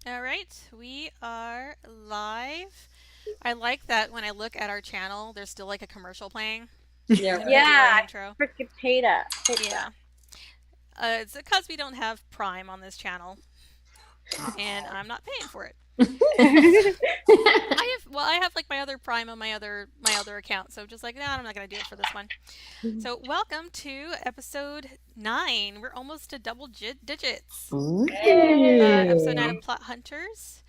All right, we are live. I like that when I look at our channel, there's still like a commercial playing Yeah, when we right. do our Yeah, intro. I freaking hate that. Yeah, it's because we don't have Prime on this channel, and I'm not paying for it. I have like my other Prime on my other account, so just like, nah, I'm not gonna do it for this one. So welcome to episode 9. We're almost to double digits. Episode 9 of Ooh. Plot Hunters.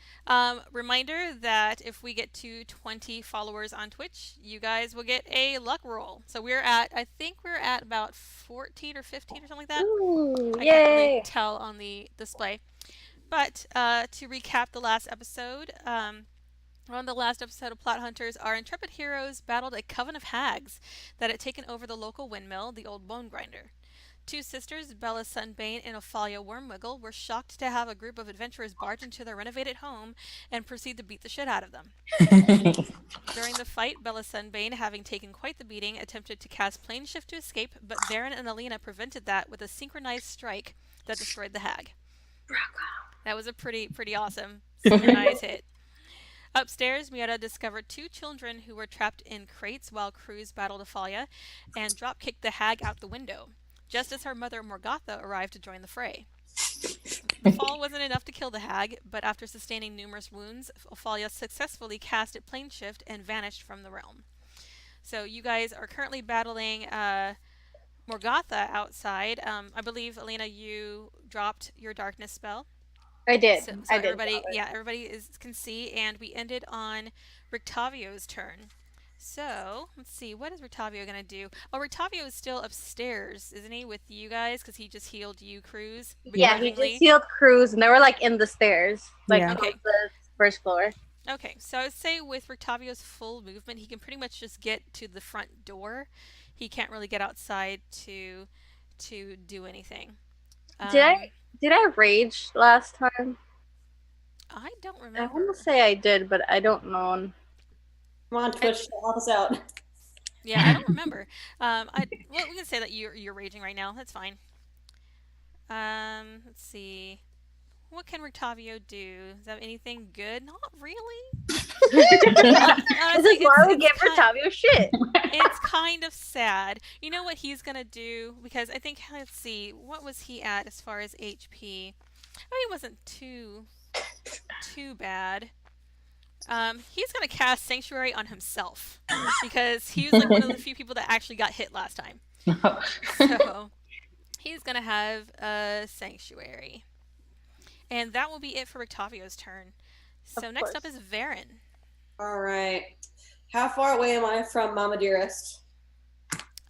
Reminder that if we get to 20 followers on Twitch, you guys will get a luck roll. So I think we're at about 14 or 15 or something like that. Ooh, I can't really yay! tell on the display. But to recap the last episode, on the last episode of Plot Hunters, our intrepid heroes battled a coven of hags that had taken over the local windmill, the old bone grinder. Two sisters, Bella Sunbane and Ophalia Wormwiggle, were shocked to have a group of adventurers barge into their renovated home and proceed to beat the shit out of them. During the fight, Bella Sunbane, having taken quite the beating, attempted to cast plane shift to escape, but Varon and Alena prevented that with a synchronized strike that destroyed the hag. That was a pretty awesome synchronized hit. Upstairs, Miata discovered two children who were trapped in crates while Cruz battled Ophalia and drop-kicked the hag out the window, just as her mother Morgatha arrived to join the fray. The fall wasn't enough to kill the hag, but after sustaining numerous wounds, Ophalia successfully casted plane shift and vanished from the realm. So you guys are currently battling Morgatha outside. I believe, Alena, you dropped your darkness spell. I did. So I did. everybody can see, and we ended on Rictavio's turn. So let's see, what is Rictavio gonna do? Oh, Rictavio is still upstairs, isn't he, with you guys? Because he just healed you, Cruz, Yeah, he just begrudgingly. healed Cruz, and they were like in the stairs, like Yeah. on Okay. the first floor. Okay, so I would say with Rictavio's full movement, he can pretty much just get to the front door. He can't really get outside to do anything. Did Um, I rage last time? I don't I want remember. to say I did, but I don't know. Come on, Twitch, help us out. Yeah, I don't remember. Well, we can say that you're raging right now. That's fine. Let's see. What can Rictavio do? Does that have anything good? Not really. This is why we give kind, Rictavio shit. it's kind of sad. You know what he's gonna do? Because I think, let's see, what was he at as far as HP? Oh, he wasn't too bad. He's gonna cast Sanctuary on himself because he was like one of the few people that actually got hit last time. So he's gonna have a Sanctuary. And that will be it for Rictavio's turn. So Of next up course. is Varon. All right. How far away am I from Mama Dearest?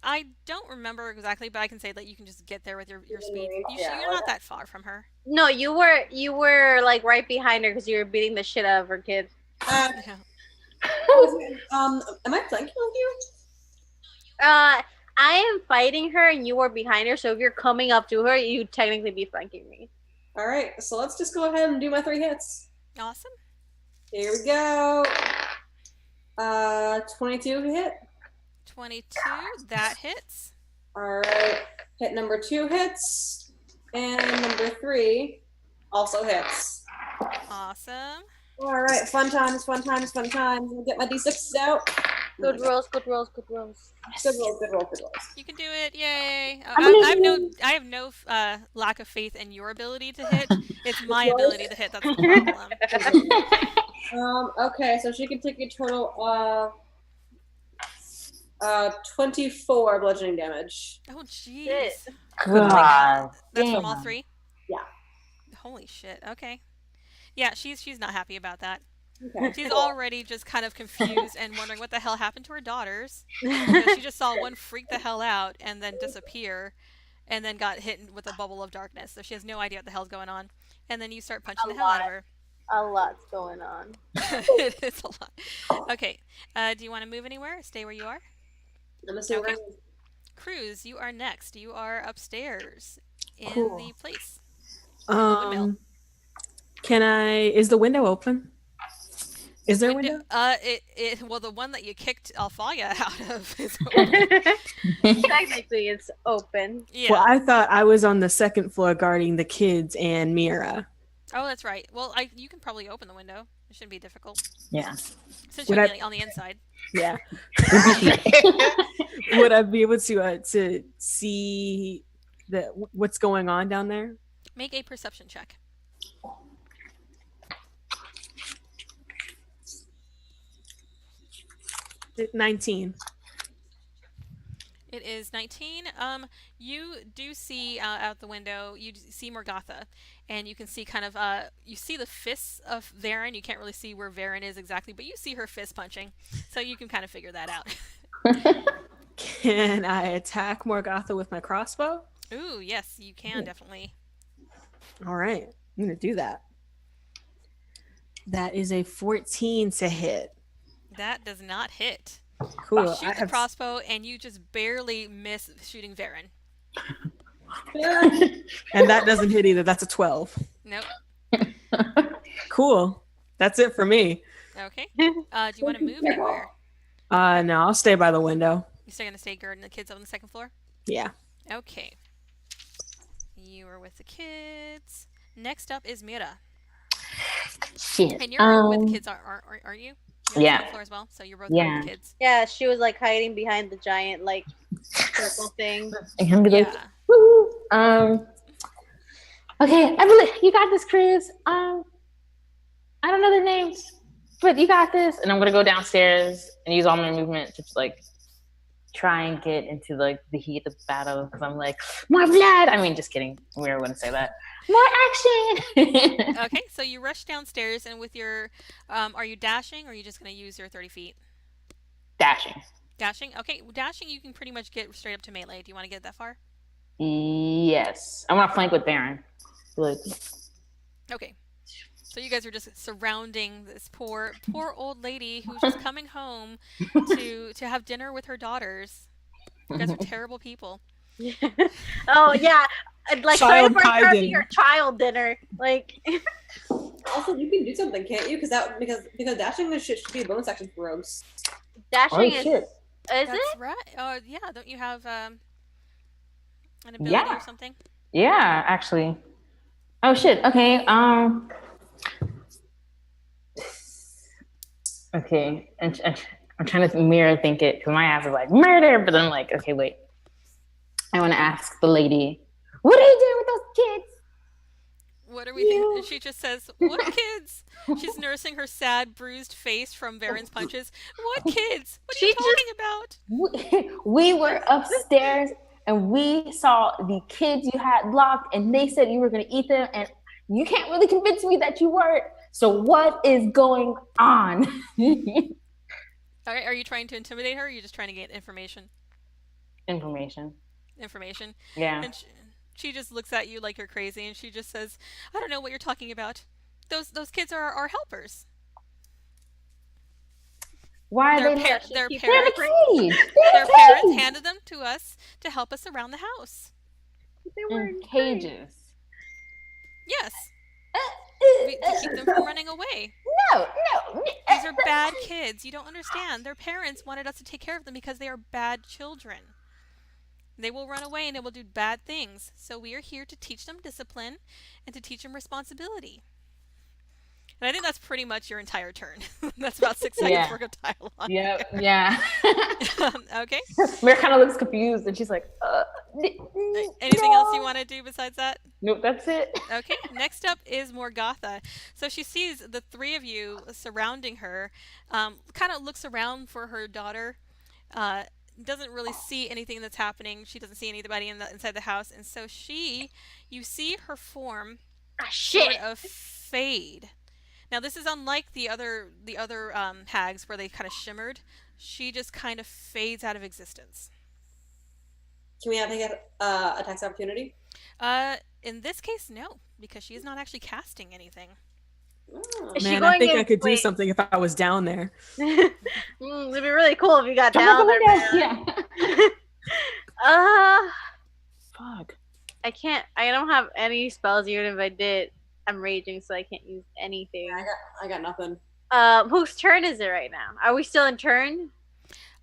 I don't remember exactly, but I can say that you can just get there with your speed. Yeah, You're not that far from her. No, you were like right behind her because you were beating the shit out of her kid. Uh, Yeah. am I flanking with you? I am fighting her, and you were behind her. So if you're coming up to her, you technically be flanking me. All right, so let's just go ahead and do my 3 hits. Awesome. Here we go. 22 to hit. 22, that hits. All right, hit number 2 hits, and number 3 also hits. Awesome. All right, fun times, fun times, fun times. Let me get my d6s out. Good rolls, good rolls, good rolls. Good roll, good roll, good roll. You can do it. Yay. I'm I have no lack of faith in your ability to hit. It's my ability to hit that's the problem. Okay, so she can take a total of 24 bludgeoning damage. Oh, jeez. Shit. God. That's from damn. all 3? Yeah. Holy shit. Okay. Yeah, she's not happy about that. Okay. She's already just kind of confused and wondering what the hell happened to her daughters. Because she just saw one freak the hell out and then disappear and then got hit with a bubble of darkness. So she has no idea what the hell's going on. And then you start punching the hell out of her. A lot's going on. It's a lot. Okay. Do you want to move anywhere? Stay where you are? I'm gonna see Okay. where Cruz, you are next. You are upstairs in Cool. the place. Windmill. Is the window open? Is there a window? Well, the one that you kicked Alphalia out of is Technically, it's open. yeah. Well, I thought I was on the second floor guarding the kids and Mira. Oh, that's right. Well, you can probably open the window. It shouldn't be difficult. Yeah. Since Would you'll I- be on the inside. Yeah. Would I be able to see what's going on down there? Make a perception check. 19. It is 19. You do see out the window, you see Morgatha, and you can see kind of, you see the fists of Varon. You can't really see where Varon is exactly, but you see her fist punching, so you can kind of figure that out. Can I attack Morgatha with my crossbow? Ooh, yes, you can, definitely. All right, I'm gonna do that. That is a 14 to hit. That does not hit. Cool. You shoot the crossbow, and you just barely miss shooting Varon. And that doesn't hit either. That's a 12. Nope. Cool. That's it for me. Okay. Do you want to move anywhere? No, I'll stay by the window. You're still going to stay guarding the kids on the second floor? Yeah. Okay. You are with the kids. Next up is Mira. Shit. And you're with the kids, aren't you? You're on the Yeah. second floor as well, so you're both Yeah. with the kids. Yeah, she was like hiding behind the giant like circle thing. I'm gonna be like, Yeah. woo. Okay, I believe you got this, Chris. I don't know their names, but you got this. And I'm gonna go downstairs and use all my movement to just like try and get into like the heat of the battle because I'm like, more blood. I mean, just kidding. We wouldn't say that. More action. Okay, so you rush downstairs, and with your, are you dashing, or are you just going to use your 30 feet? Dashing. Dashing? Okay, dashing you can pretty much get straight up to melee. Do you want to get that far? Yes. I want to flank with Baron. Like, Okay. So you guys are just surrounding this poor old lady who's just coming home to have dinner with her daughters. You guys are terrible people. Oh yeah, like Child trying to pie her dinner. your child dinner. Like Also, you can do something, can't you? Because dashing this shit should be a bonus action for rogues. dashing oh is shit. is That's it? right. Oh yeah, don't you have an ability Yeah. or something? Yeah, actually. Oh shit. Okay. Okay. And I'm trying to mirror think it because my ass is like murder, but then I'm like, okay, wait. I want to ask the lady, what are you doing with those kids? What are we thinking? And she just says, "What kids?" She's nursing her sad, bruised face from Varon's punches. What kids? What are you She talking about? We were upstairs and we saw the kids you had locked, and they said you were going to eat them, and you can't really convince me that you weren't. So what is going on? All right, are you trying to intimidate her, or are you just trying to get information? Information. Information. Yeah. And she just looks at you like you're crazy, and she just says, "I don't know what you're talking about. Those kids are our helpers. Why are Their, they par- not? their keep They're in a parents, cage. their parents handed them to us to help us around the house. They were in cages. Yes, to keep them from running away. No. These are bad kids. You don't understand. Their parents wanted us to take care of them because they are bad children. They will run away and they will do bad things. So we are here to teach them discipline and to teach them responsibility." And I think that's pretty much your entire turn. That's about 6 seconds Yeah. worth of dialogue. Yeah. Okay. Mira kind of looks confused, and she's like, Anything else you want to do besides that? Nope, that's it. Okay, next up is Morgatha. So she sees the three of you surrounding her, kind of looks around for her daughter, doesn't really see anything that's happening. She doesn't see anybody inside the house, and so you see her form ah, sort shit. of fade. Now this is unlike the other hags where they kind of shimmered. She just kind of fades out of existence. Can we have to get attacks of opportunity? In this case, no, because she is not actually casting anything. Oh. Is she Man, I going think in- I could do wait. something if I was down there. It'd be really cool if you got Jump down up there, and man. down. Yeah. Fuck. I can't. I don't have any spells. Even if I did, I'm raging, so I can't use anything. I got nothing. Whose turn is it right now? Are we still in turn?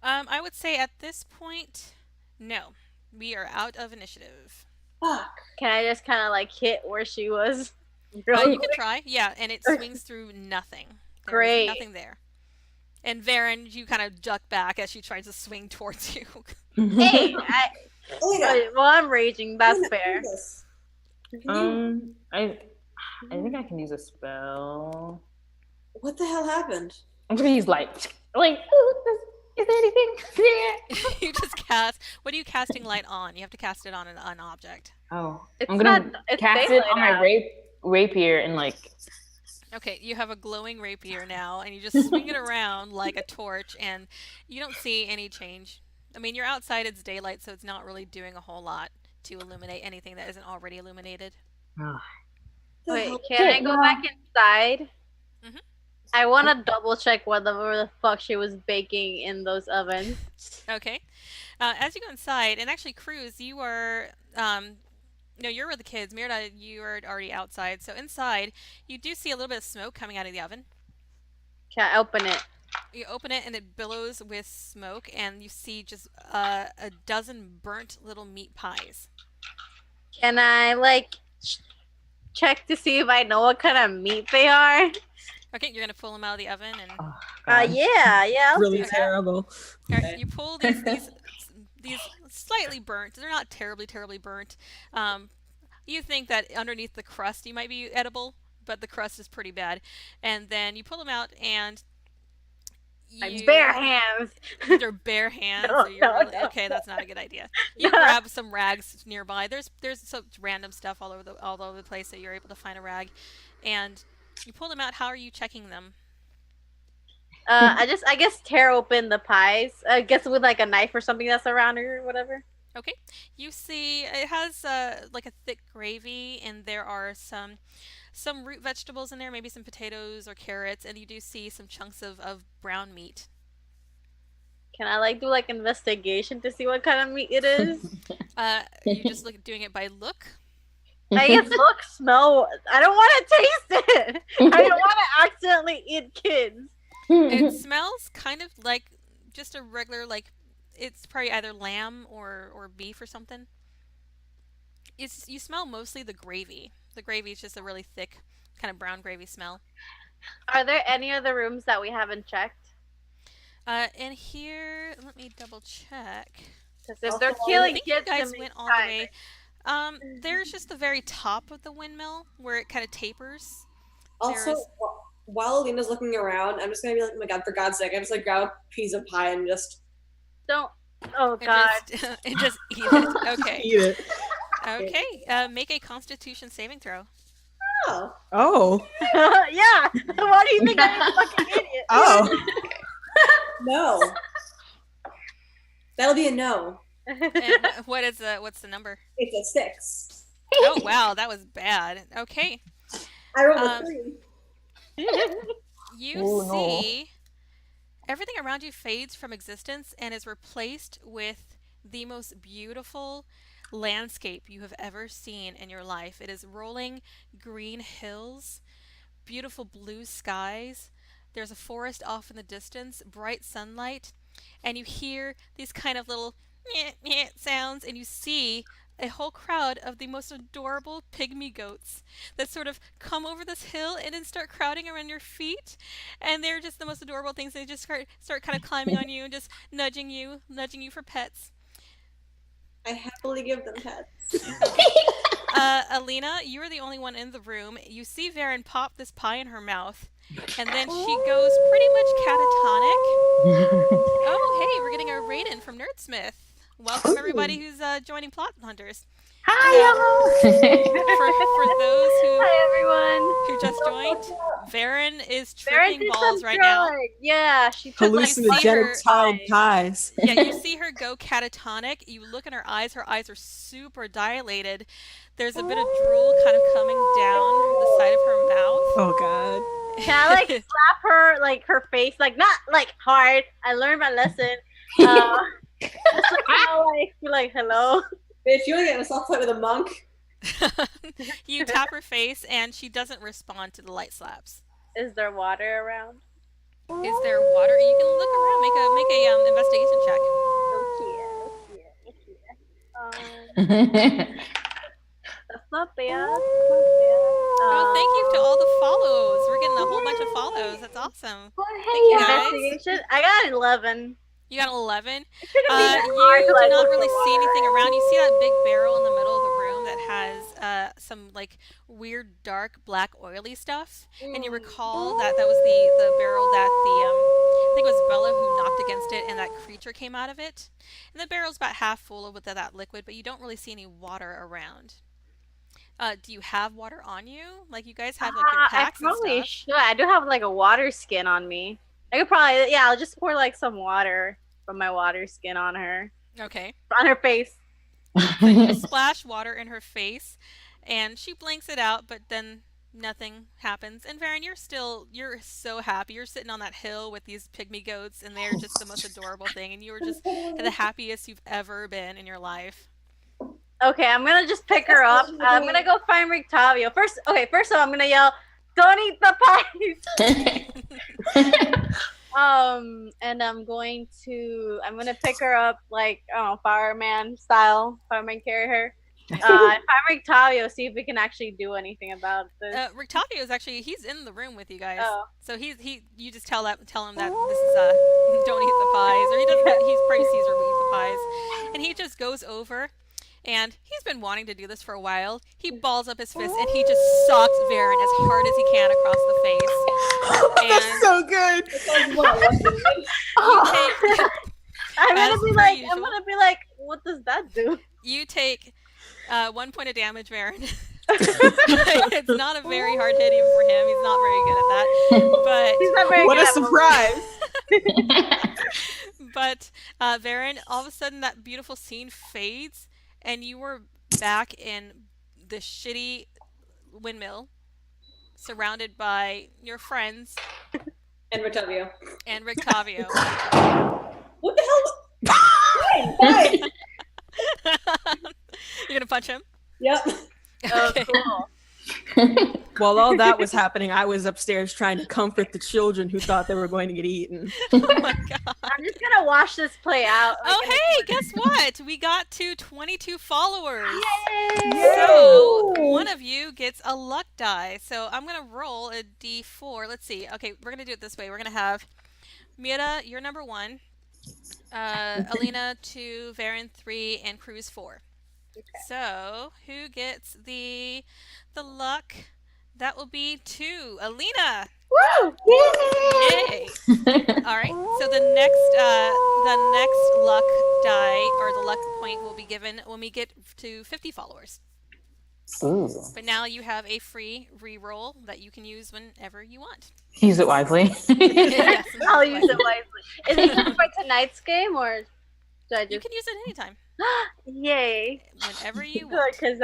I would say at this point, no. We are out of initiative. Fuck. Can I just kind of like hit where she was? Really? You can try, yeah, and it swings through nothing. There's Great. nothing there. And Varon, you kind of duck back as she tries to swing towards you. Hey, Alena, well, I'm raging. That's Alena, fair. do this. I think I can use a spell. What the hell happened? I'm gonna use light. Like, is there anything there? You just cast. What are you casting light on? You have to cast it on an object. Oh, It's I'm gonna not- it's cast it daylight on my out. rapier and like. Okay, you have a glowing rapier now, and you just swing it around like a torch, and you don't see any change. I mean, you're outside, it's daylight, so it's not really doing a whole lot to illuminate anything that isn't already illuminated. The Wait, hell- can I go back inside? Mhm. I want to double check whatever the fuck she was baking in those ovens. Okay. As you go inside, and actually, Cruz, you are. No, you're with the kids. Mirda, you are already outside. So inside, you do see a little bit of smoke coming out of the oven. Can I open it? You open it, and it billows with smoke, and you see just a dozen burnt little meat pies. Can I like check to see if I know what kind of meat they are? Okay, you're gonna pull them out of the oven, and Oh, God. Yeah. I'll Really do that. terrible. alright, you pull these slightly burnt. They're not terribly burnt. You think that underneath the crust you might be edible, but the crust is pretty bad. And then you pull them out, and My bare hands. They're bare hands. No, so you're no, really, no. okay, that's not a good idea. You grab some rags nearby. There's some random stuff all over the place, so you're able to find a rag, and you pull them out. How are you checking them? I guess tear open the pies. I guess with like a knife or something that's around her or whatever. Okay, you see it has like a thick gravy, and there are some root vegetables in there, maybe some potatoes or carrots, and you do see some chunks of brown meat. Can I like do like investigation to see what kind of meat it is? You just doing it by look. I guess look, smell. I don't want to taste it. I don't want to accidentally eat kids. It smells kind of like just a regular, like it's probably either lamb or beef or something. You smell mostly the gravy. The gravy is just a really thick, kind of brown gravy smell. Are there any other rooms that we haven't checked? And here, let me double check. Because if Also, they're I I killing think you kids, guys to went make all the time. way. There's just the very top of the windmill where it kind of tapers. Also, There's- while Alena's looking around, I'm just gonna be like, oh my god, for God's sake, I'm just like grab a piece of pie and just. Don't. Oh And God. and just eat it. Okay. Eat it. Okay. Make a Constitution saving throw. Oh. Oh. Yeah. Why do you think I'm a fucking idiot? Oh. No. That'll be a no. And what's the number? It's a 6. Oh wow, that was bad. Okay. I rolled Um, a 3. You Oh, no. see everything around you fades from existence and is replaced with the most beautiful landscape you have ever seen in your life. It is rolling green hills, beautiful blue skies. There's a forest off in the distance, bright sunlight, and you hear these kind of little nyeh, nyeh sounds, and you see a whole crowd of the most adorable pygmy goats that sort of come over this hill and then start crowding around your feet, and they're just the most adorable things. They just start kind of climbing on you and just nudging you for pets. I happily give them pets. Alena, you are the only one in the room. You see Varon pop this pie in her mouth, and then she goes pretty much catatonic. Oh, hey, we're getting a raid in from Nerdsmith. Welcome everybody who's joining Plot Hunters. Hi, y'all. For those Hi who just joined, Varon is everyone. tripping balls right now. Yeah, she took like Hallucinogenic child pies. Yeah, you see her go catatonic. You look in her eyes are super dilated. There's a bit of drool kind of coming down the side of her mouth. Oh God. Can I like slap her like her face, like not like hard? I learned my lesson. Just like, be like hello. Bitch, you wanna get a soft fight with a monk? You tap her face and she doesn't respond to the light slaps. Is there water around? Is there water? You can look around. Make a investigation check. Okay. That's not bad. That's not bad. Oh, thank you to all the follows. We're getting a whole bunch of follows. That's awesome. Well, Thank you, hey, guys. Investigation. I got 11. You got 11. It shouldn't be that You hard to, do like, not look really for see water. anything around. You see that big barrel in the middle of the room that has some like weird dark black oily stuff. And you recall that that was the barrel that I think it was Bella who knocked against it and that creature came out of it. And the barrel's about half full with that liquid, but you don't really see any water around. Do you have water on you? Like you guys have like your I packs and probably stuff. should. I do have like a water skin on me. I could probably, yeah, I'll just pour like some water from my water skin on her. Okay. On her face. So you just splash water in her face, and she blinks it out, but then nothing happens. And Varon, you're so happy. You're sitting on that hill with these pygmy goats, and they're just the most adorable thing. And you were just the happiest you've ever been in your life. Okay, I'm gonna just pick her up. I'm gonna go find Rictavio. First of all, I'm gonna yell, "Don't eat the pies!" And I'm gonna pick her up like, I don't know, fireman style. Fireman carry her. Find Rictavio, see if we can actually do anything about this. Rictavio is actually he's in the room with you guys. Oh. So you just tell him that this is don't eat the pies, or he's probably sees her eat the pies, and he just goes over. And he's been wanting to do this for a while. He balls up his fist and he just socks Varon as hard as he can across the face. That's so good. I'm as gonna be per like, usual. what does that do? You take 1 point of damage, Varon. It's not a very hard hit even for him. He's not very good at that. But He's not very What good a at surprise. But Varon, all of a sudden that beautiful scene fades, and you were back in the shitty windmill, surrounded by your friends And Rictavio. and Rictavio. What the hell? Fine. You're gonna punch him? Yep. Okay. cool. While all that was happening, I was upstairs trying to comfort the children who thought they were going to get eaten. Oh my god. I'm just gonna watch this play out. Oh hey, guess what? We got to 22 followers. Yay! So one of you gets a luck die. So I'm gonna roll a d4. Let's see. Okay, we're gonna do it this way. We're gonna have Mira, you're number 1. Alena 2, Varon 3, and Cruz 4. Okay. So who gets the luck? That will be 2. Alena. Woo! Yay! All right. So the next luck die or the luck point will be given when we get to 50 followers. Ooh. But now you have a free reroll that you can use whenever you want. Use it wisely. Yes, I'll use it wisely. Is it just for tonight's game, or do I You just? can use it anytime, Yay! whenever you Good, want. because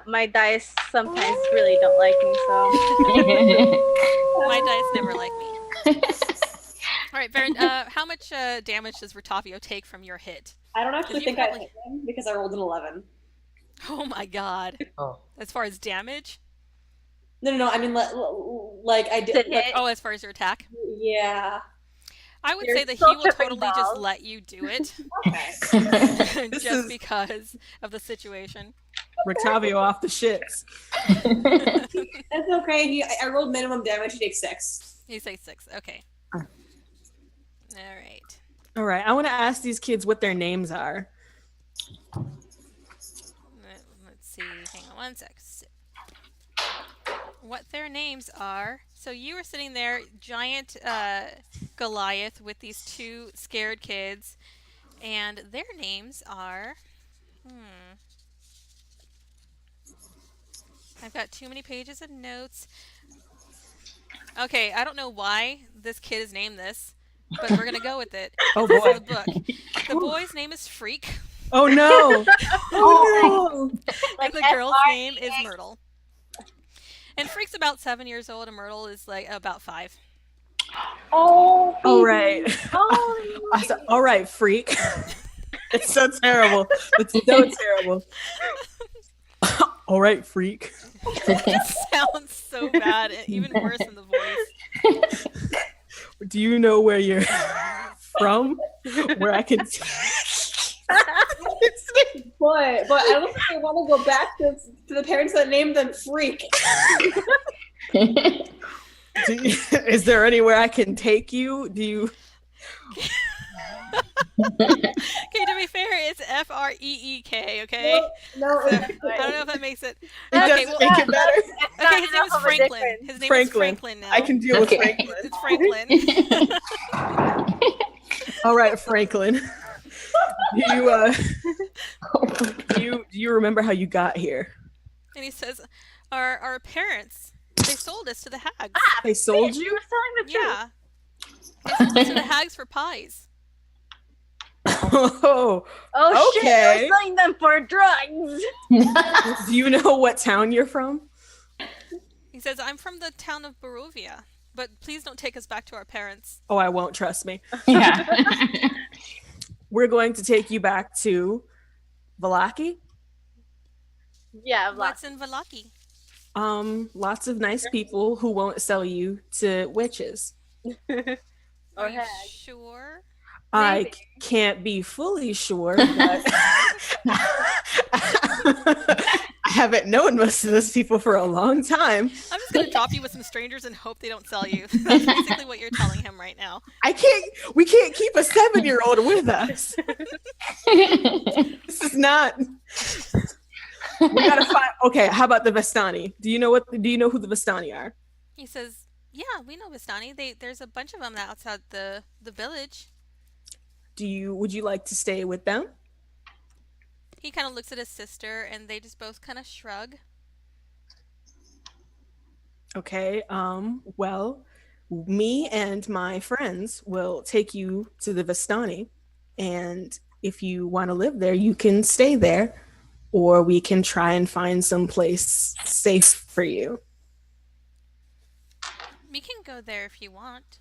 my dice sometimes really don't like me. So My dice never like me. All right, Varon. How much damage does Rictavio take from your hit? I don't actually You think I probably- hit him because I rolled an 11. Oh my god! Oh. As far as damage? No. I mean, like I did. The Like, hit? Oh, as far as your attack? yeah. I would You're say that he still will tripping totally just balls. let you do it, Okay. This just is- because of the situation. Rictavio off the shits. That's okay. I rolled minimum damage. He takes 6. You say 6. Okay. All right. All right, I want to ask these kids what their names are. Let's see. Hang on 1 sec. What their names are. So you were sitting there, giant Goliath, with these 2 scared kids, and their names are. I've got too many pages of notes. Okay, I don't know why this kid is named this, but we're gonna go with it. Oh This is boy. the book. The boy's name is Freak, Oh no. Oh and the girl's name is Myrtle. And Freak's about 7 years old, and Myrtle is like about 5. Oh. no. All right. oh, I said, all right, freak. It's so terrible. It's so terrible. All right, freak. It sounds so bad, and even worse in the voice. Do you know where you're from? Where I can. But I don't think they want to go back to the parents that named them Freak. Is there anywhere I can take you? Do you? Okay, to be fair, it's Freek. Okay. No, So, I don't know if that makes it. It Okay, doesn't well, make it better. okay, his name is Franklin. His name is Franklin now. I can deal with Okay. Franklin. It's Franklin. All right, Franklin. Do you remember how you got here? And he says, "Our parents, they sold us to the hags. They sold you? You were telling the truth. Yeah, they sold us to the hags for pies. Oh, Oh shit! Okay. You're selling them for drugs. do you know what town you're from? He says, I'm from the town of Barovia, but please don't take us back to our parents. Oh, I won't. Trust me. Yeah. We're going to take you back to Valaki. Yeah, What's in Valaki? Lots of nice people who won't sell you to witches. Are Or you hags. sure? I Maybe. can't be fully sure, but I haven't known most of those people for a long time. I'm just gonna drop you with some strangers and hope they don't sell you. That's basically what you're telling him right now. We can't keep a 7-year-old with us. This is not. We gotta find. Okay, how about the Vestani? Do you know who the Vestani are? He says, "Yeah, we know Vistani. There's a bunch of them outside the village." Would you like to stay with them? He kind of looks at his sister, and they just both kind of shrug. Okay, well, me and my friends will take you to the Vistani, and if you want to live there, you can stay there, or we can try and find some place safe for you. We can go there if you want.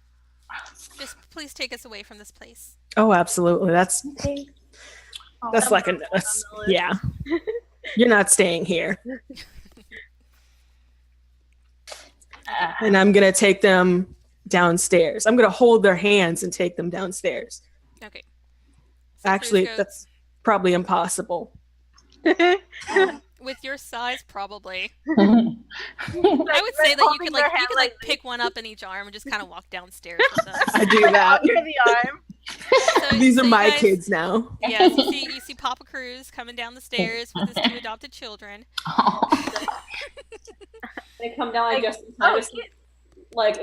Just please take us away from this place. Oh, absolutely. That's like yeah. You're not staying here. And I'm gonna take them downstairs. I'm gonna hold their hands and take them downstairs. Okay. So Actually, Cruz goes, that's probably impossible. with your size, probably. I I would say that you could pick one up in each arm and just kind of walk downstairs with them. I do that. under the arm. So, These so are you my guys- kids now. Yes, you see Papa Cruz coming down the stairs with his 2 adopted children. They come down like just in time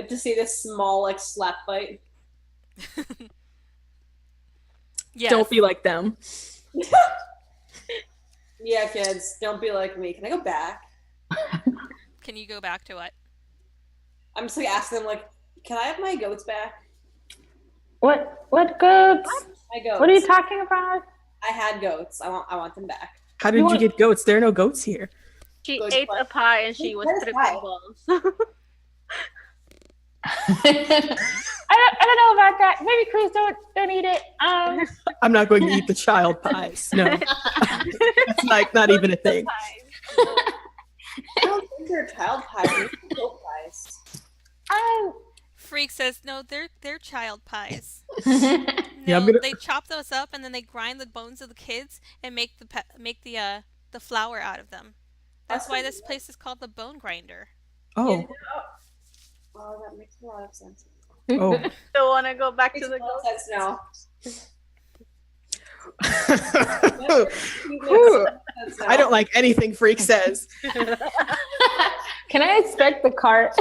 to see this small slap fight. Yes. Don't be like them. Yeah, kids, don't be like me. Can I go back? Can you go back to what? I'm just asking them can I have my goats back? What goats? My goats. What are you talking about? I had goats. I want them back. How did you get goats? There are no goats here. She Good ate point. a pie and she was What is tripping pie? balls. I don't know about that. Maybe Cruz don't eat it. I'm not going to eat the child pies. No, that's not even a thing. I don't think they're child pies. They're goat pies. Freak says, no, they're child pies. Yeah, No, I'm gonna- they chop those up and then they grind the bones of the kids and make the flour out of them. That's why this place is called the Bone Grinder. Oh, Oh, that makes a lot of sense. oh. Don't want to go back Makes to the a lot goat. of sense now. Whew. I don't like anything Freak says. Can I expect the cart?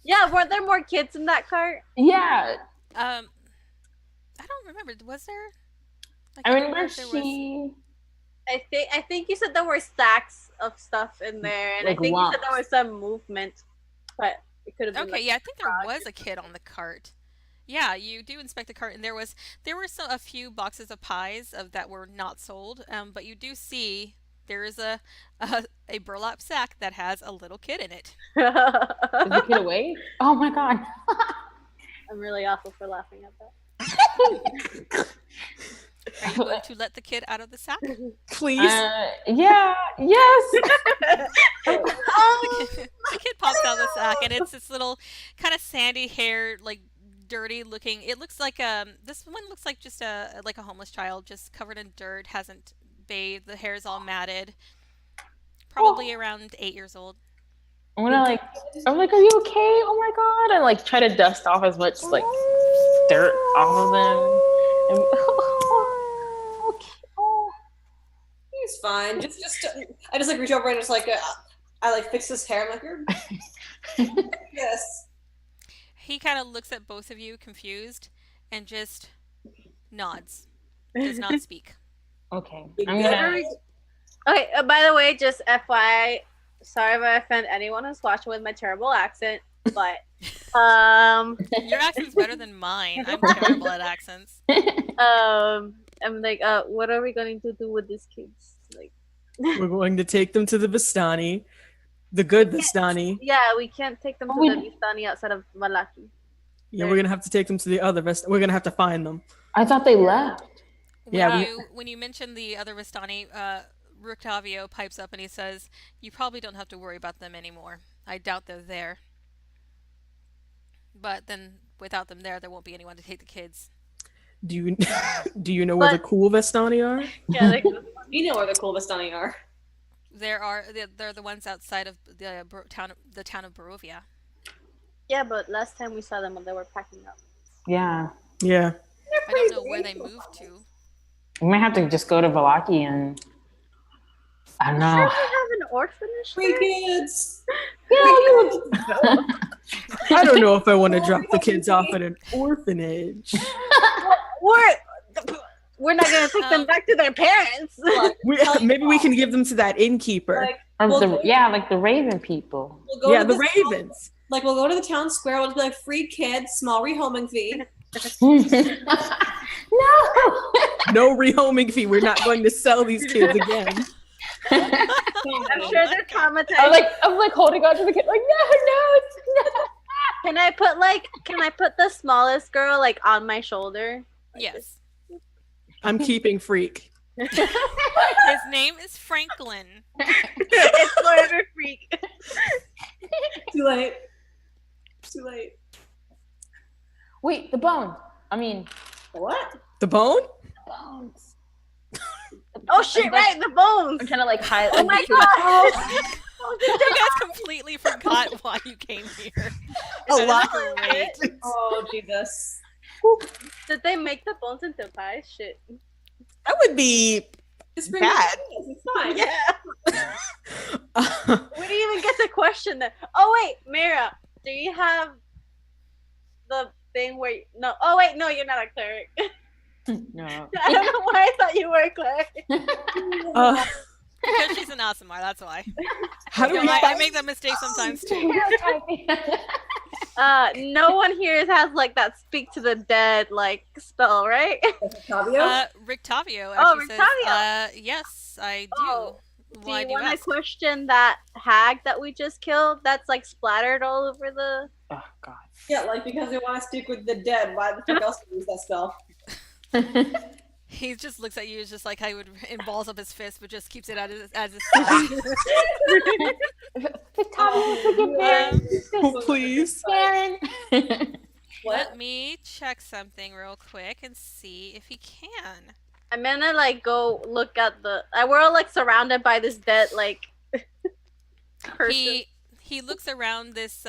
Yeah, weren't there more kids in that cart? Yeah. I don't remember. Was there? I can't remember if there was- she. I think you said there were stacks of stuff in there, and Like I think you said lumps. there was some movement, but it could have been. Okay, yeah, I think there was a kid on the cart. Yeah, you do inspect the cart, and there were a few boxes of pies that were not sold. But you do see there is a burlap sack that has a little kid in it. Is the kid awake? Oh my god. I'm really awful for laughing at that. Are you going to let the kid out of the sack? Please. Yeah. Yes. The kid pops out of the sack, and it's this little kind of sandy hair, like dirty looking. It looks like this one looks like just a homeless child, just covered in dirt, hasn't bathed. The hair is all matted. Probably around 8 years old. I'm like, are you okay? Oh my god! And like try to dust off as much like dirt off of them. And, okay. Oh. He's fine. I just like reach over and just like I like fix his hair. I'm like, you're yes. He kind of looks at both of you confused and just nods. Does not speak. Okay. Okay, by the way, just FYI, sorry if I offend anyone who's watching with my terrible accent, but Your accent's better than mine. I'm terrible at accents. I'm like, what are we going to do with these kids? Like, We're going to take them to the Vistani, the good Vistani. yeah, we can't take them to the Vistani outside of Malaki. Yeah, we're gonna have to take them to the other Vistani. We're gonna have to find them. I thought they left. When you mention the other Vistani, Rictavio pipes up and he says, "You probably don't have to worry about them anymore. I doubt they're there. But then, without them there won't be anyone to take the kids." Do you know where the cool Vistani are? Yeah, like, You know where the cool Vistani are. They're the ones outside of the town of Barovia. yeah, but last time we saw them when they were packing up. Yeah. Yeah. I don't know where they moved to. We might have to just go to Valaki and I don't know. Sure, we have an orphanage. Free there? kids. I don't know if I want to drop the kids off at an orphanage. We're not gonna take them back to their parents. Maybe we can give them to that innkeeper. Like the Raven people. We'll go The Ravens. We'll go to the town square. We'll be like, free kids, small rehoming fee. No. No rehoming fee. We're not going to sell these kids again. I'm sure they're traumatized. I'm like holding on to the kid, like no. Can I put the smallest girl like on my shoulder? Yes. I'm keeping Freak. His name is Franklin. It's forever Freak. Too late. Wait, the bone. I mean, What? The bone? bones. Oh shit! Right, the bones. I'm trying to like hide. Oh my god! You guys completely forgot why you came here. A lot. Great. Oh, Jesus. Did they make the bones into pie? Shit. That would be Just bring bad. it. It's fine. Yeah. We didn't even get to question that. Oh wait, Mira, do you have the thing where? No. Oh wait, no, you're not a cleric. No. I don't know why I thought you were a cleric. Because she's an Asimar, that's why. How do we I make that mistake sometimes too. No one here has like that speak to the dead like spell, right? Octavio? Rictavio Oh, actually Rictavio. says, yes, I do. Oh, Why do do you you want to ask? question that hag that we just killed? That's like splattered all over the. Oh god. Yeah, like because they want to speak with the dead. Why the fuck else would use that spell? He just looks at you, just like how he would and balls up his fist, but just keeps it at his side. Oh, please. Let me check something real quick and see if he can. I'm gonna like go look at the. We're all like surrounded by this dead like. person. He looks around this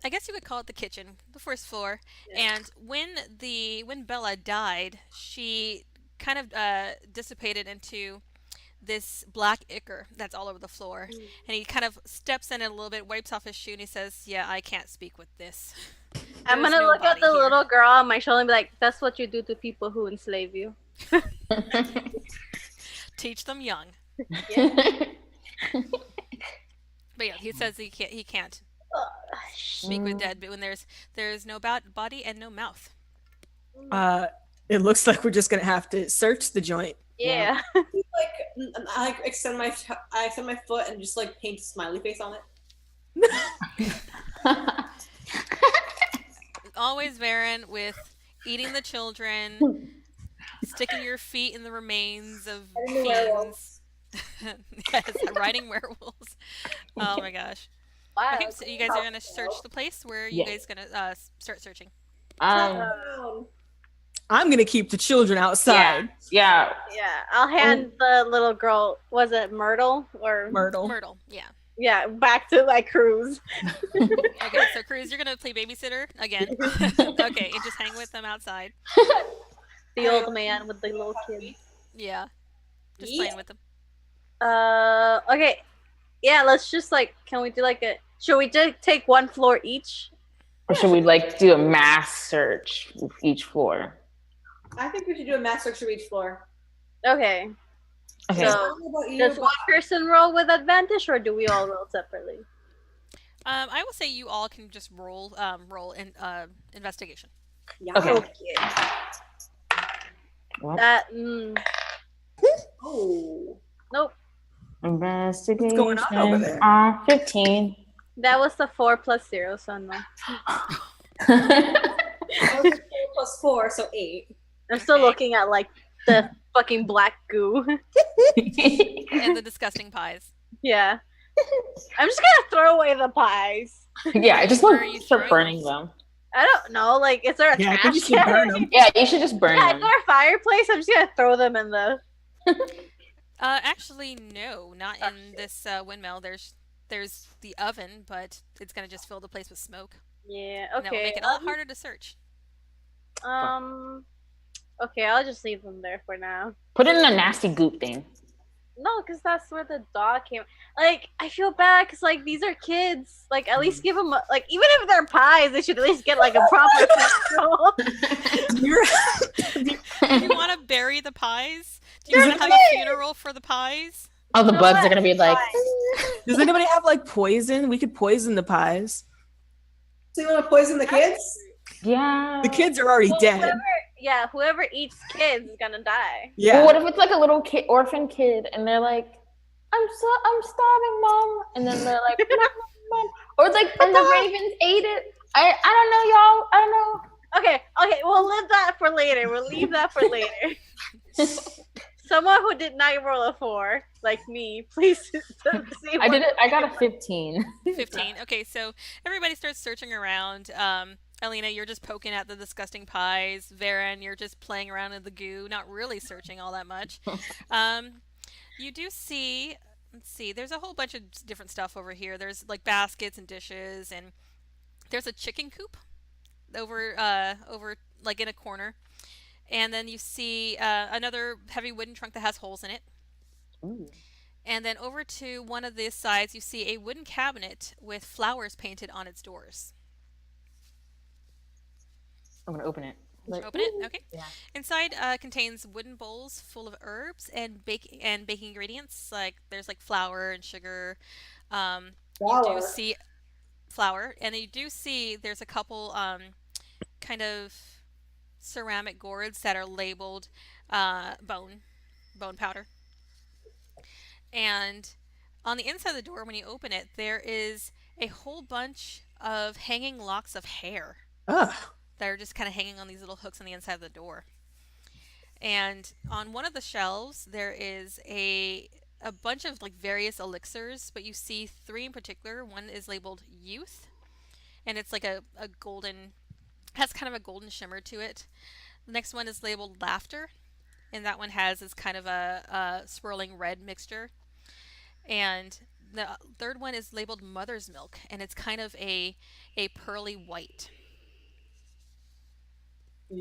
I guess you could call it the kitchen, the first floor. Yeah. And when Bella died, she kind of dissipated into this black ichor that's all over the floor. And he kind of steps in it a little bit, wipes off his shoe, and he says, "Yeah, I can't speak with this." I'm There's gonna look at nobody the here." little girl on my shoulder and be like, "That's what you do to people who enslave you." Teach them young. But yeah, he says he can't speak with dead, but when there's no body and no mouth. It looks like we're just gonna have to search the joint. Yeah. I extend my foot and just like paint a smiley face on it. Always Varon with eating the children, sticking your feet in the remains of Riding fiends. Yes, riding werewolves. Oh my gosh. Wow. Okay, so you guys are gonna search the place. Where are you Yeah. guys gonna start searching? Um, I'm gonna keep the children outside. yeah. Yeah, I'll hand the little girl. Was it Myrtle or Myrtle. Myrtle, yeah. Yeah, back to like Cruz. Okay, so Cruz, you're gonna play babysitter again. Okay, and just hang with them outside. The old man with the little kid. Yeah, just playing with them. Okay. Yeah, let's just like, can we do like a, should we just take one floor each? Or should we like do a mass search of each floor? I think we should do a mass search of each floor. Okay. Okay. I So, don't know about you, does but one person roll with advantage or do we all roll separately? I will say you all can just roll in investigation. yeah. Okay. Well, That, Oh. nope. investigation. going on over there? 15. That was the 4 plus 0, so no. That was 4 plus 4, so 8. I'm still Okay. looking at like the fucking black goo. And the disgusting pies. Yeah. I'm just gonna throw away the pies. Yeah, I just Where want are you to start throwing burning them. I don't know, like, is there a Yeah, I trash think you should burn can? them. Yeah, you should just burn Yeah, is them. there a fireplace? I'm just gonna throw them in the. Actually, no, not in this windmill. There's the oven, but it's gonna just fill the place with smoke. Yeah. And that will Okay. make it a lot harder to search. Okay, I'll just leave them there for now. Put it in a nasty goop thing. No, because that's where the dog came. Like, I feel bad because like these are kids. Like, at least give them like, even if they're pies, they should at least get like a proper funeral. Do you want to bury the pies? Do you want to have a funeral for the pies? Oh, the You know bugs what? are gonna be like. Does anybody have like poison? We could poison the pies. So you want to poison the kids? Yeah. The kids are already Well, dead. whoever eats kids is gonna die. Yeah. Well, what if it's like a little kid, orphan kid, and they're like, I'm starving, mom," and then they're like, "Mom, mom," or it's like, and the ravens ate it. I don't know, y'all. I don't know. Okay, we'll leave that for later. We'll leave that for later. Someone who did not roll a 4, like me, please say I did it. I got a 15. 15. Okay, so everybody starts searching around. Alena, you're just poking at the disgusting pies. Varon, you're just playing around in the goo, not really searching all that much. You do see, let's see, there's a whole bunch of different stuff over here. There's like baskets and dishes, and there's a chicken coop over like in a corner. And then you see another heavy wooden trunk that has holes in it. Ooh. And then over to one of the sides, you see a wooden cabinet with flowers painted on its doors. I'm gonna open it. Like, Open it. Okay. Yeah. Inside contains wooden bowls full of herbs and baking ingredients. Like there's like flour and sugar. You Flour. do see flour, and you do see there's a couple kind of ceramic gourds that are labeled bone powder. And on the inside of the door, when you open it, there is a whole bunch of hanging locks of hair Ugh. that are just kind of hanging on these little hooks on the inside of the door. And on one of the shelves, there is a bunch of like various elixirs, but you see 3 in particular. One is labeled youth, and it's like a golden, has kind of a golden shimmer to it. The next one is labeled laughter, and that one has this kind of a swirling red mixture. And the third one is labeled mother's milk, and it's kind of a pearly white. I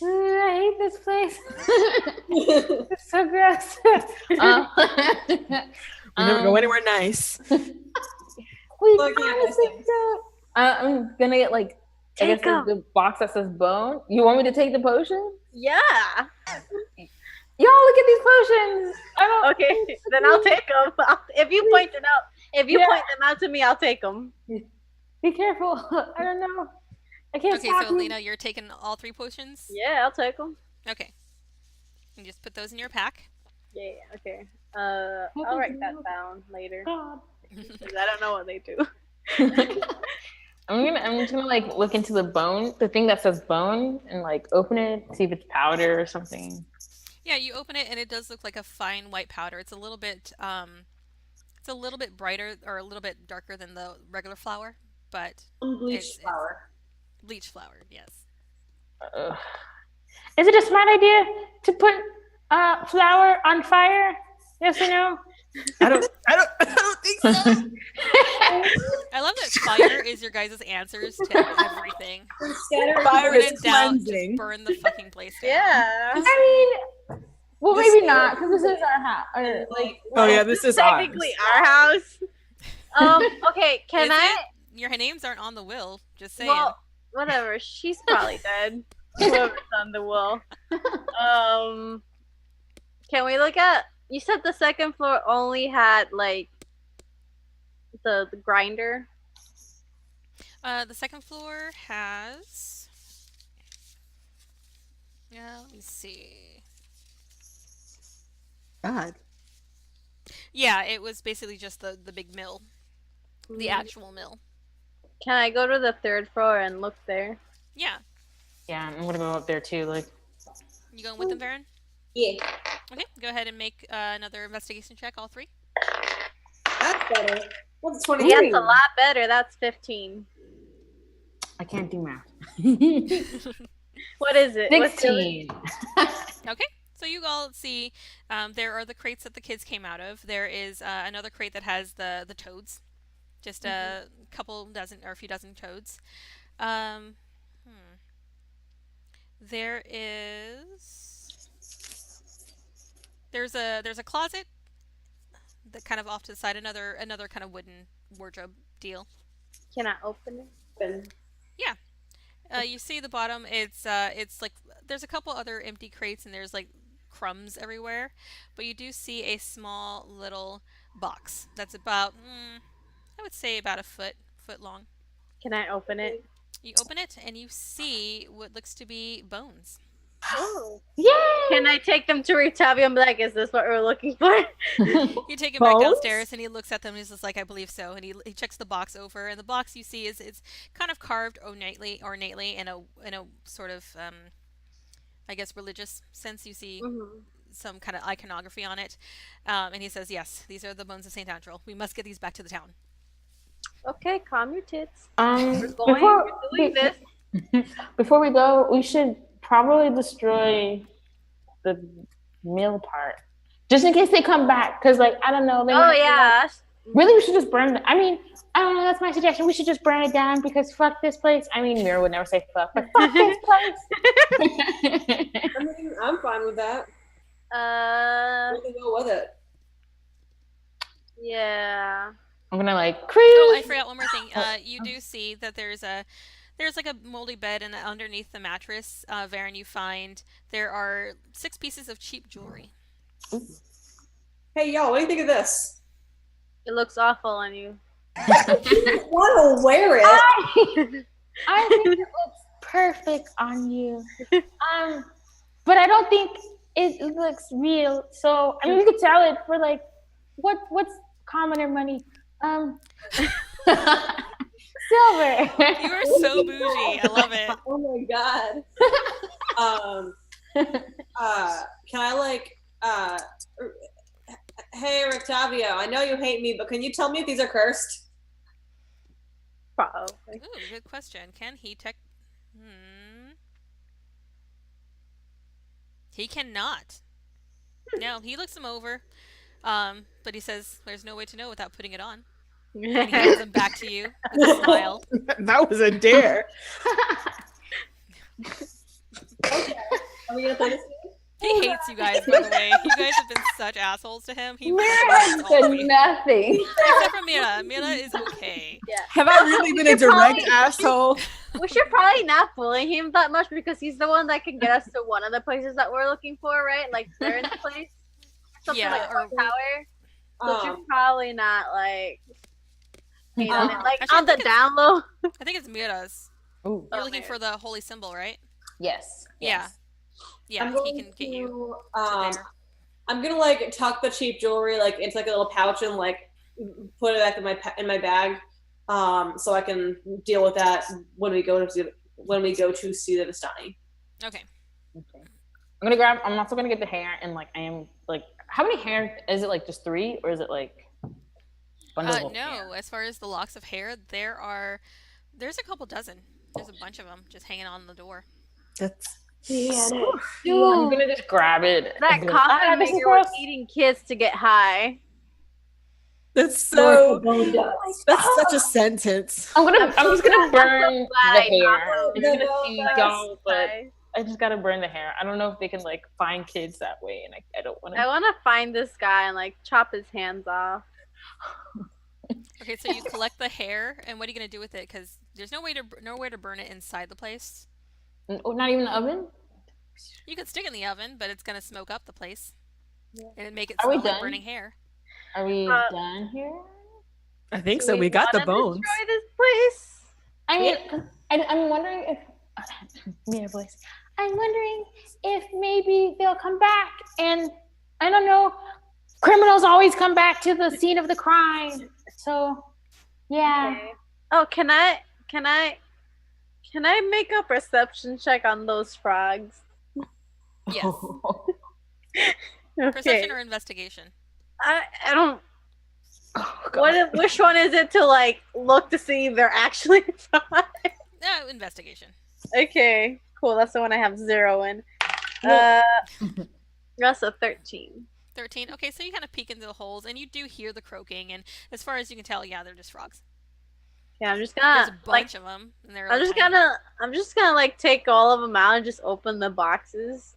hate this place. It's so gross. We never go anywhere nice. We Look, yeah, promise it don't. I'm gonna get like, I guess Take 'em. the box that says bone. You want me to take the potion? Yeah. Y'all look at these potions. I don't. Okay, then I'll take them. If you point them out, point them out to me, I'll take them. Be careful. I don't know. I can't Okay, stop so you. Alena, you're taking all 3 potions? Yeah, I'll take them. Okay. You just put those in your pack. Yeah. Okay. I'll write that down later. God. 'Cause I don't know what they do. I'm just gonna like look into the bone, the thing that says bone, and like open it, see if it's powder or something. Yeah, you open it and it does look like a fine white powder. It's a little bit a little bit brighter or a little bit darker than the regular flour, but Unbleached flour. bleach flour. Yes. Ugh. Is it a smart idea to put flour on fire? Yes or no? I don't think so. I love that fire is your guys' answers to everything. Fire When is in doubt, just cleansing. burn the fucking place down. Yeah. I mean, well, This maybe not, because this is our house. Or, like, Oh yeah, this is Technically ours. our house. Okay, can Is I? it? Your names aren't on the will. Just saying. Well, whatever. She's probably dead. Whoever's on the will. Can we look at? You said the second floor only had like the grinder. The second floor has. Yeah, let me see. God. Yeah, it was basically just the big mill, the actual mill. Can I go to the third floor and look there? Yeah, yeah, I'm gonna go up there too. Like, you going with them, Varon? Yeah, Okay, go ahead and make another investigation check, all three. that's better. What's 20? Yeah, it's a lot better. That's 15. I can't do math. What is it? What's the- 16. Okay, so you all see there are the crates that the kids came out of. There is another crate that has the toads, just a couple dozen or a few dozen toads. There is there's a closet that kind of off to the side, another kind of wooden wardrobe deal. Can I open it? You see the bottom. It's like there's a couple other empty crates and there's like crumbs everywhere, but you do see a small little box that's about I would say about a foot long. Can I open it? You open it and you see what looks to be bones. Oh. Yay! Can I take them to Rictavio and be like, is this what we're looking for? You take him back Bones? downstairs and he looks at them and he's just like, I believe so. And he checks the box over, and the box you see is it's kind of carved ornately in a sort of I guess religious sense. You see some kind of iconography on it, and he says, yes, these are the bones of Saint Andral. We must get these back to the town. Okay, calm your tits. We're We're doing this. Before we go, we should probably destroy the mill part, just in case they come back. Because, like, I don't know. They Oh might be yeah. like, really, we should just burn it. I mean, I don't know. That's my suggestion. We should just burn it down because fuck this place. I mean, Mira would never say fuck, but fuck this place. I mean, I'm fine with that. We can go with it. Yeah. I'm gonna like Oh, cruise. I forgot one more thing. You do see that there's like a moldy bed, and underneath the mattress, Varon, you find there are 6 pieces of cheap jewelry. Hey, y'all, what do you think of this? It looks awful on you. I want to wear it. I think it looks perfect on you. But I don't think it looks real. So I mean, we could sell it for like what's commoner money? Silver. You are so bougie. I love it. Oh my god. Can I like hey Rictavio, I know you hate me, but can you tell me if these are cursed? Probably. Ooh, good question. Can he He cannot. No, he looks them over, but he says there's no way to know without putting it on. And he hands them back to you with a smile. That was a dare. Okay. Are we gonna play this game? He hates you guys, by the way. You guys have been such assholes to him. He Mira hates has all of done you. nothing. Except for Mira. Mira is okay. Have I really been a direct asshole? We should probably not bully him that much because he's the one that can get us to one of the places that we're looking for, right? Like third place. Something Yeah, like or- Tower. So we Um, should probably not like hate on him. Like Actually, on I the think down low. I think it's Mira's. Ooh. You're Oh, looking for the holy symbol, right? Yes. Yeah. Yeah, I'm he going can get you to, to there. I'm gonna like tuck the cheap jewelry like into like a little pouch and like put it back in my bag, so I can deal with that when we go to see the Vistani. Okay. I'm also gonna get the hair and like I am like how many hair is it, like just 3 or is it like Bundle of No. hair. As far as the locks of hair, there's a couple dozen. There's a bunch of them just hanging on the door. That's Yeah. I'm gonna just grab it. That and be like, coffin this is maker was gross. eating kids to get high. so. Bone dust. That's such a sentence. I'm just gonna burn the glad I hair. got It's the gonna bone seem dust. dumb, but Bye. I just gotta burn the hair. I don't know if they can like find kids that way, and I don't want I to. want to find this guy and like chop his hands off. Okay, so you collect the hair, and what are you gonna do with it? Because there's nowhere to burn it inside the place. Not even the oven. You could stick it in the oven, but it's gonna smoke up the place, and it'd make it Are we smell like done? burning hair. Are we done here? I think Do so. We got the wanna bones. Destroy this place. I mean, I'm wondering if me and a voice. I'm wondering if maybe they'll come back, and I don't know. Criminals always come back to the scene of the crime, so yeah. Okay. Oh, can I make a perception check on those frogs? Yes. Okay. Perception or investigation? I don't. Oh, God. Which one is it to like look to see if they're actually frogs? No, investigation. Okay, cool. That's the one I have 0 in. That's a 13. 13. Okay, so you kind of peek into the holes, and you do hear the croaking, and as far as you can tell, yeah, they're just frogs. Yeah, I'm just There's gonna a like. bunch of them, and they're I'm like just tiny. gonna like take all of them out and just open the boxes.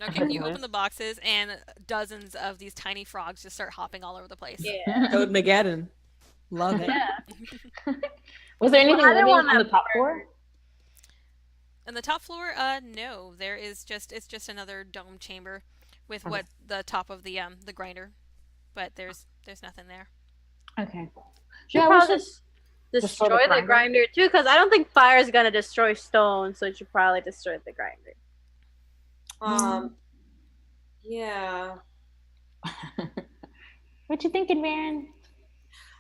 Okay, you open the boxes, and dozens of these tiny frogs just start hopping all over the place. Yeah. Code Mageddon. Love it. Yeah. Was there anything Well, I living don't on the wanna top burn. floor? And the top floor, no, it's just another dome chamber with what the top of the grinder, but there's nothing there. Okay. Should Yeah, we probably should just destroy the destroy the grinder. grinder too, because I don't think fire is gonna destroy stone, so it should probably destroy the grinder. Yeah. What you thinking, Varon?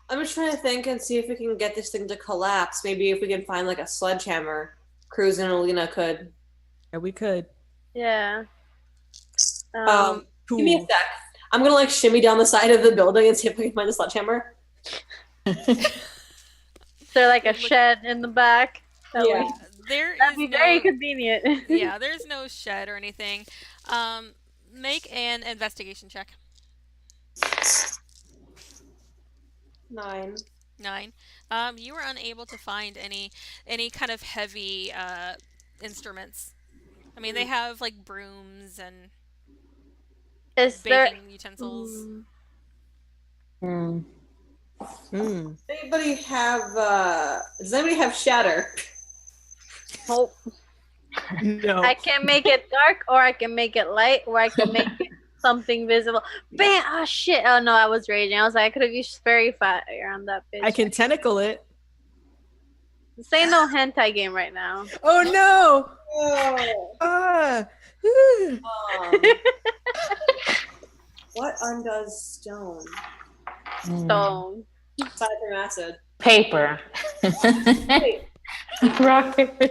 I'm just trying to think and see if we can get this thing to collapse. Maybe if we can find like a sledgehammer, Cruz and Alena could. Yeah, we could. Yeah. Give me a sec. I'm gonna like shimmy down the side of the building and see if I can find the sledgehammer. Is there like a shed in the back? Yeah. There That'd is be no, very convenient. yeah, there's no shed or anything. Make an investigation check. 9. 9. You were unable to find any kind of heavy instruments. I mean, they have like brooms and Is there? baking utensils. Hmm. Anybody have does anybody have shatter? Hope. No. I can make it dark, or I can make it light, or I can make it something visible. Bam! Oh shit! Oh no, I was raging. I was like, I could have used fairy fire on that bitch. I can tentacle it. This ain't no hentai game right now. Oh no! Oh. Ah. What undoes stone? Stone. Aside from acid. Paper. Rock, paper.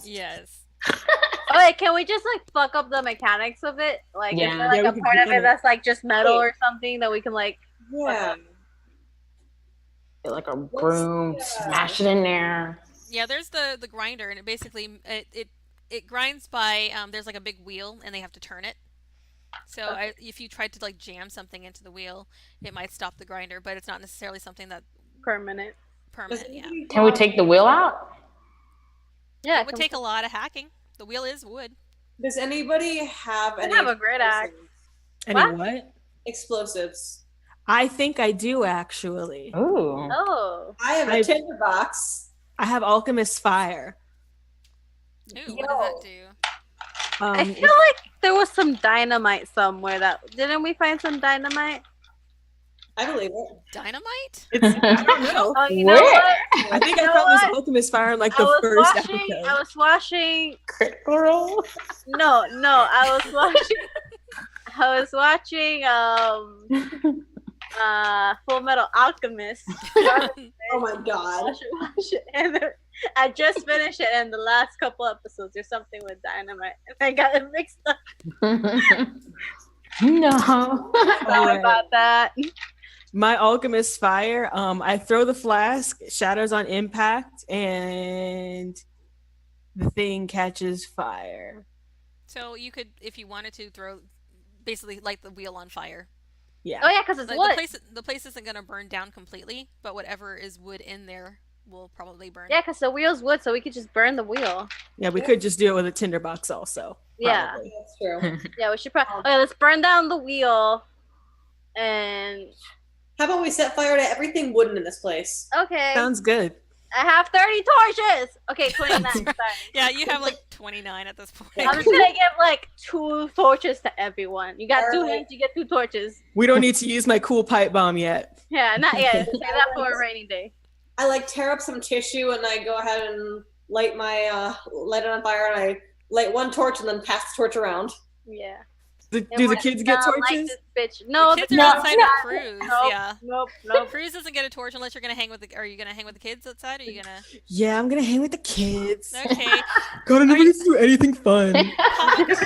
Yes. Oh wait, can we just like fuck up the mechanics of it? Like, is Yeah. there like Yeah, a we can part do of it that. that's like just metal or something that we can like? Yeah. Get like a broom, Yeah. smash it in there. Yeah, there's the grinder, and it basically it grinds by there's like a big wheel, and they have to turn it. So if you tried to like jam something into the wheel, it might stop the grinder, but it's not necessarily something that Permanent. permanent. Yeah, Can we take the wheel out? Yeah, it would take a lot of hacking. The wheel is wood. Does anybody have any have a great axe. Any What? what? explosives? I think I do actually. Ooh. Oh. I have a tinderbox. I have alchemist fire. Ooh, what does that do? I feel like there was some dynamite somewhere. Didn't we find some dynamite? I believe it. Dynamite? I don't know. Oh, you know Where? what? I think You I know found this what? alchemist fire in like I the was first watching. episode. I was watching. Critical roll? No, I was watching. I was watching. Full Metal Alchemist. Oh my god. Watch it. And I just finished it, and the last couple episodes, there's something with dynamite, and I got it mixed up. No. Sorry Alright. about that. My alchemist fire. I throw the flask, shatters on impact, and the thing catches fire. So you could, if you wanted to, basically light the wheel on fire. Yeah. Oh yeah, because it's wood. The place isn't gonna burn down completely, but whatever is wood in there will probably burn. Yeah, because the wheel's wood, so we could just burn the wheel. Yeah, we could just do it with a tinderbox also. Yeah. Probably. That's true. Yeah, we should probably. Okay, let's burn down the wheel. And How about we set fire to everything wooden in this place? okay, Sounds good. I have 30 torches. Okay, 29. Sorry. Yeah, you have like 29 at this point. I'm just gonna give like 2 torches to everyone. You got 2 Alright. hands, you get 2 torches. We don't need to use my cool pipe bomb yet. Yeah, not yet. Save that for a rainy day. I like tear up some tissue and I go ahead and light it on fire, and I light one torch and then pass the torch around. Yeah. Do the kids get Like torches? this bitch. No, the kids the are outside with Cruz. Nope. Yeah. Nope. Cruz doesn't get a torch unless you're gonna hang with the. Are you gonna hang with the kids outside? Or are you gonna? Yeah, I'm gonna hang with the kids. Okay. Gotta never get to do anything fun. Cruz,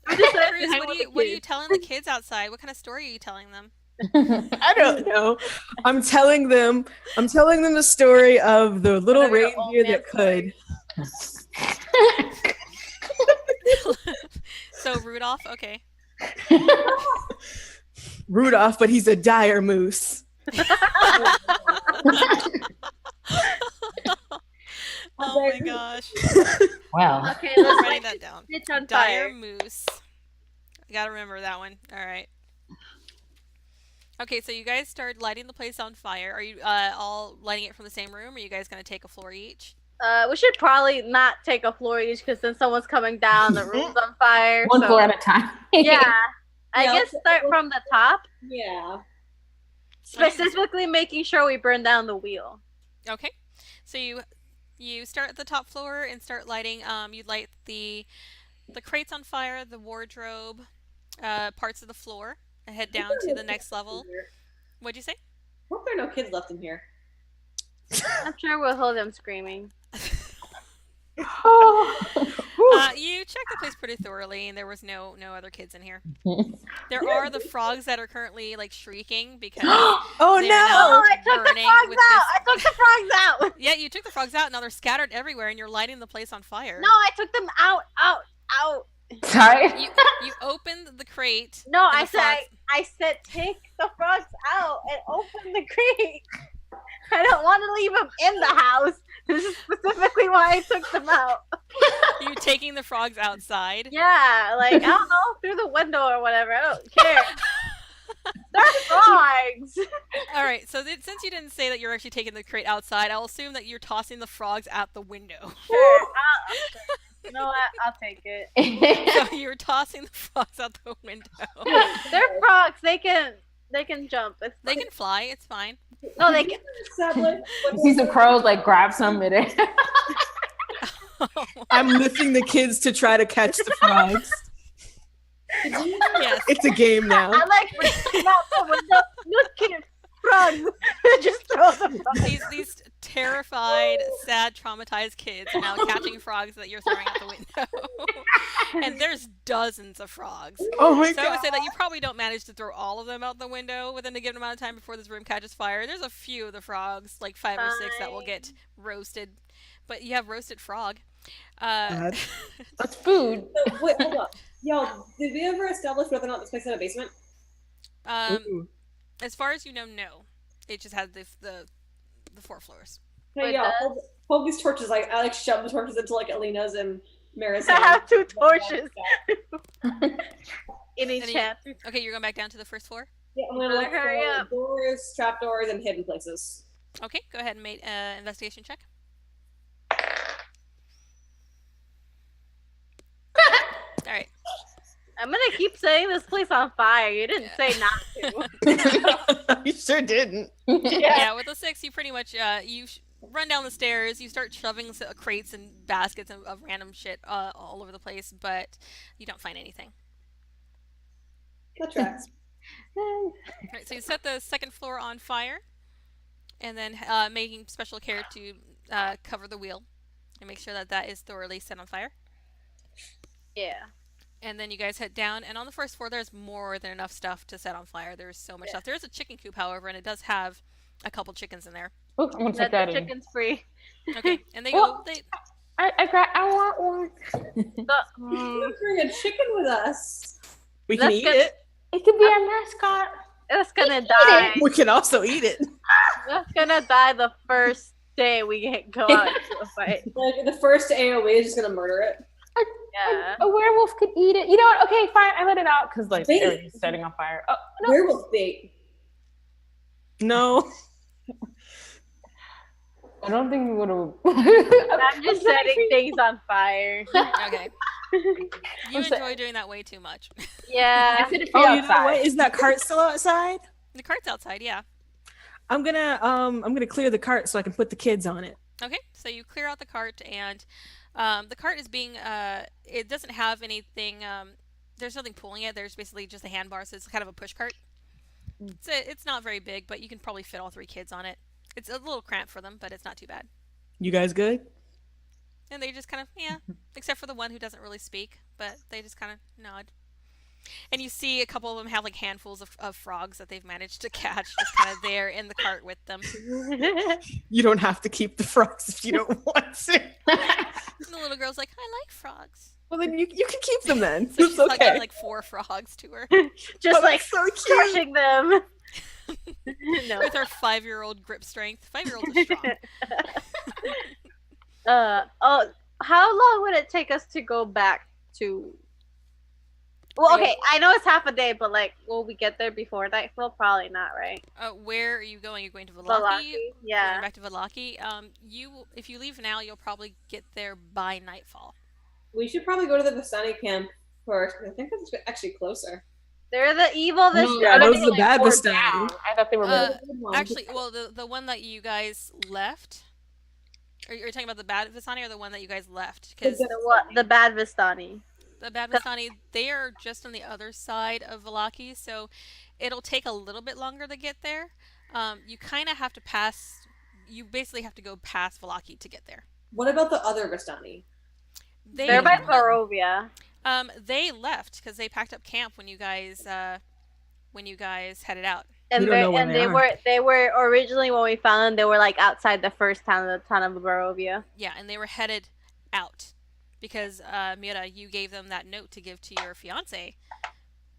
Cruz, what are you telling the kids outside? What kind of story are you telling them? I don't know. I'm telling them the story of the little Whatever your old reindeer man that could. So Rudolph, okay. Rudolph, but he's a dire moose. Oh my gosh. Wow. Okay, I'm let's writing light that down. this bitch on Dire fire. moose. I gotta remember that one. All right. Okay, so you guys start lighting the place on fire. Are you all lighting it from the same room, or are you guys gonna take a floor each? We should probably not take a floor each because then someone's coming down, the room's on fire. One so- floor at a time. Yeah. I Yeah, guess start from the top, Yeah. specifically making sure we burn down the wheel. Okay, so you start at the top floor and start lighting. You light the crates on fire, the wardrobe, parts of the floor, and head down to the next level. What'd you say? Hope there are no kids left in here. I'm sure we'll hear them screaming. You checked the place pretty thoroughly, and there was no other kids in here. There are the frogs that are currently like shrieking because Oh they're no! now I took the burning frogs with out! this- I took the frogs out! Yeah, you took the frogs out. Now they're scattered everywhere, and you're lighting the place on fire. No, I took them out! Sorry. You opened the crate. No, and I the said, frogs- I said take the frogs out and open the crate. I don't want to leave them in the house. This is specifically why I took them out. You taking the frogs outside. Yeah, like, I don't know, through the window or whatever. I don't care. They're frogs. All right. So since you didn't say that you're actually taking the crate outside, I'll assume that you're tossing the frogs out the window. Sure. You know what? I'll take it. So you're tossing the frogs out the window. They're frogs. They can jump. It's They can fly. It's fine. No, they can. Sadly. You see some crows like grab some in it. I'm lifting the kids to try to catch the frogs. Yes. It's a game now. I like bringing out the window. Look at frogs. Just throw the frogs. These terrified, sad, traumatized kids are now catching frogs that you're throwing out the window. And there's dozens of frogs. Oh my So I would god! say that you probably don't manage to throw all of them out the window within a given amount of time before this room catches fire. There's a few of the frogs, like 5 or 6, that will get roasted. But you have roasted frog. God. That's food. So, wait, hold on. Yo, did we ever establish whether or not this place had a basement? Ooh. As far as you know, no. It just had the 4 floors. Hey, Wait, yo, does- hold these torches. I like shove the torches into like Alena's and Mara's I hand. have 2 torches in each And hand. Okay, you're going back down to the first floor? Yeah, I'm gonna look Hurry for up. doors, trapdoors, and hidden places. Okay, go ahead and make an investigation check. All right. I'm gonna keep saying this place on fire. You didn't say not to. You sure didn't. Yeah, with the 6, you pretty much run down the stairs. You start shoving crates and baskets of random shit all over the place, but you don't find anything. That tracks. All right, so you set the second floor on fire, and then making special care to cover the wheel and make sure that is thoroughly set on fire. Yeah. And then you guys head down, and on the first floor, there's more than enough stuff to set on fire. There's so much stuff. There is a chicken coop, however, and it does have a couple chickens in there. Oh, I'm gonna Let take the that in. chicken's free. Okay, and they Well- go. They I want one. Let's bring a chicken with us. We can Let's eat get- it. It could be our mascot. It's gonna die. We can also eat it. It's gonna die the first day we go out to a fight. Like the first AOE is just gonna murder it. Yeah. A werewolf could eat it. You know what? Okay, fine. I let it out because like Bait. everything's setting on fire. Oh no! Werewolf bait. No. I don't think we would have. I'm just setting things on fire. okay. You I'm so- enjoy doing that way too much. Yeah. I said it for Oh, you know outside. what? Is that cart still outside? The cart's outside, yeah. I'm gonna clear the cart so I can put the kids on it. Okay, so you clear out the cart, and the cart is being, it doesn't have anything, there's nothing pulling it. There's basically just a handbar, so it's kind of a push cart. It's not very big, but you can probably fit all 3 kids on it. It's a little cramped for them, but it's not too bad. You guys good? And they just kind of, yeah, except for the one who doesn't really speak, but they just kind of nod. And you see a couple of them have like handfuls of frogs that they've managed to catch just kind of there in the cart with them. You don't have to keep the frogs if you don't want to. And the little girl's like, I like frogs. Well, then you can keep them then. So It's she's hugging okay. like 4 frogs to her Just Oh, like that's so cute. crushing them. No. with her 5-year-old grip strength. 5-year-old is strong. How long would it take us to go back to? Well, okay, I know it's half a day, but like, will we get there before nightfall? Probably not, right? Where are you going? You're going to Valaki? Valaki? Going Yeah. back to Valaki. If you leave now, you'll probably get there by nightfall. We should probably go to the Vistani camp first. I think that's actually closer. They're the evil this No, Yeah, I those thought are the they, bad tore Vistani. down. I thought they were. Uh, Good one. Actually, well, the one that you guys left. Are you talking about the bad Vistani or the one that you guys left? Because the bad Vistani. the bad Vistani, they are just on the other side of Valaki, so it'll take a little bit longer to get there. You kind of have to pass. You basically have to go past Valaki to get there. What about the other Vistani? They're by Barovia. They left because they packed up camp when you guys headed out. And We don't know where and they are. they were originally when we found them, they were like outside the first town, the town of Barovia. Yeah, and they were headed out because Mira, you gave them that note to give to your fiance.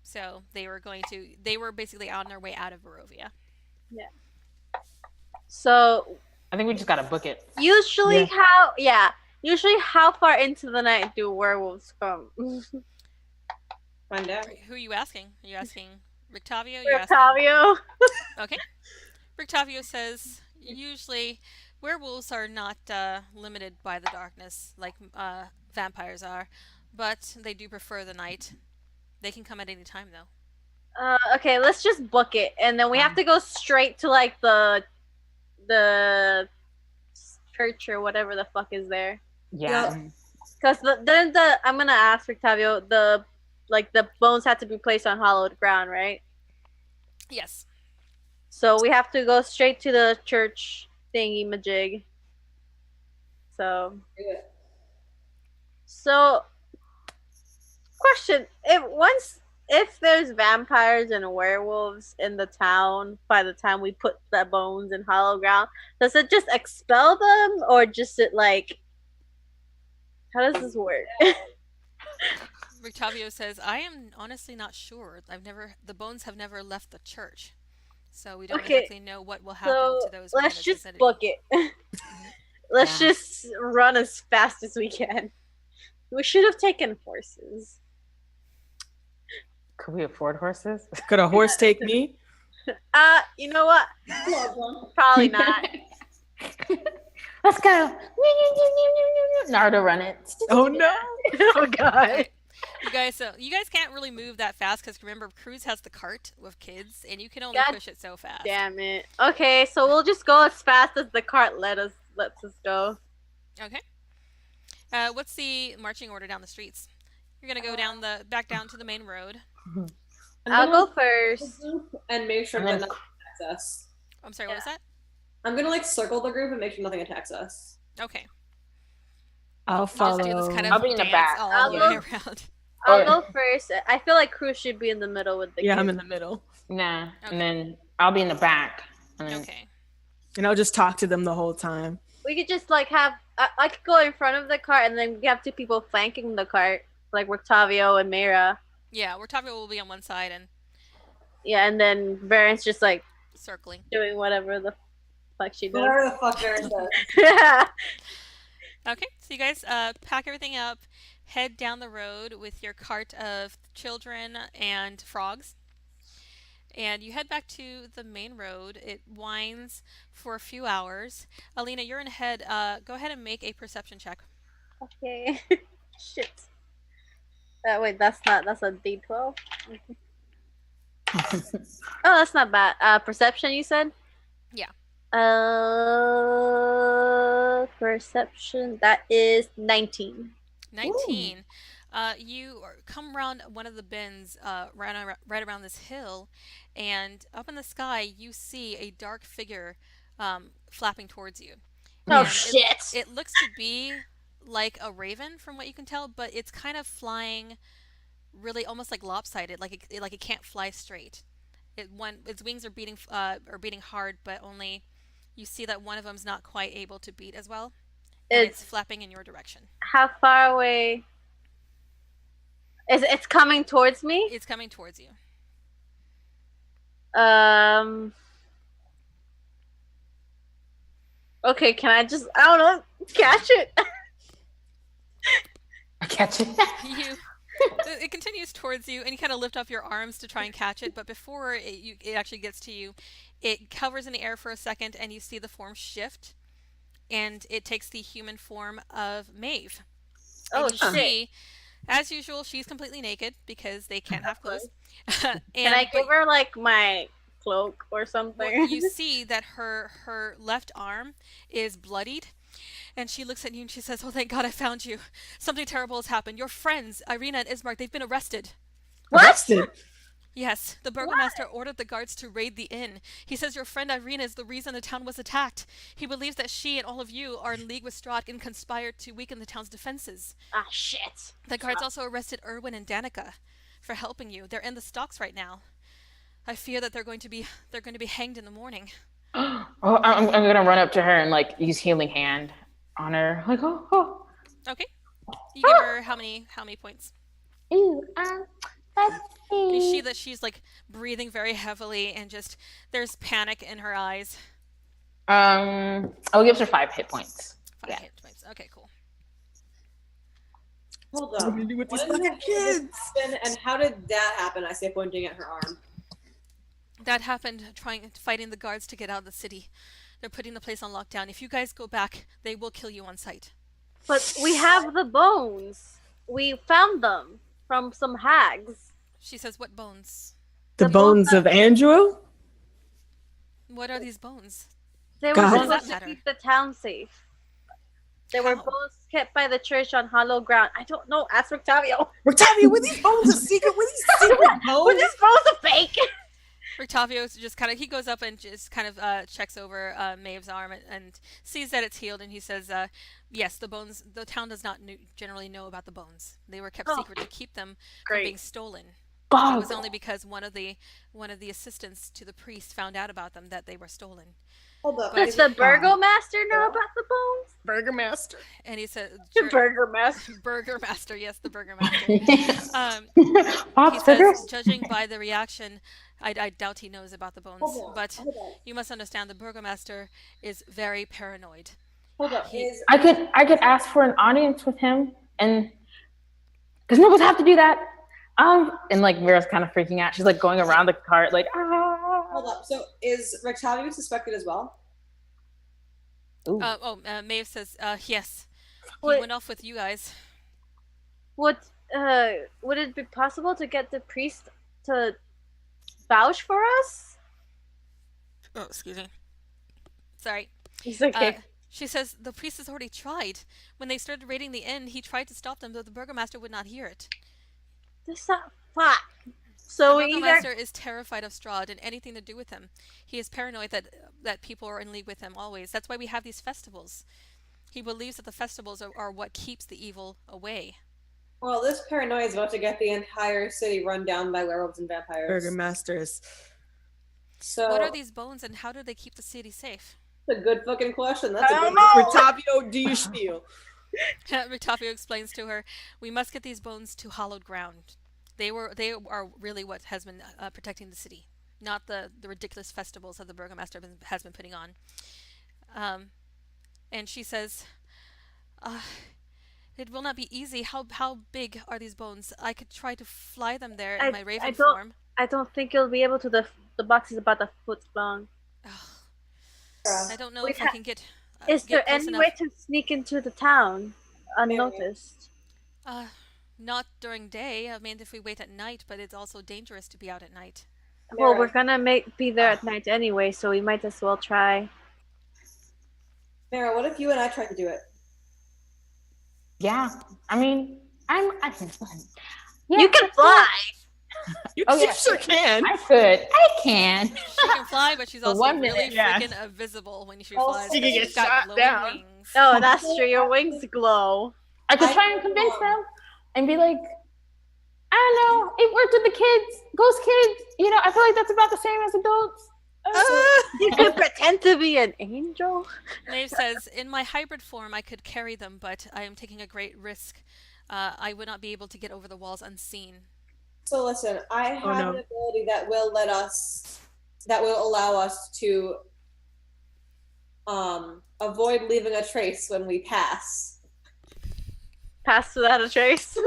So they were basically on their way out of Barovia. So I think we just gotta book it. usually how far into the night do werewolves come? Find out. Who are you asking? Are you asking Rictavio? You're asking- Octavio. Okay. Rictavio says usually werewolves are not limited by the darkness like vampires are, but they do prefer the night. They can come at any time though. Okay, let's just book it, and then we have to go straight to like the church or whatever the fuck is there. Yeah. Because I'm gonna ask Octavio, the bones have to be placed on hollowed ground, right? Yes. So we have to go straight to the church thingy majig. So Do it. question: if there's vampires and werewolves in the town by the time we put the bones in hollow ground, does it just expel them, or just it like? How does this work? Rictavio says, I am honestly not sure. The bones have never left the church. So we don't Okay, exactly know what will happen So to those. within let's its just vicinity. book it. Let's Yeah. just run as fast as we can. We should have taken horses. Could we afford horses? Could a horse take me? You know what? Probably not. Let's go. Naruto run it. Oh no! Oh god. You guys can't really move that fast because remember, Cruz has the cart with kids, and you can only God push it so fast. Damn it. Okay, so we'll just go as fast as the cart lets us go. Okay. What's the marching order down the streets? You're gonna go back down to the main road. I'll go first. And make sure And that then- nothing attacks us. I'm sorry, what was that? I'm gonna like circle the group and make sure nothing attacks us. Okay. I'll Just do this follow. kind I'll of be in the dance back. all I'll the go- way around. I'll Or go first. I feel like Cruz should be in the middle with the Yeah, kids. I'm in the middle. nah, Okay. and then I'll be in the back. And then, Okay. And I'll just talk to them the whole time. We could just like have I could go in front of the cart, and then we have two people flanking the cart, like Octavio and Mira. Yeah, Octavio will be on one side and Yeah, and then Varen's just like circling. doing whatever the fuck she does. Whatever the fuck Varys does. Yeah. Okay, so you guys pack everything up, head down the road with your cart of children and frogs, and you head back to the main road. It winds for a few hours. Alena, you're in ahead. Go ahead and make a perception check. Okay. Shit. Wait, that's a D12. Oh, that's not bad. Perception, you said? Yeah. Perception. That is 19. 19. You come around one of the bends right around this hill, and up in the sky you see a dark figure flapping towards you. Oh And shit! It looks to be like a raven from what you can tell, but it's kind of flying really almost like lopsided, like it can't fly straight. Its wings are beating hard, but only you see that one of them's not quite able to beat as well, and it's flapping in your direction. How far away? It's coming towards me? It's coming towards you. Okay, can I just, I don't know, catch it? I catch it. It continues towards you, and you kind of lift up your arms to try and catch it, but before it actually gets to you, it hovers in the air for a second, and you see the form shift, and it takes the human form of Maeve. Oh, And you shit. see, as usual, she's completely naked because they can't have clothes. Can I give her, like, my cloak or something? Well, you see that her left arm is bloodied, and she looks at you and she says, "Oh, thank God I found you. Something terrible has happened. Your friends, Irina and Ismark, they've been arrested." What? Arrested. Yes, the burgomaster ordered the guards to raid the inn. He says your friend Irina is the reason the town was attacked. He believes that she and all of you are in league with Strahd and conspired to weaken the town's defenses. Ah, shit. The guards also arrested Erwin and Danica for helping you. They're in the stocks right now. I fear that they're going to be hanged in the morning. Oh, I'm gonna run up to her and like use healing hand on her. Like, oh. Okay. You give her how many points? Ooh, let's And you see. see that she's like breathing very heavily and just there's panic in her eyes. I'll give her 5 hit points. 5 hit points. Okay, cool. Hold What are up. we gonna do with What these did fucking kids? happen, and how did that happen? I say, pointing at her arm. That happened fighting the guards to get out of the city. They're putting the place on lockdown. If you guys go back, they will kill you on sight. But we have the bones. We found them from some hags. She says, "What bones? The The bones of Andral? What are these bones?" They were God. What does that supposed to matter? keep the town safe. They were How? bones kept by the church on hollow ground. I don't know. Ask Octavio. Octavio, were these bones a secret? Were these secret Were bones? these bones a fake? Octavio just kind of he goes up and just kind of checks over Maeve's arm and sees that it's healed, and he says, "Yes, the bones. The town does not generally know about the bones. They were kept Oh. secret to keep them from Great. being stolen. It Bob. was only because one of the assistants to the priest found out about them that they were stolen." Hold up. Does the burgomaster know about the bones? Burgermaster. And he said, The burgomaster. Burgermaster, yes, the Burgermaster. Bob's He says, Burgers. judging by the reaction, I doubt he knows about the bones. Hold on, But hold on. you must understand, the Burgomaster is very paranoid. Hold up. He- Is I could ask for an audience with him, and because nobles have to do that. And like Mira's kind of freaking out. She's like going around the cart, like hold up. So is Rectavio suspected as well? Ooh. Maeve says, yes. He Wait. went off with you guys. Would it be possible to get the priest to vouch for us? Oh, excuse me. Sorry. He's okay. She says, the priest has already tried. When they started raiding the inn, he tried to stop them, though the Burgomaster would not hear it. This not fuck. So The we either Burgomaster is terrified of Strahd and anything to do with him. He is paranoid that people are in league with him always. That's why we have these festivals. He believes that the festivals are what keeps the evil away. Well, this paranoia is about to get the entire city run down by werewolves and vampires. Burgermasters. So, What are these bones and how do they keep the city safe? that's a good fucking question. That's a I good don't know. Retapio, do you spiel? Ritafio explains to her, "We must get these bones to hallowed ground. They are really what has been protecting the city, not the ridiculous festivals that the burgomaster has been putting on." And she says, "It will not be easy. How big are these bones? I could try to fly them there in my raven form." I don't think you'll be able to. The box is about a foot long. I don't know if I can get. Is get there close any enough. way to sneak into the town unnoticed? Not during day. I mean, if we wait at night, but it's also dangerous to be out at night. Well, we're gonna be there at night anyway, so we might as well try. Mara, what if you and I tried to do it? Yeah. I mean, I can fly. Yeah, You can fly. You, Oh, you yeah. sure can. I could. I can. She can fly, but she's For also one really minute, yeah. freaking invisible when she Oh, flies. she can because get she's got shot glowing down. wings. Oh, that's true. Your wings glow. I could try and convince them and be like, I don't know, it worked with the kids, ghost kids. You know, I feel like that's about the same as adults. You could pretend to be an angel. Maeve says, "In my hybrid form, I could carry them, but I am taking a great risk. I would not be able to get over the walls unseen." So listen, I have Oh, no. an ability that will allow us to avoid leaving a trace when we pass. Pass without a trace.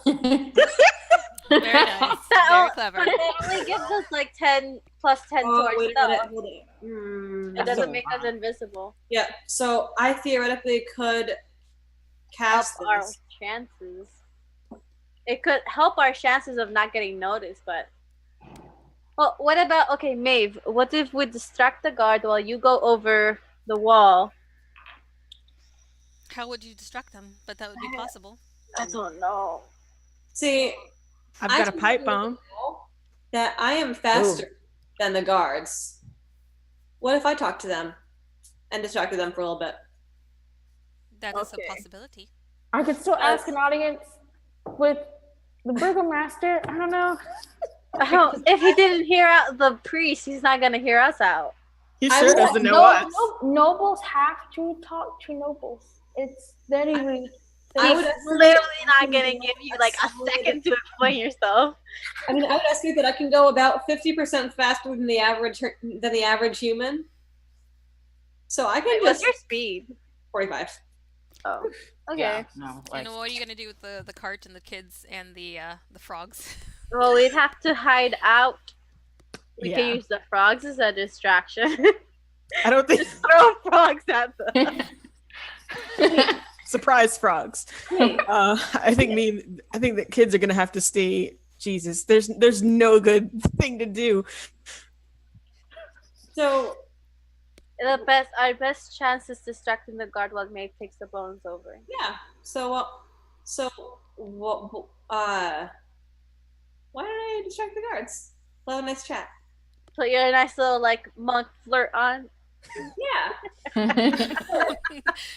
Very nice. Very clever. But it only gives us like 10 plus 10 to our wait a stuff. minute, hold it. It That's doesn't so make us invisible. Yeah, so I theoretically could cast Help our this. chances. It could help our chances of not getting noticed, but. Well, what about, okay, Maeve, what if we distract the guard while you go over the wall? How would you distract them? But that would be possible. I don't know. See, I've I got a can pipe do bomb. that I am faster than the guards. What if I talked to them and distracted them for a little bit? That is Okay. a possibility. I could still ask an audience with the burgomaster. I don't know. If he didn't hear out the priest, he's not gonna hear us out. He I sure will- doesn't know us. Nobles have to talk to nobles. It's very rude. I would He's estimate literally not I can gonna go give you like a somewhere second to explain yourself. I mean, I would estimate that I can go about 50% faster than the average human. So I can Wait, what's just your speed? 45. Oh, okay. Yeah, no, like, And what are you gonna do with the cart and the kids and the frogs? Well, we'd have to hide out. We Yeah. can use the frogs as a distraction. I don't think Throw frogs at them. surprise frogs. I think that kids are gonna have to stay. Jesus, there's no good thing to do. So Our best chance is distracting the guard while Maeve takes the bones over. yeah. Why did I distract the guards? Have a nice chat. Put your nice little like monk flirt on. Yeah.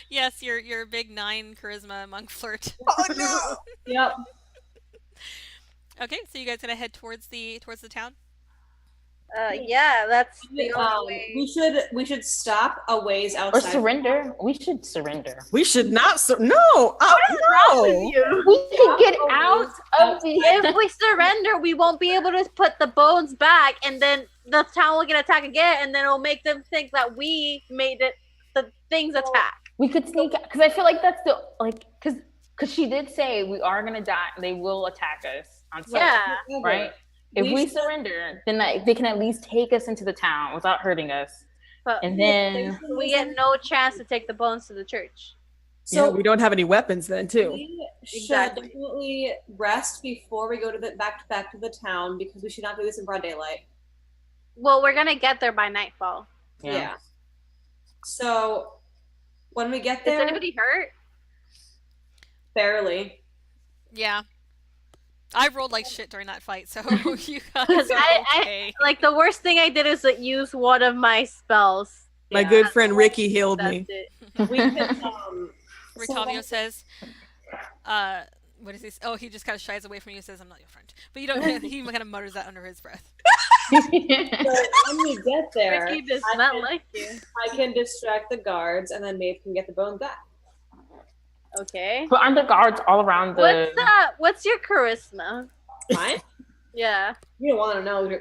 Yes, your big 9 charisma monk flirt. Oh no! Yep. Okay, so you guys gonna head towards the town? Yeah, that's the only way. We should stop a ways or outside. surrender. We should surrender. We should not. No. Oh no! We should get out of the. If we surrender, we won't be able to put the bones back, and then the town will get attacked again, and then it'll make them think that we made it. The things attack. We could sneak because I feel like that's the because she did say we are gonna die. They will attack us on sight, Yeah. right? If we surrender, then they can at least take us into the town without hurting us, But and then we get no chance to take the bones to the church. So So we don't have any weapons then, too. we should Exactly. definitely rest before we go to the back to the town because we should not do this in broad daylight. Well, we're gonna get there by nightfall. Yeah. So when we get Is there, anybody hurt? barely. Yeah. I rolled like shit during that fight, so you guys Because are I- okay. Like the worst thing I did is like, use one of my spells. My Yeah, good friend Ricky healed that's me. it. We can Ritavio says, What is he? Oh, he just kind of shies away from you and says, "I'm not your friend." But you don't. He kind of mutters that under his breath. So when we get there, Ricky does I not can- like you. I can distract the guards, and then Maeve can get the bones back. Okay. But aren't the guards all around the? What's your charisma? Fine. Yeah. You don't want to know.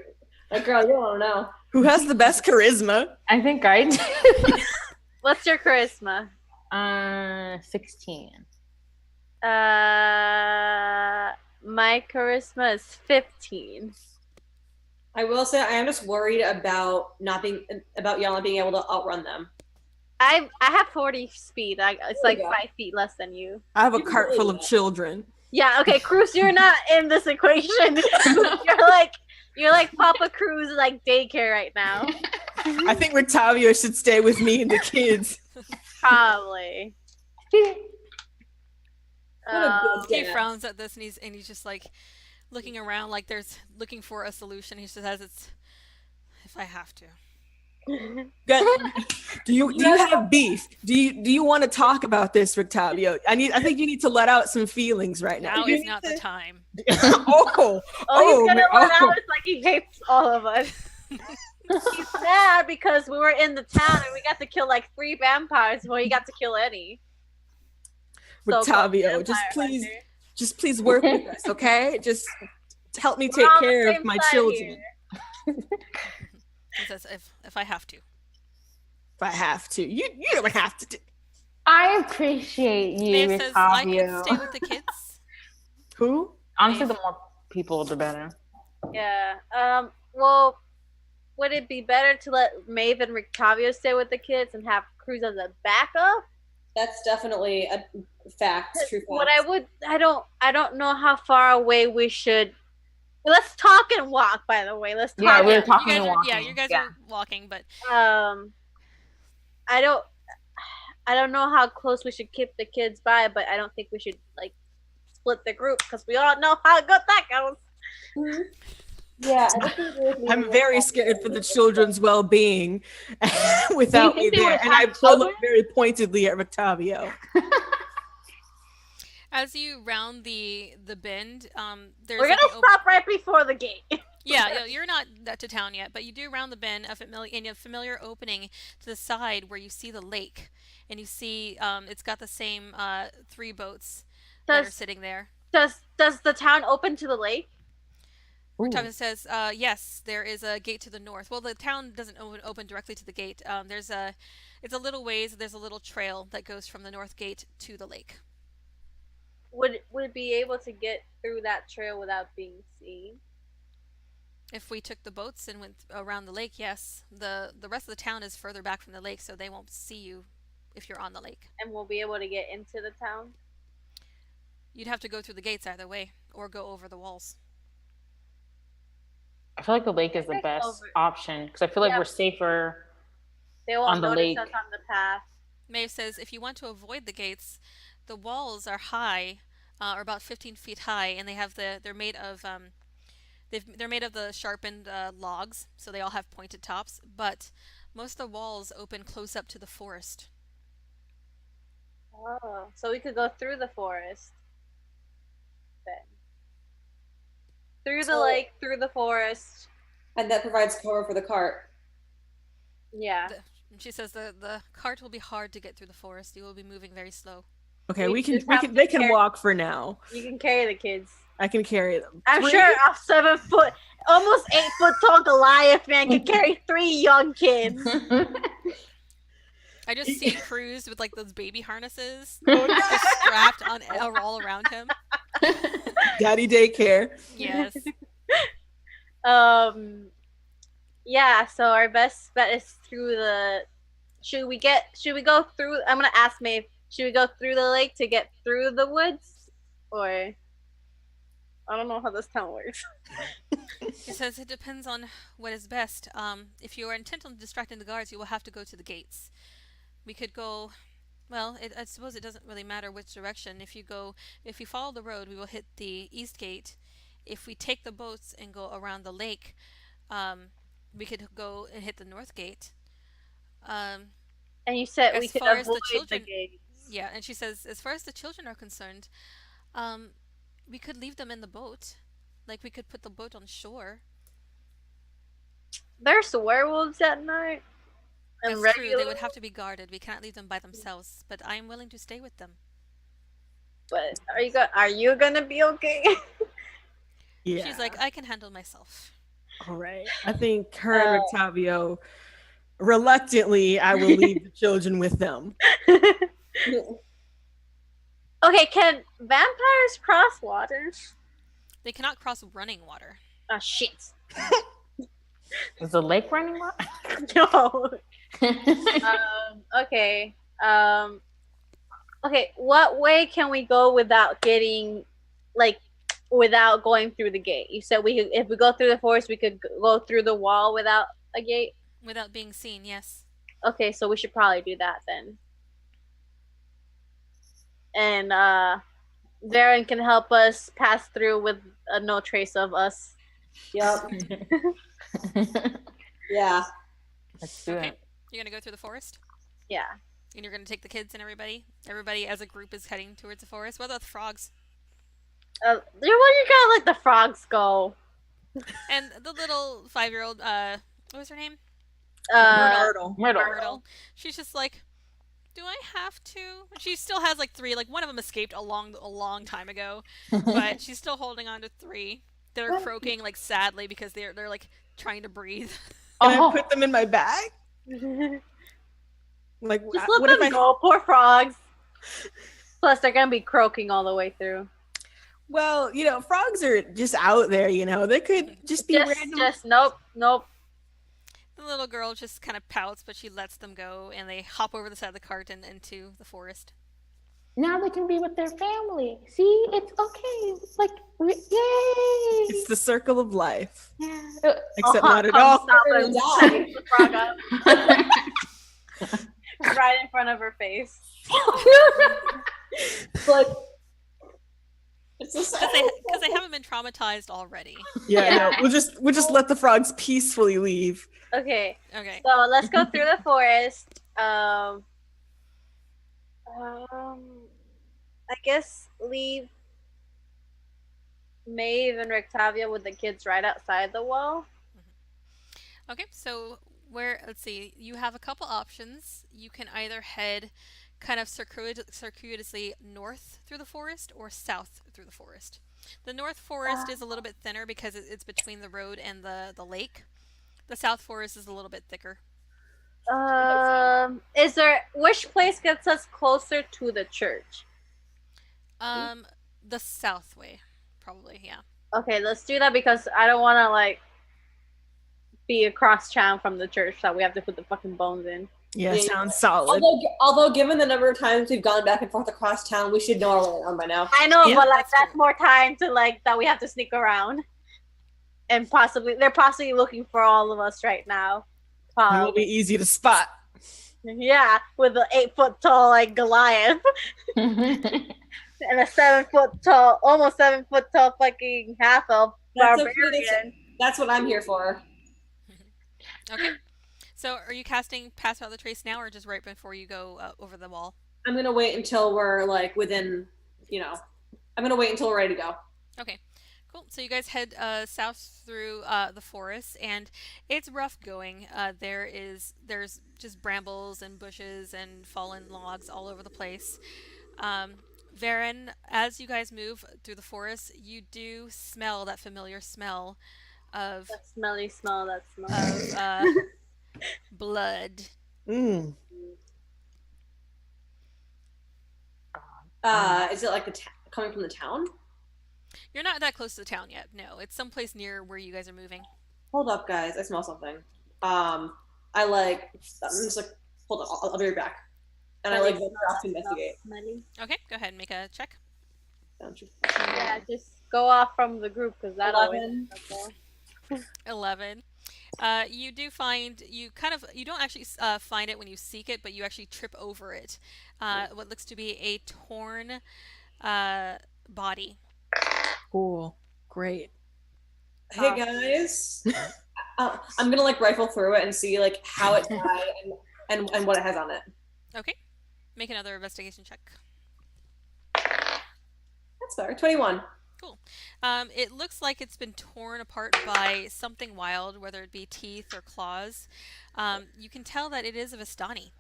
Like, girl, you don't want to know. Who has the best charisma? I think I do. What's your charisma? 16. My charisma is 15. I will say I am just worried about y'all not being able to outrun them. I have 40 speed. It's There like you go. 5 feet less than you. I have a You can cart full believe of that. children. Yeah. Okay, Cruz, you're not in this equation. you're like Papa Cruz like daycare right now. I think Rictavio should stay with me and the kids. Probably. What a good He dad. frowns at this and he's just like looking around like there's looking for a solution. He says, "It's if I have to." Do you have beef? Do you want to talk about this, Rictavio? I think you need to let out some feelings right now. Now is not the time. Oh, He's gonna let oh. out. It's like he hates all of us. He's mad because we were in the town and we got to kill like 3 vampires before he got to kill any. Rictavio, just please work with us, okay? Just help me take care of my children. He says, "If I have to." If I have to. You don't have to. I appreciate you, Maeve says, "I can Rictavio. stay with the kids." Who? Honestly, the more people, the better. Yeah. Well, would it be better to let Maeve and Rictavio stay with the kids and have Cruz as a backup? That's definitely a fact. True fact. I don't know how far away we should. Let's talk and walk. By the way, let's talk. Yeah, we're You talking guys and are, walking. yeah, you guys Yeah. are walking, but I don't know how close we should keep the kids by, but I don't think we should like split the group because we all know how good that goes. Yeah, I definitely agree with you. I'm very scared for the children's well-being without me think they there. would And I have look children? very pointedly at Rictavio. as you round the bend, there's We're like gonna an stop right before the gate. Yeah, you're not to town yet, but you do round the bend, a familiar opening to the side where you see the lake, and you see it's got the same 3 boats that are Does sitting there. does the town open to the lake? Thomas says, "Yes, there is a gate to the north. Well, the town doesn't open directly to the gate. It's a little ways. There's a little trail that goes from the north gate to the lake. Would it be able to get through that trail without being seen? If we took the boats and went around the lake, yes. The rest of the town is further back from the lake, so they won't see you if you're on the lake. And we'll be able to get into the town? You'd have to go through the gates either way, or go over the walls." I feel like the lake is the Think best over- option because I feel like Yeah. we're safer. They won't On the notice lake. us on the path. Maeve says, "If you want to avoid the gates, the walls are high, or about 15 feet high, and they're made of they're made of the sharpened logs, so they all have pointed tops. But most of the walls open close up to the forest. Oh, so we could go through the forest. Then. Through the So- lake, through the forest. And that provides cover for the cart. Yeah. She says the cart will be hard to get through the forest. You will be moving very slow." Okay, We just have to they can carry- walk for now. You can carry the kids. I can carry them. I'm 3? sure a 7 foot, almost 8 foot tall Goliath man can carry 3 young kids. I just see Cruz with like those baby harnesses just strapped on all around him. Daddy daycare. Yes. Yeah, so our best bet is through the should we go through I'm gonna ask Maeve, should we go through the lake to get through the woods? Or I don't know how this town works. He says it depends on what is best. If you are intent on distracting the guards, you will have to go to the gates. We could go. Well, I suppose it doesn't really matter which direction. If you follow the road, we will hit the east gate. If we take the boats and go around the lake, we could go and hit the north gate. And you said we As could far as the avoid the children- gates. Yeah, and she says, as far as the children are concerned, We could leave them in the boat. Like, we could put the boat on shore. There's werewolves at night. And That's true. They regular, would have to be guarded. We cannot leave them by themselves. But I am willing to stay with them. but are you gonna be okay? Yeah. She's like, I can handle myself. All right. I think her and Octavio, reluctantly, I will leave the children with them. Okay, can vampires cross water? They cannot cross running water. Oh shit. Is the lake running water? No. Okay. Okay, what way can we go without getting, like, without going through the gate? You said if we go through the forest, we could go through the wall without a gate? Without being seen, yes. Okay, so we should probably do that then. And Varon can help us pass through with no trace of us. Yep. Yeah. Let's do Okay. it. You're gonna go through the forest? Yeah. And you're gonna take the kids and everybody? Everybody as a group is heading towards the forest? What about the frogs? Where you gotta let the frogs go? And the little 5-year-old, what was her name? Myrtle. Myrtle. She's just like, do I have to? She still has like 3. Like, one of them escaped a long time ago, but she's still holding on to 3. They're croaking like sadly because they're like trying to breathe. Can I put them in my bag? Like, Just what let if them go, poor frogs. Plus, they're gonna be croaking all the way through. Well, frogs are just out there. They could just be random. Just nope. The little girl just kind of pouts, but she lets them go, and they hop over the side of the cart and into the forest. Now they can be with their family. See, it's okay. Like, yay! It's the circle of life. Yeah. Except not at all. Stop They're and gonna snap the frog up. Right in front of her face. Like, it's the Because they haven't been traumatized already. Yeah, no, we'll just let the frogs peacefully leave. Okay, Okay. so let's go through the forest. I guess leave Maeve and Rectavia with the kids right outside the wall. Okay, so let's see, you have a couple options. You can either head kind of circuitously north through the forest or south through the forest. The north forest is a little bit thinner because it's between the road and the lake. The south forest is a little bit thicker. Which place gets us closer to the church? The south way, probably, yeah. Okay, let's do that because I don't want to be across town from the church that we have to put the fucking bones in. Yeah, sounds solid. Although given the number of times we've gone back and forth across town, we should know our way around by now. I know, Yeah, but that's that's true. more time to that we have to sneak around, and they're possibly looking for all of us right now. It will be easy to spot. Yeah, with the 8-foot tall Goliath and a 7-foot tall, almost 7-foot tall fucking half elf That's okay, barbarian. That's what I'm here for. Okay. So are you casting Pass Without the Trace now or just right before you go over the wall? I'm gonna wait until we're within, I'm gonna wait until we're ready to go. Okay. Cool. So you guys head south through the forest, and it's rough going. There's just brambles and bushes and fallen logs all over the place. Varon, as you guys move through the forest, you do smell that familiar smell of That smelly smell, that smell. blood. Mm. Is it coming from the town? You're not that close to the town yet. No, it's someplace near where you guys are moving. Hold up, guys. I smell something. I'm just hold on. I'll be right back. And I venture off to investigate. Smelly. Okay, go ahead and make a check. Don't you? Yeah, just go off from the group because that 11. always. 11. You do find you don't actually find it when you seek it, but you actually trip over it. What looks to be a torn body. Cool. Great. Hey guys. I'm gonna rifle through it and see how it's tied and what it has on it. Okay, make another investigation check. That's better. 21. Cool. It looks like it's been torn apart by something wild, whether it be teeth or claws. You can tell that it is a Vistani.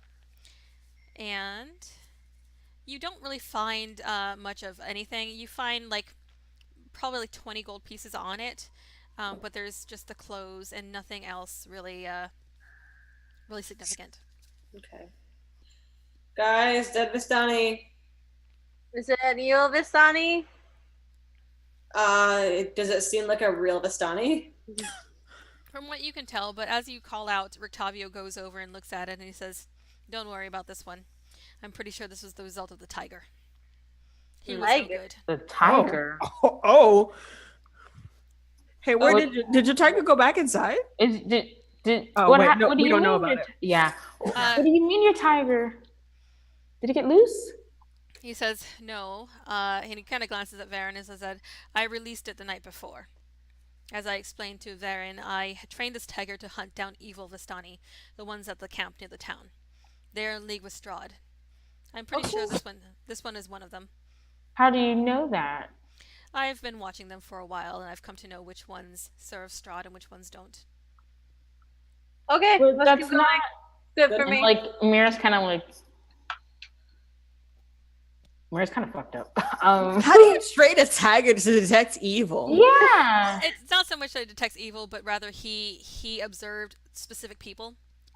And you don't really find much of anything. You find like probably like 20 gold pieces on it, but there's just the clothes and nothing else really significant. Okay. Guys, dead Vistani. Is it you, Vistani? Does it seem like a real Vistani? From what you can tell, but as you call out, Rictavio goes over and looks at it and he says, "Don't worry about this one. I'm pretty sure this was the result of the tiger. He was no Tiger? good." The tiger. Oh. Hey, where Oh, did your tiger go back inside? Did Oh, what wait, hap- no, what do we you don't know mean about your- it. Yeah. Uh, What do you mean your tiger? Did it get loose? He says, "No," and he kind of glances at Varon and says that, "I released it the night before. As I explained to Varon, I had trained this tiger to hunt down evil Vistani, the ones at the camp near the town. They are in league with Strahd. I'm pretty sure this one is one of them. How do you know that? I've been watching them for a while, and I've come to know which ones serve Strahd and which ones don't." Okay, Well, let's that's keep going. not Good for and, me. like Mira's kind of like Mira's kind of fucked up. How do you train a tiger to detect evil? Yeah. It's not so much that it detects evil, but rather he observed specific people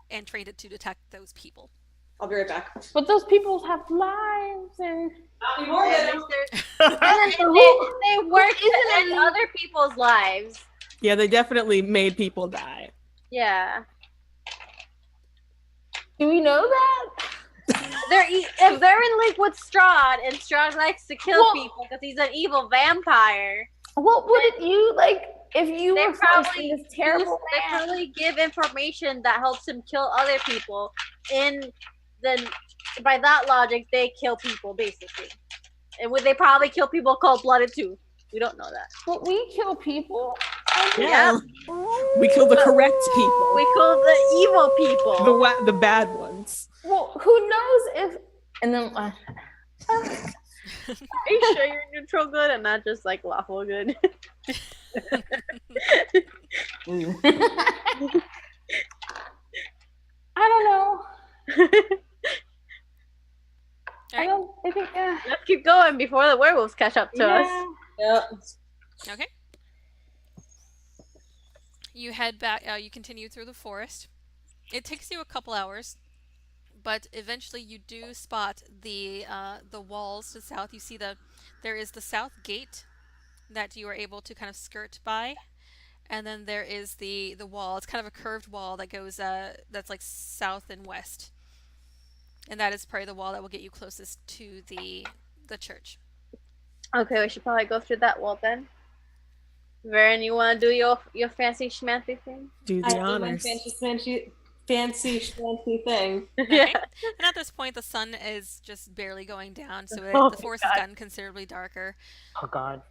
and trained it to detect those people. I'll be right back. But those people have lives and Not anymore, And then. they work to end other people's lives. Yeah, they definitely made people die. Yeah. do we know that? If they're in league with Strahd and Strahd likes to kill Well- people because he's an evil vampire, What wouldn't you like if you they were probably facing this terrible they man? probably give information that helps him kill other people. Then by that logic, they kill people basically, and they probably kill people cold-blooded too. We don't know that. But we kill people. Yeah. We kill the correct people. We kill the evil people. The bad ones. Well, who knows if and then Are you sure you're neutral good and not just like lawful good? I don't know. Alright. I think Let's keep going before the werewolves catch up to us. Yep. Okay. You head back. You continue through the forest. It takes you a couple hours, but eventually you do spot the walls to the south. You see there is the south gate that you are able to kind of skirt by, and then there is the wall. It's kind of a curved wall that goes that's like south and west, and that is probably the wall that will get you closest to the church. Okay, we should probably go through that wall then. Varon, you want to do your fancy schmancy thing? Do I the do my honors. fancy schmancy thing. Okay. And at this point, the sun is just barely going down, so Oh the my forest God. has gotten considerably darker. oh god.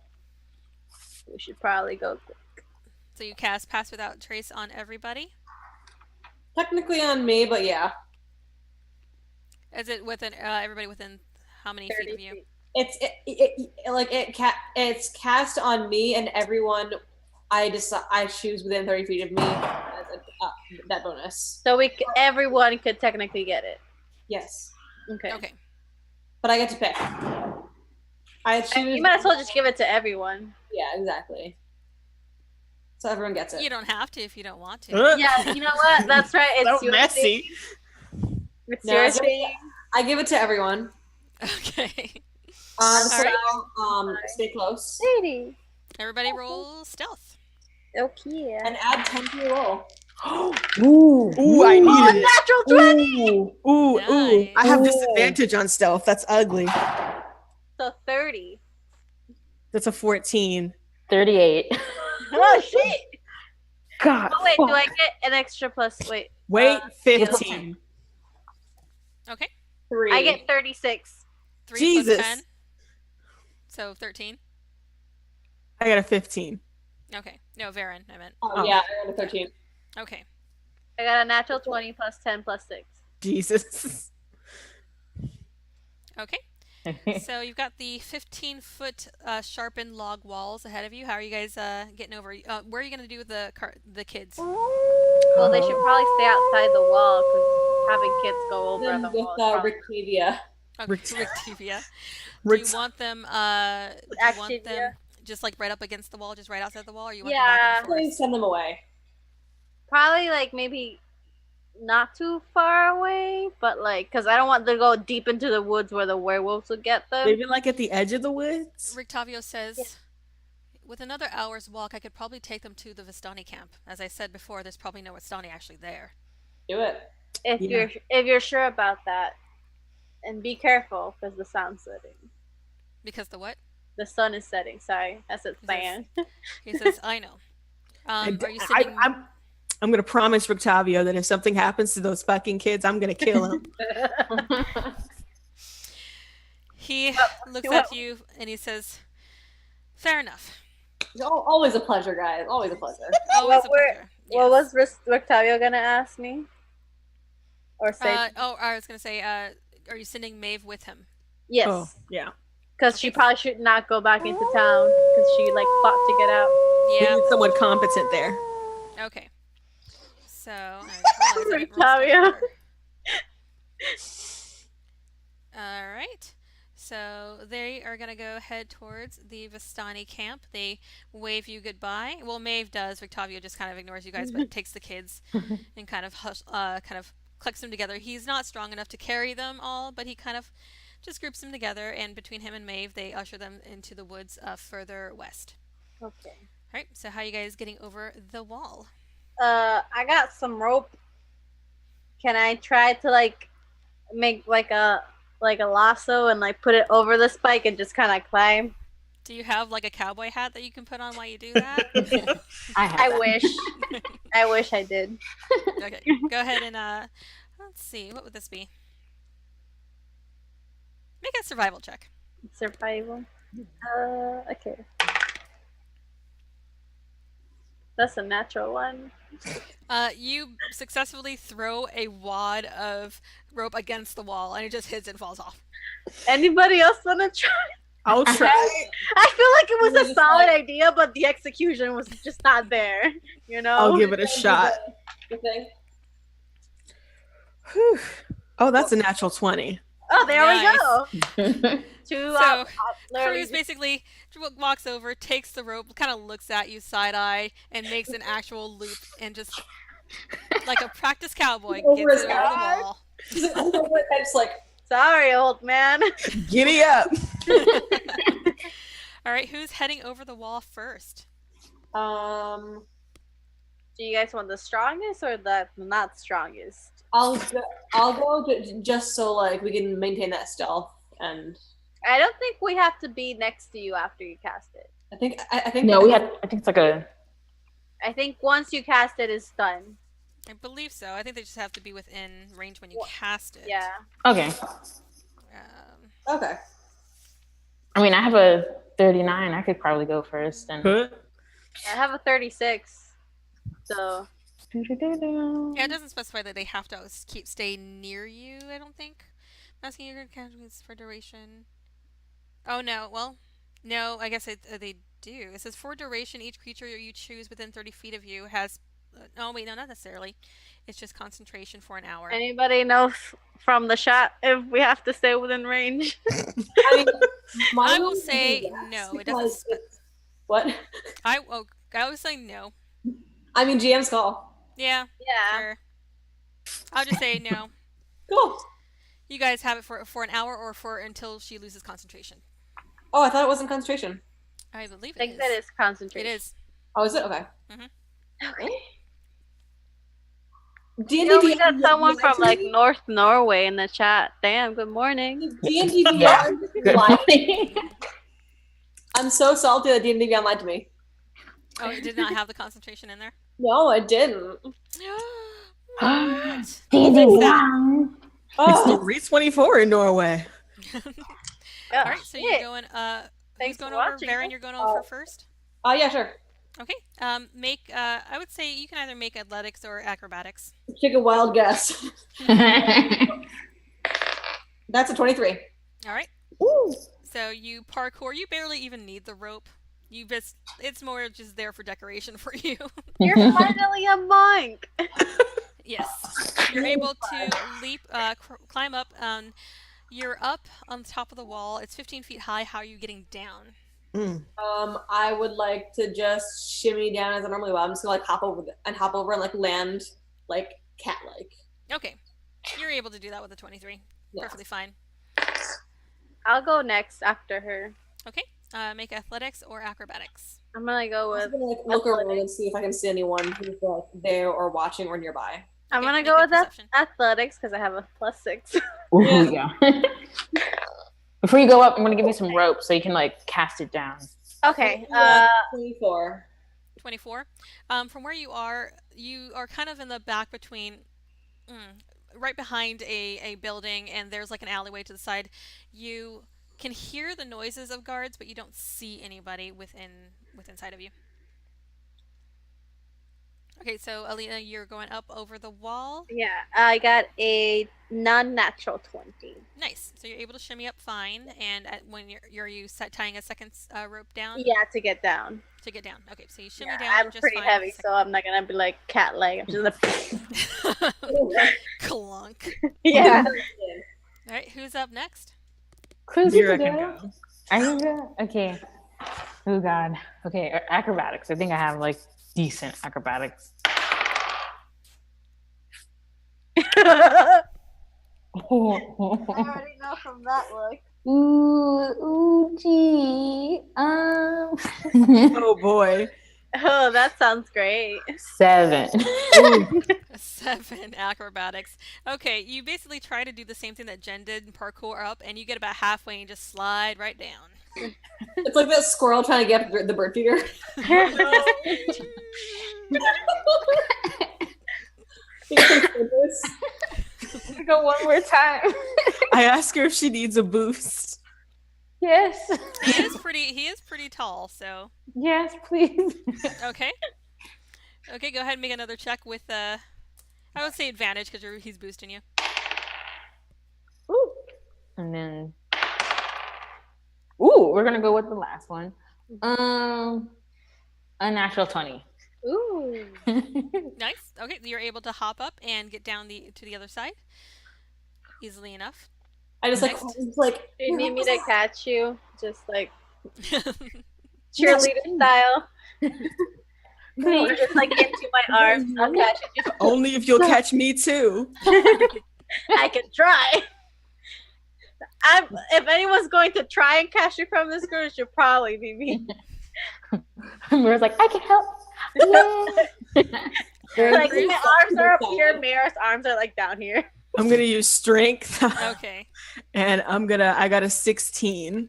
We should probably go. So you cast Pass Without Trace on everybody. Technically on me, but yeah. Is it within everybody within how many feet of you? feet. It's cast on me and everyone I choose within 30 feet of me as that bonus. So everyone could technically get it. Yes, Okay. Okay. but I get to pick. I And choose. you might as well just give it to everyone. Yeah, exactly. So everyone gets it. You don't have to if you don't want to. Yeah, you know what? That's right. It's So your messy. thing. It's No, your it's- thing. I give it to everyone. Okay. So Alright. stay close Lady. Everybody roll stealth. Okay. and add 10 to your roll. Ooh, I need it. Natural 20! Ooh, Nice. I have Ooh. disadvantage on stealth. That's ugly. So 30. That's a 14. 38. Oh, shit! God. Oh, wait, fuck. do I get an extra plus? Wait. Wait, 15. Okay. 3. I get 36. 3 Jesus. plus 10. So 13. I got a 15. Okay. No, Varon, I meant. Oh, yeah, I got a 13. Okay. I got a natural 20 plus 10 plus 6. Jesus. Okay. So you've got the 15-foot sharpened log walls ahead of you. How are you guys getting over? Where are you going to do with the kids? Well, they should probably stay outside the wall because having kids go over Then the with wall. is probably- Rictavia. Okay, Rictavia. Do you Rick- want them? Activia. Just like right up against the wall, just right outside the wall, or you want Yeah. them back in the Please forest? send them away. Probably like maybe not too far away, but like because I don't want them to go deep into the woods where the werewolves would get them. Maybe like at the edge of the woods. Rictavio says, with another hour's walk, I could probably take them to the Vistani camp. As I said before, there's probably no Vistani actually there. Do it. If Yeah. you're sure about that, and be careful because the sun's setting. Because the what? The sun is setting. Sorry, that's what it's saying. He says, I know. Are you I, sending... I'm gonna promise Rictavio that if something happens to those fucking kids, I'm gonna kill him. He looks at you and he says, fair enough. Always a pleasure, guys. Always a pleasure. Always a What were- pleasure. What Yes. was Rictavio gonna ask me? Or say I was going to say, are you sending Maeve with him? yes? Oh, yeah. Because she probably should not go back into town because she like fought to get out. We Yeah. need someone competent there. Okay. So, I realized I didn't roll Rictavio. stuff for- All right. So they are going to go head towards the Vistani camp. They wave you goodbye. Well, Maeve does. Rictavio just kind of ignores you guys, but takes the kids and kind of collects them together. He's not strong enough to carry them all, but he kind of just groups them together, and between him and Maeve, they usher them into the woods further west. Okay. All right. So how are you guys getting over the wall? I got some rope. Can I try to like make like a lasso and like put it over the spike and just kind of climb? Do you have like a cowboy hat that you can put on while you do that? I wish. I wish I did. Okay, go ahead and let's see, what would this be? Make a survival check. Survival. Okay. That's a natural one. You successfully throw a wad of rope against the wall, and it just hits and falls off. Anybody else wanna try? I'll try. I feel like it was a solid idea, but the execution was just not there. You know. I'll give it a shot. Good thing. Whew. Oh, that's a natural 20. Oh, there Nice. we go. Two. So, literally Cruz basically walks over, takes the rope, kind of looks at you side eye, and makes an actual loop, and just like a practice cowboy Over gets his it over the head. wall. It's like, Sorry, old man. Giddy up. All right, who's heading over the wall first? um, Do you guys want the strongest or the not strongest? I'll go just so like we can maintain that stealth, and I don't think we have to be next to you after you cast it. I think No, we had. I think it's like a. I think once you cast it, it's done. I believe so. I think they just have to be within range when you cast it. Yeah. Okay. Okay. I mean, I have a 39. I could probably go first. And Huh? I have a 36. So Yeah, it doesn't specify that they have to stay near you, I don't think. I'm asking your casualties for duration. Oh, no. Well, no, I guess they do. It says for duration, each creature you choose within 30 feet of you has... oh, wait, no, not necessarily. It's just concentration for an hour. anybody know from the shot if we have to stay within range? I mean, I will say no. It doesn't. What? I was saying no. I mean, GM's call. Yeah, Yeah. sure. I'll just say no. Cool. You guys have it for an hour or for until she loses concentration. Oh, I thought it wasn't concentration. I believe I think it that is. is concentration. It is. Oh, is it? Okay. Okay. D&D You know, we got DM someone from like lied North Norway in the chat. Damn, good morning. to me. D&D Yeah. DM lied. I'm so salty that D&D DM lied to me. Oh, it did not have the concentration in there. No, it didn't. What? D&D Fix that. one. It's Oh, the Reach 24 in Norway. All right, so you're shit. going. Thanks Who's going for over? watching. Varen, you're going over first. yeah, sure. Okay. Make. I would say you can either make athletics or acrobatics. Take a wild guess. That's a 23. All right. Ooh. So you parkour. You barely even need the rope. It's more just there for decoration for you. You're finally a monk. Yes. You're able to climb up. You're up on the top of the wall. It's 15 feet high. How are you getting down? Mm. I would like to just shimmy down as I normally would. I'm just gonna like hop over and like land like cat-like. Okay. You're able to do that with a 23. Yeah. Perfectly fine. I'll go next after her. Okay. Make athletics or acrobatics. I'm gonna go I'm with. gonna like look around and see if I can see anyone who's like there or watching or nearby. I'm Okay, gonna make go a with perception. athletics because I have a +6. Ooh, Yeah. yeah. Before you go up, I'm gonna give you some rope so you can like cast it down. Okay. 24. 24. From where you are kind of in the back between, right behind a building, and there's like an alleyway to the side. You can hear the noises of guards, but you don't see anybody inside of you. Okay, so Alena, you're going up over the wall. Yeah, I got a non-natural 20. Nice. So you're able to shimmy up fine, and when you're tying a second rope down Yeah, to get down. to get down. Okay, so you shimmy Yeah, down. I'm just pretty fine heavy, with the so I'm not gonna be like cat-like. I'm just second clunk. yeah. All right, who's up next? Cruz, Here I can go. I can go. Okay. Oh God. Okay, acrobatics. I think I have like decent acrobatics. I already know from that look. Ooh, gee. Oh boy. Oh, that sounds great. 7. 7 acrobatics. Okay, you basically try to do the same thing that Jen did and parkour up, and you get about halfway and just slide right down. It's like that squirrel trying to get the bird feeder. Go one more time. I asked her if she needs a boost. Yes. He is pretty tall, so Yes, please. okay. Okay, go ahead and make another check with I would say advantage because he's boosting you. Ooh. And then we're gonna go with the last one. A natural 20. Ooh. Nice. Okay, you're able to hop up and get down to the other side easily enough. I just Next. Do you need me to catch you? Just like cheerleader style. Or just like into my arms. I'll catch you. Only if you'll catch me too. I can try. If anyone's going to try and catch you from this girl, it should probably be me. Mira's like, I can help. Yeah. Like my arms are up here, Mira's arms are like down here. I'm gonna use strength. Okay. And I got a 16.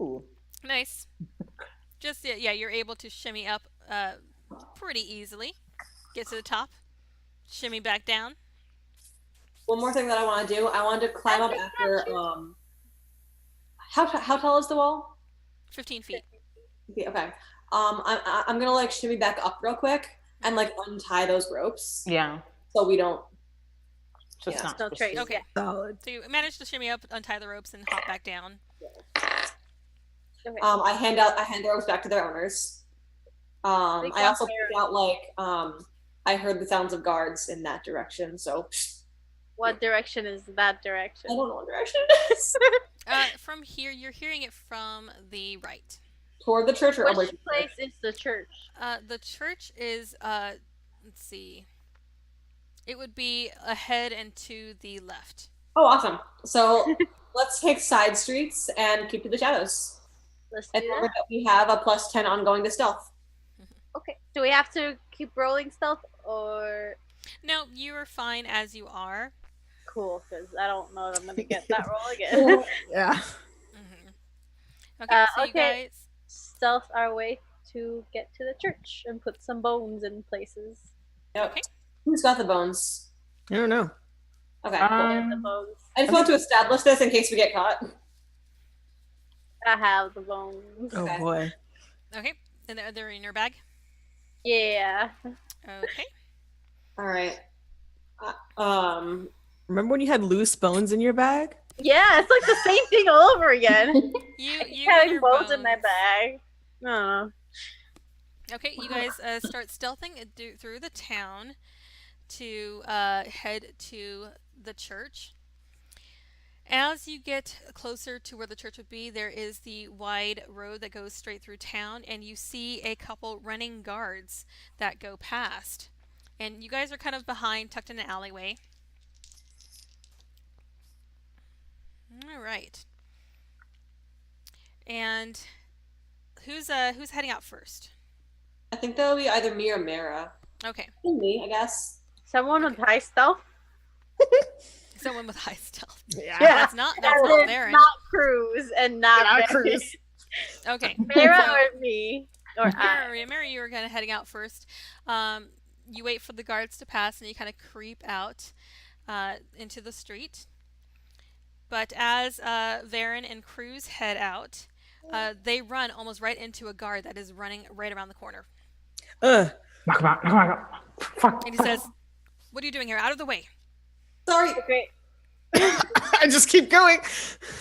Ooh. Nice. Just yeah, you're able to shimmy up pretty easily. Get to the top. Shimmy back down. One more thing that I want to do. I want to climb up after. How tall is the wall? 15 feet. Okay. I'm gonna like shimmy back up real quick and like untie those ropes Yeah. so we don't. So it's Yeah. not No supposed trace. to- Okay. Solid. So you managed to shimmy up, untie the ropes, and hop back down. Okay. I hand the ropes back to their owners. I also point out like I heard the sounds of guards in that direction, so What direction is that direction? I don't know what direction it is. From here, you're hearing it from the right. Toward the church or over? Which place is the church? The church is, let's see. It would be ahead and to the left. Oh, awesome. So let's take side streets and keep to the shadows. Let's And do remember that. that we have a +10 ongoing to stealth. Okay. Do we have to keep rolling stealth or No, you are fine as you are. cool? Because I don't know if I'm gonna get that roll again. Yeah. Okay, so you Okay. guys. Stealth our way to get to the church and put some bones in places. Yep. Okay. Who's got the bones? I don't know. Okay, cool. Get the bones. I just want to establish this in case we get caught. I have the bones. Oh Okay. boy. Okay, and they're in your bag. Yeah. Okay. All right. Remember when you had loose bones in your bag? Yeah, it's like the same thing all over again. You and Having your bones in my bones. bag. I don't know. Okay, you guys start stealthing through the town to head to the church. As you get closer to where the church would be, there is the wide road that goes straight through town, and you see a couple running guards that go past. And you guys are kind of behind, tucked in an alleyway. All right. And who's heading out first? I think that would be either me or Mara. Okay. Me, I guess. Someone with high stealth? Someone with high stealth. Yeah. That's not It's Varon. not Cruz and not Not Varon. Cruz. Okay. Mara So- or me? Or I. Mary, you were kind of heading out first. You wait for the guards to pass, and you kind of creep out into the street. But as Varon and Cruz head out, they run almost right into a guard that is running right around the corner. Ugh. Fuck. And he says, "What are you doing here? Out of the way!" Sorry. Okay. I just keep going.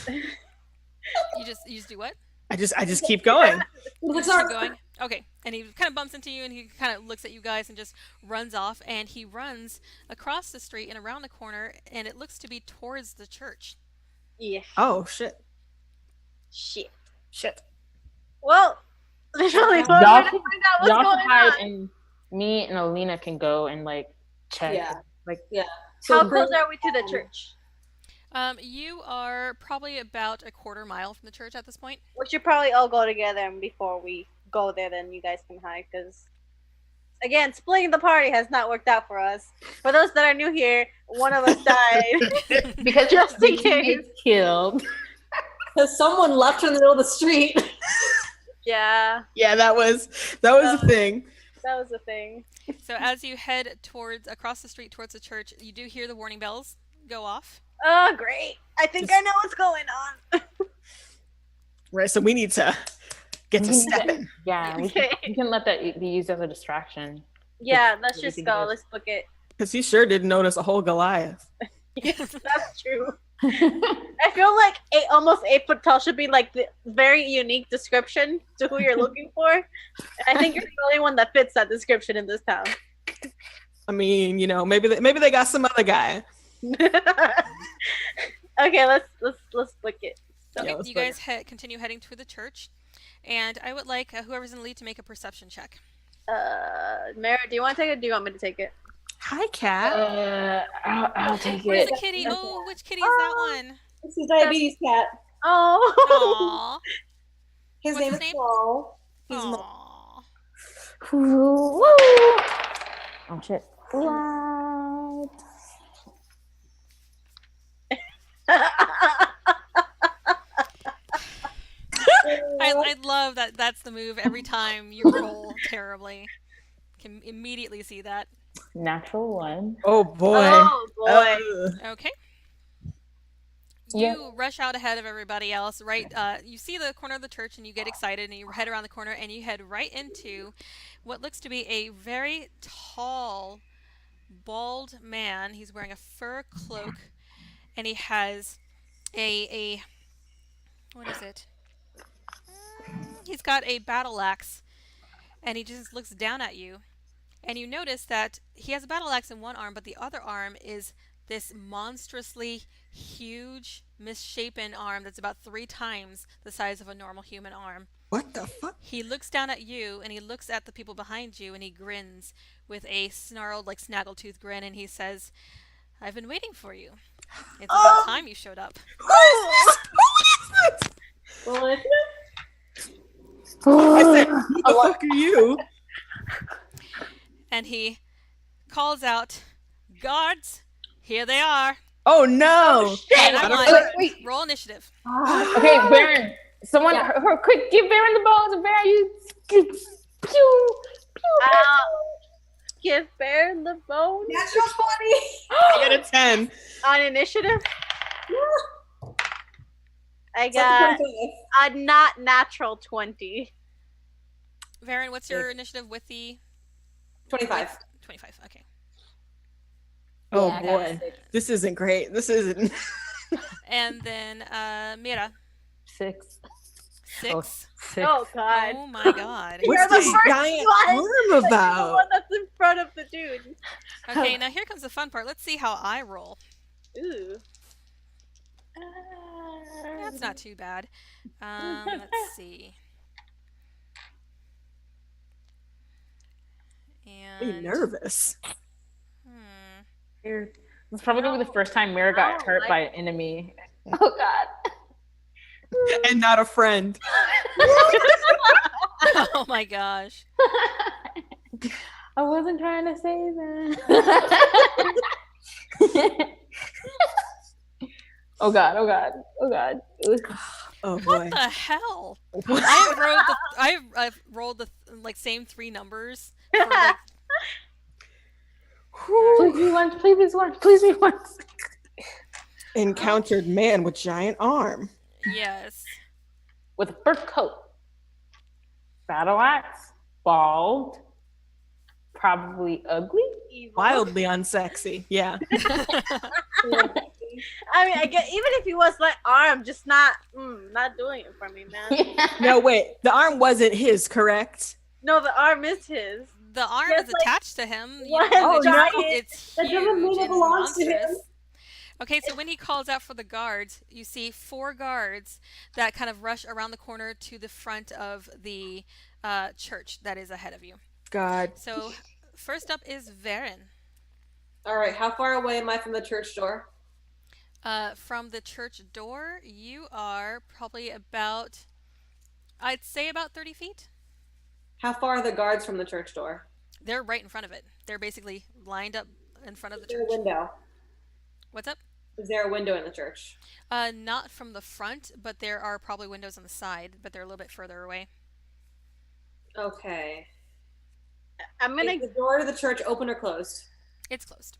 You just do what? I just keep going. You just Sorry. keep going. Okay. And he kind of bumps into you, and he kind of looks at you guys and just runs off. And he runs across the street and around the corner, and it looks to be towards the church. Yeah. Oh shit. Shit. Shit. Well, there's only one Y'all way to can- find out what's Y'all going can hide, on. and me and Alena can go and like check. Yeah. Like How close are we to the church? You are probably about a quarter mile from the church at this point. We should probably all go together, and before we go there, then you guys can hide. Because, again, splitting the party has not worked out for us. For those that are new here, one of us died. because Just in we case. get killed. Because someone left her in the middle of the street. Yeah, Yeah, that was a thing. that was the thing. So as you head across the street towards the church, you do hear the warning bells go off. Oh, great. I think I know what's going on. Right, so we need to get to Mhm. stepping. Yeah, Okay. we can let that be used as a distraction. Yeah, let's What do you just think go. it is? Let's book it. Because he sure didn't notice a whole Goliath. That's true. I feel like almost 8 foot tall should be like the very unique description to who you're looking for. And I think you're the only one that fits that description in this town. I mean, maybe they got some other guy. Okay, let's book it. Okay, Yeah, let's you book guys continue heading toward the church, and I would like whoever's in the lead to make a perception check. Mara, do you want to take it? Or do you want me to take it? Hi, cat. I'll take Where's it. the kitty? Oh, which kitty is that one? This is Diabetes Cat. Oh, Aww. His What's name his is name? Paul. He's Aww. Woo. Oh shit. What? I love that. That's the move every time you roll terribly. Can immediately see that. Natural one. Oh boy. oh boy. Ugh. Okay. Yeah. You rush out ahead of everybody else, right? You see the corner of the church and you get excited and you head around the corner and you head right into what looks to be a very tall, bald man. He's wearing a fur cloak and he has a what is it? He's got a battle axe and he just looks down at you. And you notice that he has a battle axe in one arm, but the other arm is this monstrously huge, misshapen arm that's about 3 times the size of a normal human arm. What the fuck? He looks down at you and he looks at the people behind you and he grins with a snarled, like snaggletooth grin, and he says, "I've been waiting for you. It's about time you showed up." Who is this? Who is this? Well, if I said, who the fuck are you? And he calls out, "Guards, here they are." Oh no! And I I don't want know. Wait. roll initiative. Okay, Baron. Someone, Yeah. quick, give Baron the bones. Baron, you. Pew, pew, Give Bear the bone natural 20. I got a 10. on initiative. I It's like got 25. a not natural 20. Varon, what's your initiative with the 25. 25? Okay. Oh Yeah, I got boy, this isn't great. This isn't. And then Mira, 6. 6. Oh, 6. Oh god. Oh my god. What's You're the this first giant one. arm You're the about? one that's in front of the dude. Okay, now here comes the fun part. Let's see how I roll. Ooh. That's not too bad. Let's see. Be And nervous. It's probably gonna be the first time Mira got hurt by an enemy. Oh god. And not a friend. oh my gosh. I wasn't trying to say that. Oh god. Oh boy. What the hell? I've rolled the like same 3 numbers for like Please be once. Encountered man with giant arm. yes. With a fur coat. Battle axe. Bald. Probably ugly. Evil. Wildly unsexy. Yeah. I mean, I get even if he was like arm, just not doing it for me, man. No, wait. The arm wasn't his, correct? No, the arm is his. The arm Yes, is like, attached to him. what? Oh, it's, no. it's That doesn't mean huge it and belongs to him. monstrous. Okay, so when he calls out for the guards, you see 4 guards that kind of rush around the corner to the front of the church that is ahead of you. God. So first up is Varon. All right, how far away am I from the church door? From the church door, you are probably about, I'd say about 30 feet. How far are the guards from the church door? They're right in front of it. They're basically lined up in front of the Is there a church. window? What's up? Is there a window in the church? Not from the front, but there are probably windows on the side, but they're a little bit further away. Okay. I'm gonna Is the door to the church open or closed? It's closed.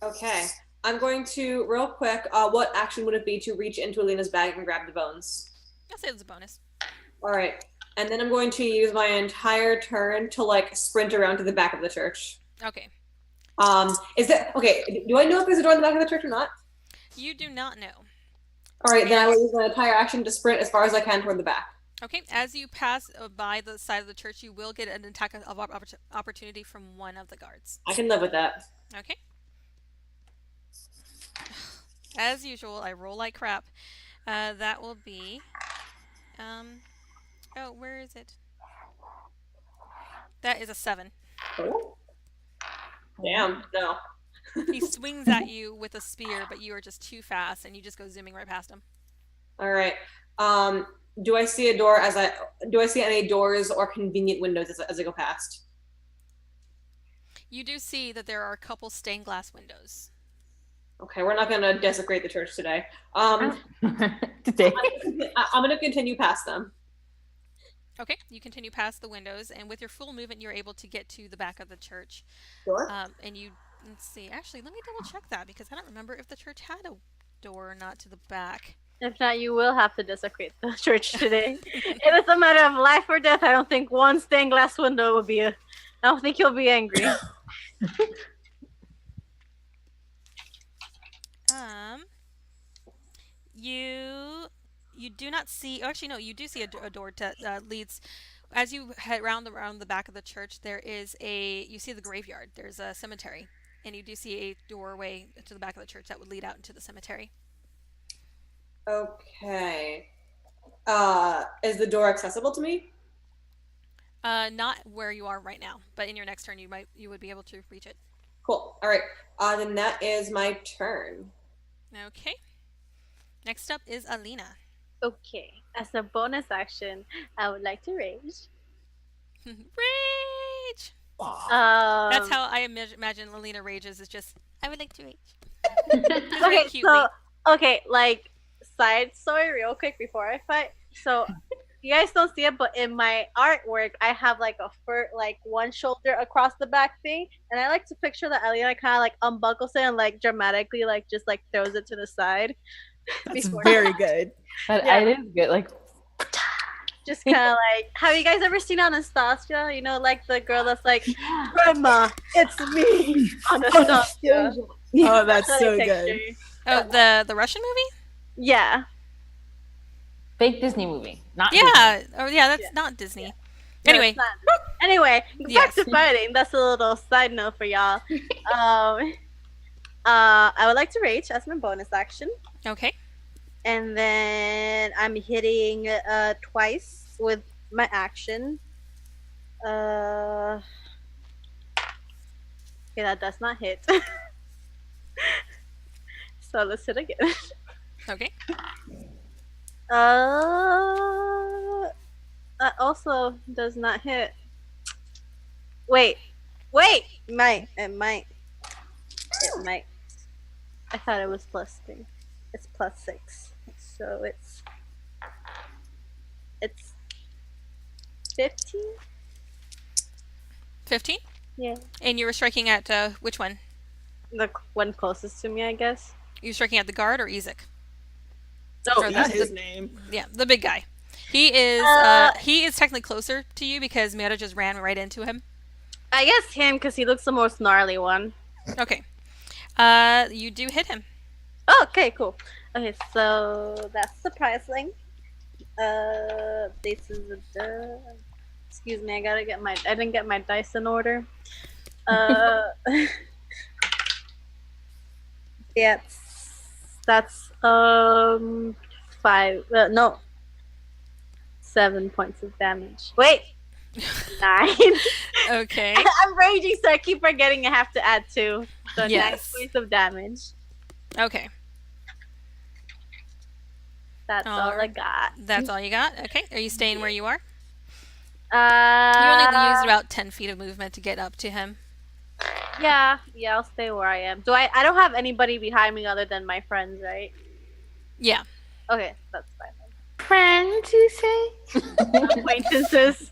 Okay. I'm going to, real quick, what action would it be to reach into Alena's bag and grab the bones? I'll say it's a bonus. All right. And then I'm going to use my entire turn to, like, sprint around to the back of the church. Okay. Is there, okay, do I know if there's a door in the back of the church or not? You do not know. All right, then I will use my entire action to sprint as far as I can toward the back. Okay, as you pass by the side of the church, you will get an attack of opportunity from one of the guards. I can live with that. Okay. As usual, I roll like crap. That will be... oh, where is it? That is a 7. Oh. Damn, no. He swings at you with a spear, but you are just too fast, and you just go zooming right past him. All right. Do I see a door do I see any doors or convenient windows as I go past? You do see that there are a couple stained glass windows. Okay, we're not gonna desecrate the church today. Today. I'm gonna continue past them. Okay, you continue past the windows, and with your full movement, you're able to get to the back of the church. Door? And you, let's see, actually, let me double check that, because I don't remember if the church had a door or not to the back. If not, you will have to desecrate the church today. It is a matter of life or death. I don't think one stained glass window would be I don't think he'll be angry. You do not see. Actually, no, you do see a door that leads. As you head around the back of the church, you see the graveyard. There's a cemetery, and you do see a doorway to the back of the church that would lead out into the cemetery. Okay. Is the door accessible to me? Not where you are right now, but in your next turn, you would be able to reach it. Cool. All right. Then that is my turn. Okay. Next up is Alena. Okay. As a bonus action, I would like to rage. Rage! That's That's how I imagine Alena rages, is just, I would like to rage. Okay, so like side story real quick before I fight. So you guys don't see it, but in my artwork I have like a like one shoulder across the back thing, and I like to picture that Alena kind of like unbuckles it and like dramatically like just like throws it to the side. That's very good. That Yeah. it is good. Like Just kind of like, have you guys ever seen Anastasia? You know, like the girl that's like, Grandma, it's me, Anastasia. Oh, that's That's so what I good. picture. Oh, the Russian movie? Yeah. Fake Disney movie, not Disney. Yeah. Oh, yeah. That's Yeah. not Disney. No, Anyway, it's not. Anyway, back Yes. to fighting. That's a little side note for y'all. I would like to rage as my bonus action, okay. and then I'm hitting twice with my action. Okay, that does not hit. So let's hit again. Okay. That also does not hit. Wait. It might. I thought it was +3. It's +6. So it's 15? 15? Yeah. And you were striking at which one? The one closest to me, I guess. You were striking at the guard or Ezek? Oh, Or that's the- his name. Yeah, the big guy. He is technically closer to you because Mira just ran right into him. I guess him, because he looks the most gnarly one. Okay. You do hit him. Oh, okay, cool. Okay, so that's surprising. This is a excuse me, I didn't get my dice in order. Yeah, that's 7 points of damage. Wait, 9. Okay. I'm raging, so I keep forgetting I have to add 2. So Yes. 9 points of damage. Okay. That's all I got. That's all you got? Okay. Are you staying where you are? You Uh, only used about 10 feet of movement to get up to him. yeah, I'll stay where I am. I don't have anybody behind me other than my friends, right? Yeah. Okay, that's fine. Friends, you say? Acquaintances.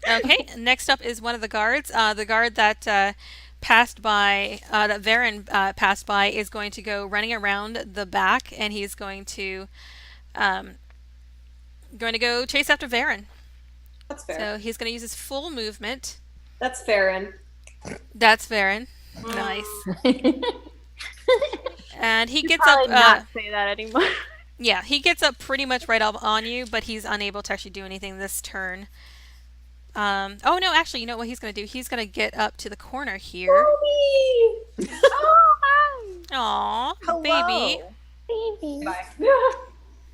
Okay. Next up is one of the guards. The guard that passed by, that Varon passed by, is going to go running around the back, and he's going to go chase after Varon. That's fair. So he's going to use his full movement. That's Farron. That's Varon. Nice. And he gets Probably up. not say that anymore. Yeah, he gets up pretty much right up on you, but he's unable to actually do anything this turn. Oh no, actually, you know what he's going to do? He's going to get up to the corner here. Toby! Oh, hi. Aw, Hello. baby. Bye. Is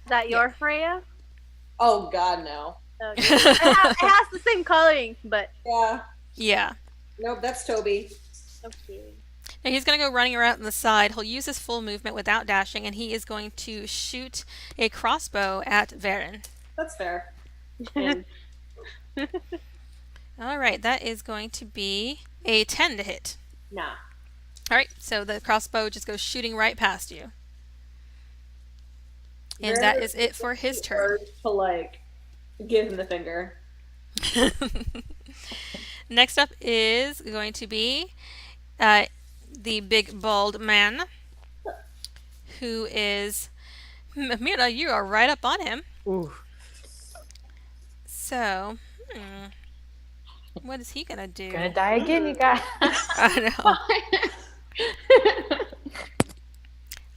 that your Freya? Oh God, no. Okay. It has the same coloring, but Yeah. Yeah. Nope, that's Toby. okay. Now he's going to go running around on the side. He'll use his full movement without dashing, and he is going to shoot a crossbow at Varon. That's fair. All right, that is going to be a 10 to hit. Nah. All right, so the crossbow just goes shooting right past you. And that is it for his turn. To like give him the finger. Next up is going to be the big bald man, who is Mira. You are right up on him. Ooh. So, what is he gonna do? Gonna die again, you guys. I know.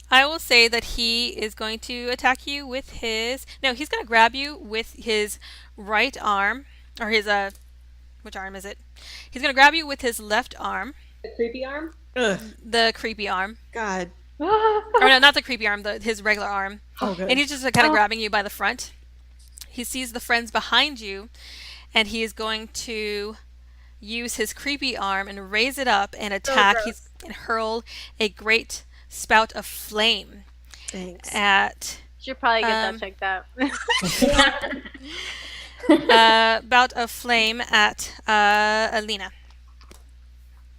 I will say that he is going to attack you with his. No, he's going to grab you with his right arm, or his which arm is it? He's going to grab you with his left arm, The creepy arm? Ugh. the creepy arm. God. Or no, not the creepy arm, his regular arm. Oh, good. And he's just kind of grabbing you by the front. He sees the friends behind you, and he is going to use his creepy arm and raise it up and attack. He's and hurl a great spout of flame Thanks. at Should probably get that checked out. bout of flame at Alena.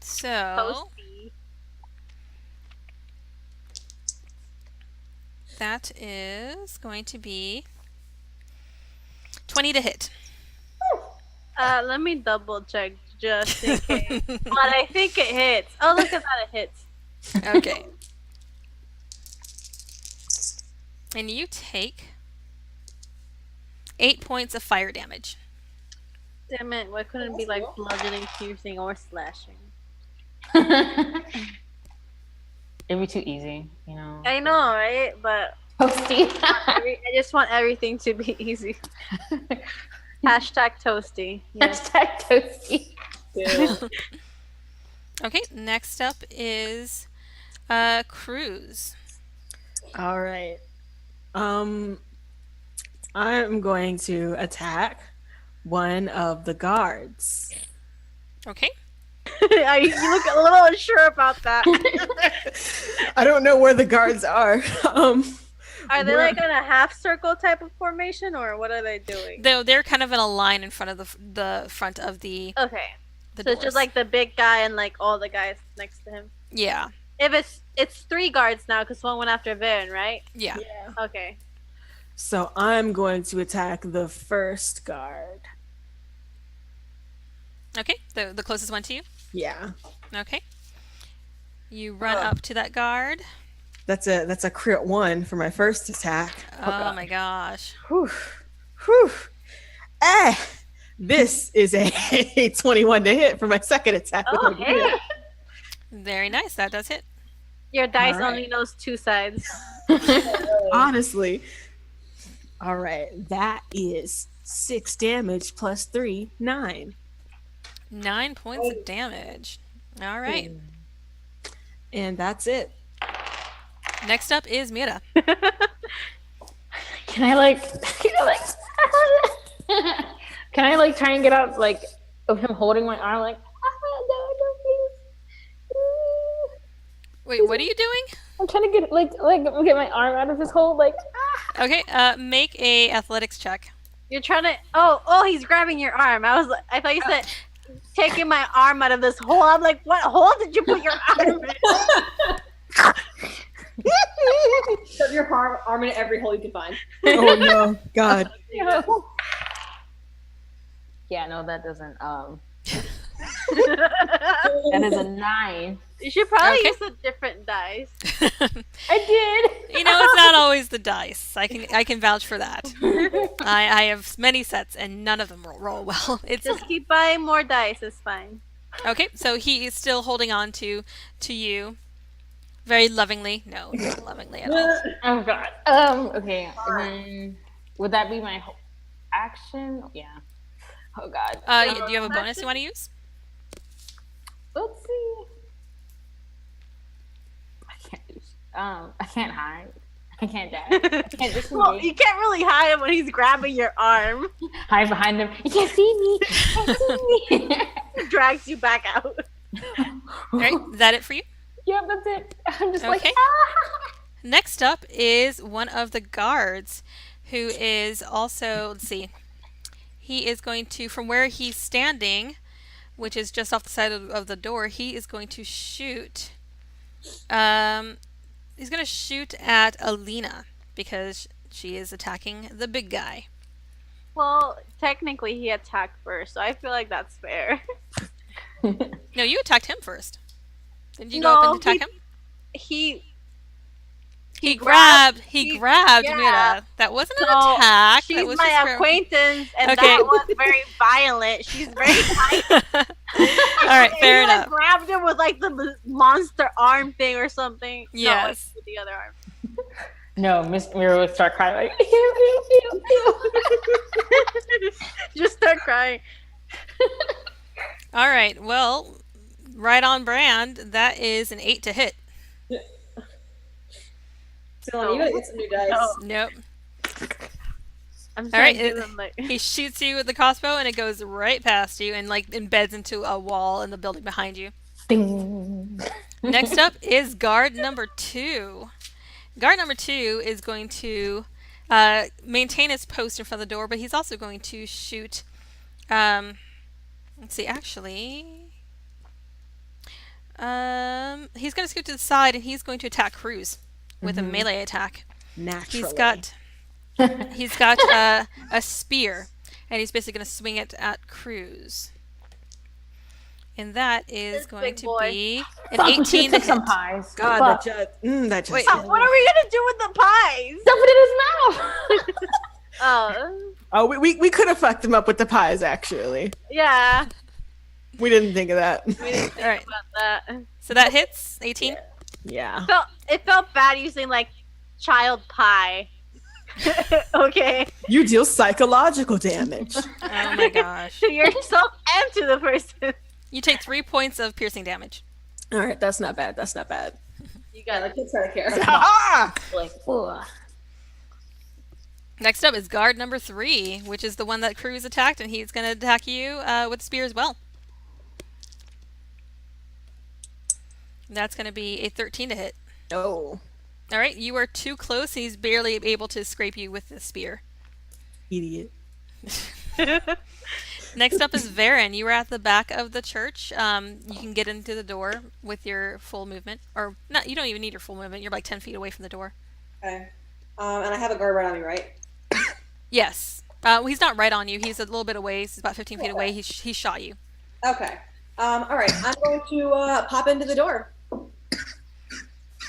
So Toasty. that is going to be 20 to hit. Let me double check just in case. But I think it hits. Oh, look at that, it hits. Okay. And you take 8 points of fire damage. Damn it, why couldn't it be like bludgeoning, piercing, or slashing? It'd be too easy, you know. I know, right? But Toasty. I just want everything to be easy. Hashtag toasty. Yes. Hashtag toasty. Ew. Okay, next up is Cruz. All right. I'm going to attack one of the guards. Okay. You look a little unsure about that. I don't know where the guards are. Are they like in a half circle type of formation, or what are they doing? They're kind of in a line in front of the front of the Okay, the so it's just doors. like the big guy and like all the guys next to him. Yeah. If it's 3 guards now, because one went after Varon, right? Yeah. Okay. So I'm going to attack the first guard. Okay. The closest one to you. Yeah. Okay. You run up to that guard. That's a crit 1 for my first attack. Oh my gosh. Whew. Whew. This is a 21 to hit for my second attack. with Oh, a crit. hey. Very nice. That does hit. Your dice All right. only knows 2 sides. Honestly. All right. That is 6 damage plus 3, 9. 9 points of damage. All right. And that's it. Next up is Mira. Can I like can I like try and get out like of him holding my arm like no, please. Wait, what are you doing? I'm trying to get get my arm out of his hold like Okay. Make a athletics check. You're trying to. Oh, he's grabbing your arm. I thought you said taking my arm out of this hole. I'm like, what hole did you put your arm in? Shove your arm in every hole you can find. Oh no, God. Yeah, no, that doesn't that is a 9. You should probably Okay. use a different dice. I did. You know, it's not always the dice. I can vouch for that. I have many sets and none of them roll well. It's Just keep buying more dice. It's fine. okay. So he is still holding on to you, very lovingly. No, not lovingly at all. Oh god. Okay. Would that be my action? Yeah. Oh god. Do you have a bonus you want to use? Let's see. I can't hide. I can't dash. I can't disengage. Well, you can't really hide him when he's grabbing your arm. Hide behind him. You can't see me. You can't see me. He drags you back out. All right, is that it for you? Yep, that's it. I'm just like Okay. Next up is one of the guards, who is also. Let's see. He is going to, from where he's standing, which is just off the side of the door, he is going to shoot. He's going to shoot at Alena because she is attacking the big guy. Well, technically he attacked first, so I feel like that's fair. No, you attacked him first. Didn't you go up and attack him? He grabbed yeah. Mira. That wasn't an So, attack. She's that was my just for- acquaintance, and Okay. that was very violent. She's very violent. All right, fair He, like, enough. grabbed him with like the monster arm thing or something. No, like, Yes. with the other arm. No, Miss Mira would start crying like ew, ew, ew, ew. Just start crying. All right, well, right on brand. That is an 8 to hit. Dylan, you gotta get some new dice. No. Nope. I'm All trying right, to do them like He shoots you with the crossbow and it goes right past you and like embeds into a wall in the building behind you. Ding. Next up is guard number 2. Guard number 2 is going to maintain his post in front of the door, but he's also going to shoot. Let's see, actually. He's going to scoot to the side and he's going to attack Cruz with a melee attack. Naturally. He's got a spear, and he's basically going to swing it at Cruz. And that is This going big to boy. be an Fuck, we 18 should've to took some hit. pies. God, Fuck. that just Wait. hit. what are we gonna do with the pies? Stuff it in his mouth. Oh, Oh, we could have fucked him up with the pies, actually. yeah. We didn't think of that. We didn't think All right. about that. So that hits 18. Yeah. It felt bad using like child pie. Okay. You deal psychological damage. Oh my gosh. To yourself and to the person. You take 3 points of piercing damage. All right, that's not bad. That's not bad. You Yeah, got like kids try to care. Like, ugh. Next up is guard number 3, which is the one that Cruz attacked, and he's going to attack you with spear as well. That's going to be a 13 to hit. Oh, All right, you are too close. He's barely able to scrape you with the spear. idiot. Next up is Varon. You were at the back of the church. You can get into the door with your full movement. Or, not. You don't even need your full movement. You're like 10 feet away from the door. Okay. And I have a guard right on me, right? Yes. Well, he's not right on you. He's a little bit away. He's about 15 feet away. He shot you. Okay. All right. I'm going to pop into the door.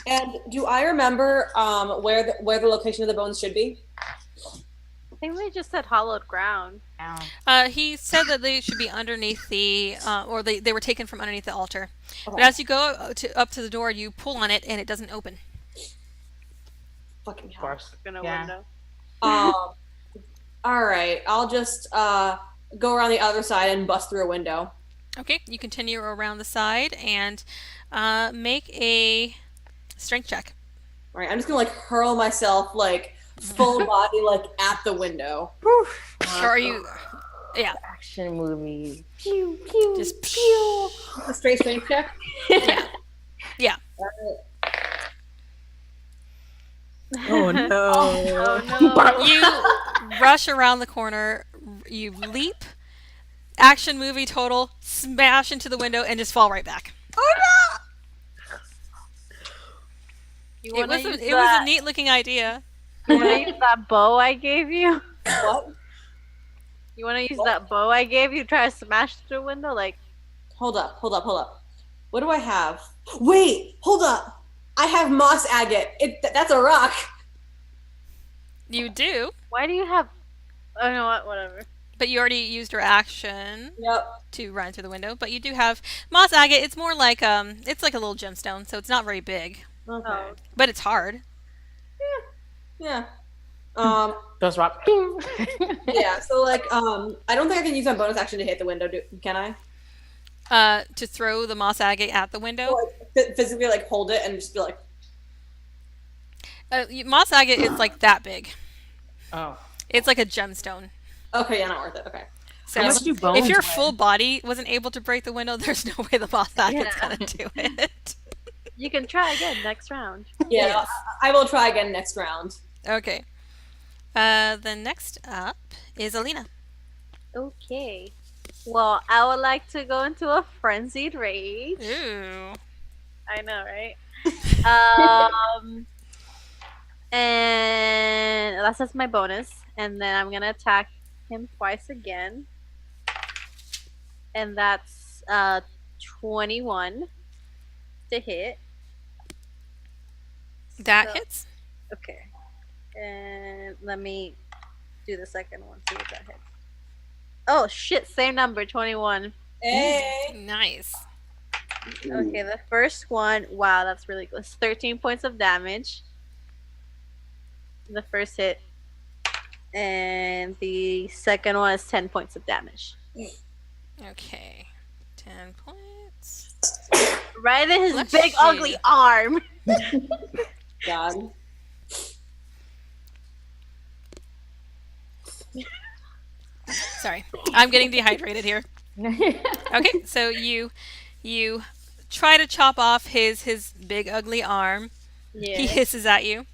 And do I remember where the location of the bones should be? I think they just said hollowed ground. He said that they should be underneath the, or they were taken from underneath the altar. Okay. But as you go up to the door, you pull on it and it doesn't open. Fucking Of hell. course. In a Yeah. window. All right. I'll just go around the other side and bust through a window. Okay, you continue around the side and make a strength check. All right. I'm just gonna like hurl myself like full body like at the window. So are you? Yeah. Action movie. Pew, pew, Just pew. A straight strength check. Yeah. Yeah. All right. Oh no. Oh no. You rush around the corner. You leap. Action movie total. Smash into the window and just fall right back. You It wanna was use it was a neat looking idea. You wanna use that bow I gave you? What? You wanna use that bow I gave you? Try to smash through a window? Like, Hold up. What do I have? Wait, hold up. I have moss agate. That's a rock. You do, why do you have? Oh, you know what? Whatever. but you already used your action Yep. to run through the window. But you do have moss agate. It's more like it's like a little gemstone, so it's not very big, Okay. Oh. but it's hard. Yeah. Ghost rock. Yeah. So like, I don't think I can use my bonus action to hit the window. Can I? To throw the moss agate at the window. Or, like, physically like hold it and just be like. Moss agate is like that big. Oh. It's like a gemstone. Okay, yeah, not worth it. Okay. So How much do bones if your weigh? full body wasn't able to break the window, there's no way the moss agate's Yeah. gonna do it. You can try again next round. Yeah, Yes. I will try again next round. Okay. Then next up is Alena. Okay. Well, I would like to go into a frenzied rage. Ooh. I know, right? And that's just my bonus. And then I'm gonna attack him twice again. And that's 21 to hit. That So- hits. Okay. And let me do the second one, see if that hits. Oh shit, same number, 21. Hey. Nice. Okay, the first one, wow, that's really good. It's 13 points of damage. The first hit. And the second one is 10 points of damage. Okay. 10 points. Right in his Bless big, you. ugly arm. God. Sorry. I'm getting dehydrated here. Okay, so you try to chop off his big ugly arm. Yeah. He hisses at you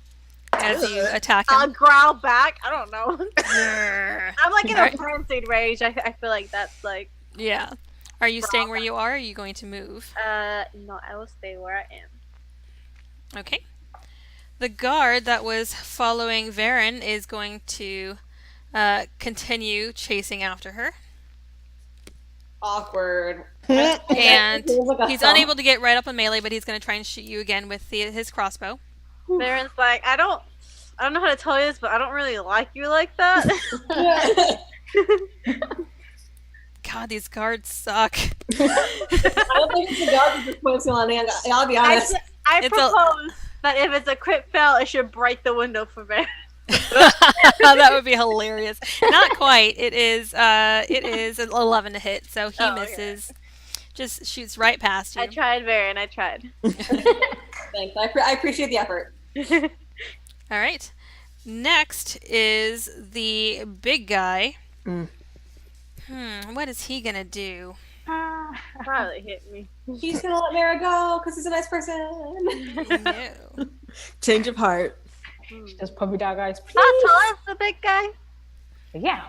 as you attack I'll him. growl back. I don't know. Grrr. I'm like in a Alright. frenzied rage. I feel like that's like, Yeah. Are you staying where you are? Or are you going to move? no, I will stay where I am. Okay. The guard that was following Varon is going to continue chasing after her. Awkward. And It feels like a he's thump. unable to get right up on melee, but he's going to try and shoot you again with his crossbow. Baron's like, I don't know how to tell you this, but I don't really like you like that. God, these guards suck. I don't think it's the guard at this point, Alena. I'll be honest. I It's propose that if it's a crit fail, it should break the window for me. that would be hilarious. Not quite. It is an 11 to hit, so he Oh, okay. misses. Just shoots right past you. I tried, Varon. I tried. Thanks. I appreciate the effort. All right. Next is the big guy. Mm. What is he gonna do? Probably hit me. He's gonna let Mara go because he's a nice person. No. Change of heart. Does puppy dog eyes? How tall is the big guy? Yeah.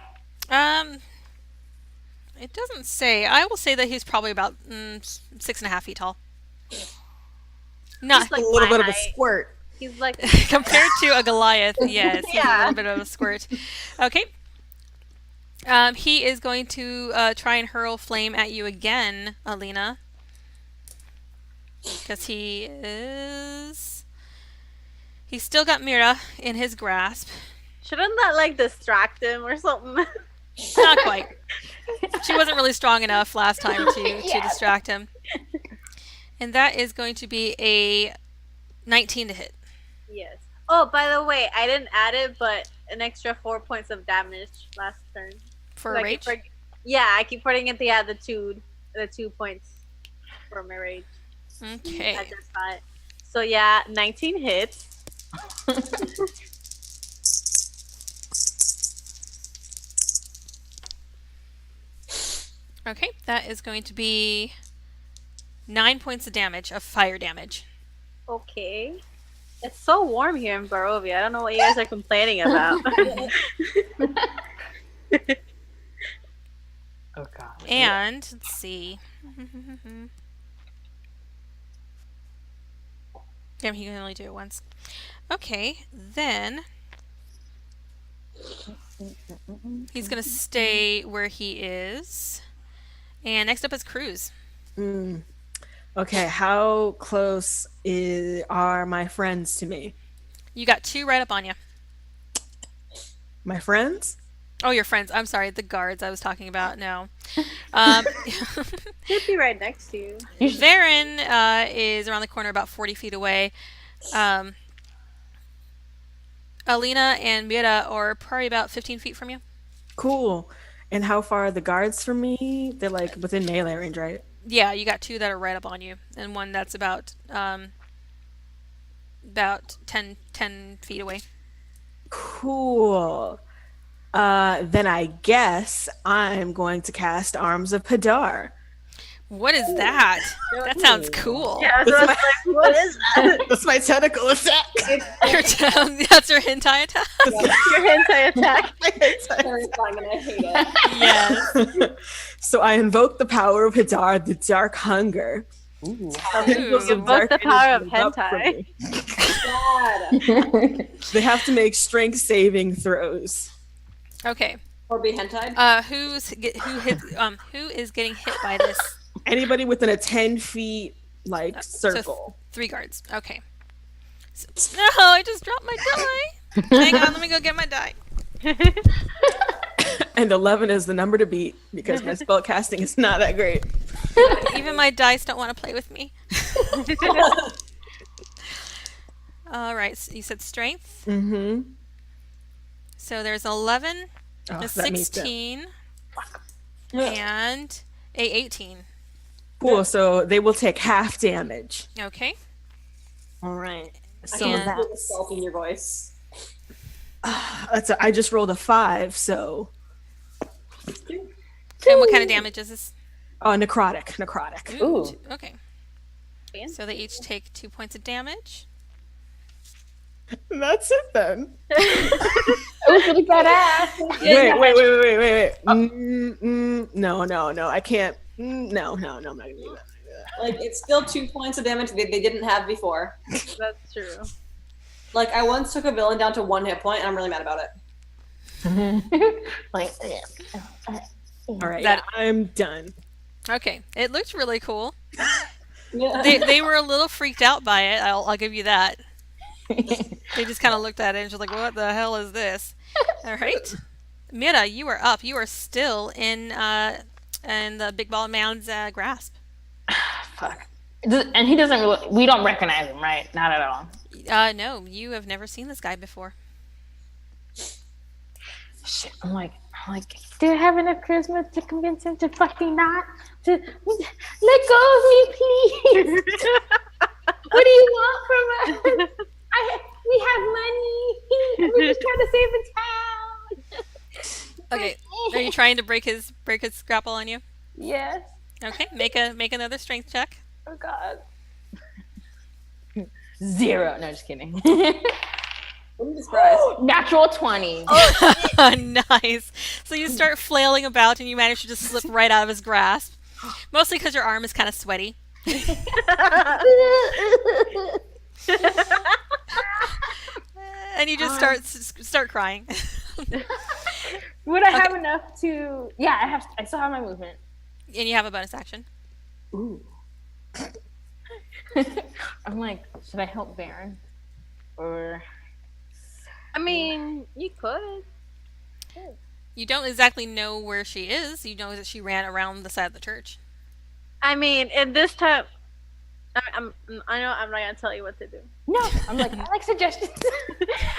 It doesn't say. I will say that he's probably about 6.5 feet tall. Not He's like A little my bit of a height. squirt. He's like compared to a Goliath. Yes, he's a Yeah. little bit of a squirt. Okay. He is going to try and hurl flame at you again, Alena. Because he's still got Mira in his grasp. shouldn't that like distract him or something? Not quite. She wasn't really strong enough last time to distract him. And that is going to be a 19 to hit. Yes. Oh, by the way, I didn't add it, but an extra 4 points of damage last turn. For So a rage? I keep putting it the 2 points for my rage. Okay. I just saw it. So yeah, 19 hits. Okay, that is going to be 9 points of damage, of fire damage. Okay. It's so warm here in Barovia. I don't know what you guys are complaining about. Oh god. And, let's see. Damn, he can only do it once. Okay, then he's going to stay where he is. And next up is Cruz. Okay, how close are my friends to me? You got 2 right up on you. My friends? Oh, your friends. I'm sorry, the guards I was talking about. No. Should be right next to you. Varon is around the corner about 40 feet away. Alena and Mira are probably about 15 feet from you. Cool. And how far are the guards from me? They're like within melee range, right? Yeah, you got 2 that are right up on you, and one that's about 10 feet away. Cool. Then I guess I'm going to cast Arms of Padar. What is that? That sounds cool. Yeah, so I was like, what is that? That's my tentacle attack. That's your hentai attack? Your hentai attack. Terrifying, and I hate it. Yes. So I invoke the power of Hadar, the dark hunger. Ooh. Tentacles of Invoke the dark power of energy move up from hentai. me. They have to make strength saving throws. Okay. Or be hentai. Who is getting hit by this? Anybody within a 10 feet like So circle. 3 guards. Okay. So, no, I just dropped my die. Hang on, let me go get my die. And 11 is the number to beat because my spell casting is not that great. Even my dice don't want to play with me. All right, so you said strength. Mm-hmm. So there's 11, Oh, a that means that. 16, and a 18. Cool. So they will take half damage. Okay. All right. I So And- can feel the salt in your voice. I just rolled a 5. So And what kind of damage is this? necrotic. Ooh. Okay. So they each take 2 points of damage. And that's it then. It was really badass. Wait. No. I can't. No, I'm not gonna do that. Like, it's still 2 points of damage they didn't have before. That's true. Like, I once took a villain down to 1 hit point, and I'm really mad about it. Like, All right, That- I'm done. Okay. It looked really cool. Yeah. They were a little freaked out by it. I'll give you that. They just kind of looked at it and just like, what the hell is this? All right. Mira, you are up. You are still in the big ball man's grasp. Fuck. And he doesn't really. We don't recognize him, right? Not at all. No, you have never seen this guy before. Shit, I'm like, do I have enough charisma to convince him to fucking not to let go of me, please? What do you want from us? We have money. We're just trying to save the town. Okay, are you trying to break his grapple on you? Yes. Okay, make another strength check. Oh God. 0. No, just kidding. I'm surprised. Natural 20. Nice. So you start flailing about and you manage to just slip right out of his grasp. Mostly because your arm is kind of sweaty. And you just start crying. Would I have enough to? Yeah, I still have my movement. And you have a bonus action. Ooh. I'm like, should I help Varon? Or I mean, you could. You don't exactly know where she is. You know that she ran around the side of the church. I mean, in this time, I know I'm not gonna tell you what to do. no, I'm like, I like suggestions.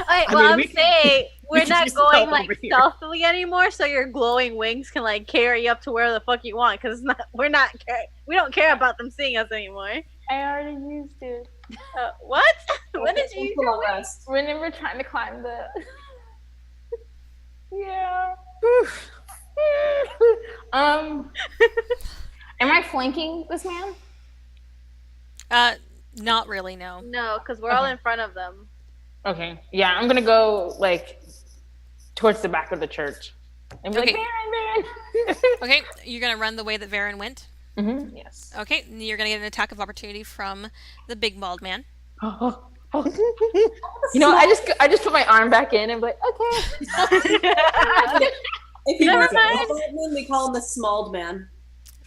I'm saying we're not going like stealthily anymore, so your glowing wings can like carry you up to where the fuck you want. Because we don't care about them seeing us anymore. I already used it. What? When did you use your wings? When we're trying to climb the. Yeah. Am I flanking this man? Not really, no. No, because we're all in front of them. Okay. Yeah, I'm gonna go like towards the back of the church and be Okay. like, Varon. Okay, you're going to run the way that Varon went. Mm-hmm. Yes. Okay, you're going to get an attack of opportunity from the big bald man. You know, I just put my arm back in and be like, okay. If you were a we call him the smalled man.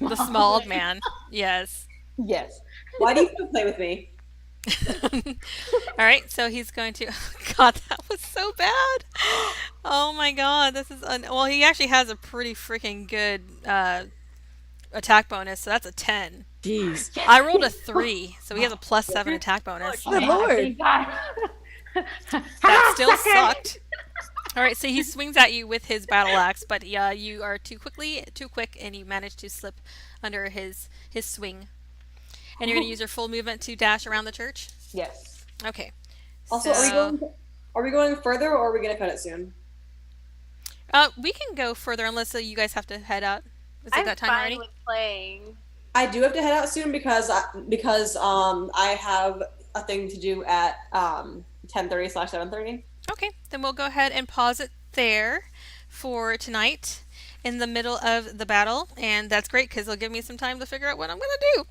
The smalled man, yes. Yes. Why do you still play with me? All right, so he's going to. God, that was so bad. Oh my God, this is. Well, he actually has a pretty freaking good attack bonus, so that's a 10. Jeez. I rolled a 3, so he has a +7 attack bonus. Good Lord. That still sucked. All right, so he swings at you with his battle axe, but you are too quick, and you manage to slip under his swing. And you're going to use your full movement to dash around the church? Yes. Okay. Also, are we going further, or are we going to cut it soon? We can go further unless you guys have to head out. Is it I'm that time fine already? with playing. I do have to head out soon because I have a thing to do at 10:30/7:30. Okay, then we'll go ahead and pause it there for tonight in the middle of the battle, and that's great because it'll give me some time to figure out what I'm going to do.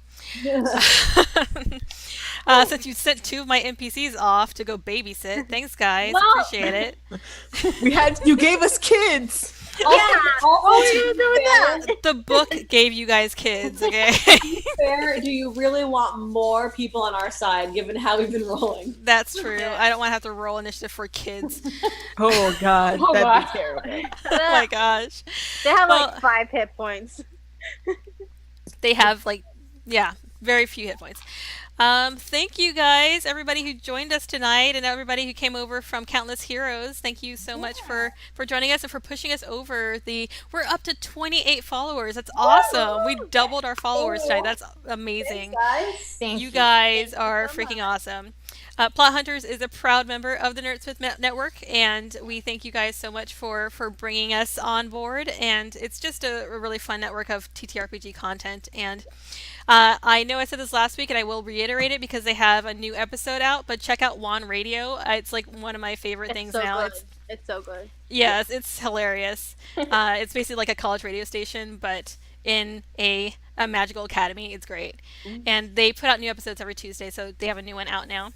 Since you sent 2 of my NPCs off to go babysit, thanks guys, appreciate it. You gave us kids. The book gave you guys kids, okay? Fair, do you really want more people on our side given how we've been rolling? That's true. I don't want to have to roll initiative for kids. Oh God, Oh, that'd wow. be terrible. Oh my gosh. They have Well- like 5 hit points. They have very few hit points. Thank you guys, everybody who joined us tonight, and everybody who came over from Countless Heroes. Thank you so much for joining us and for pushing us over we're up to 28 followers. That's awesome. We doubled our followers tonight. That's amazing. Guys, Thank You guys are freaking awesome. Plot Hunters is a proud member of the Nerdsmith Network, and we thank you guys so much for bringing us on board. And it's just a really fun network of TTRPG content. And I know I said this last week, and I will reiterate it because they have a new episode out. But check out Juan Radio. It's like one of my favorite things so now. Good. It's so good. Yes, it's hilarious. It's basically like a college radio station, but in a magical academy. It's great. And they put out new episodes every Tuesday, so they have a new one out now.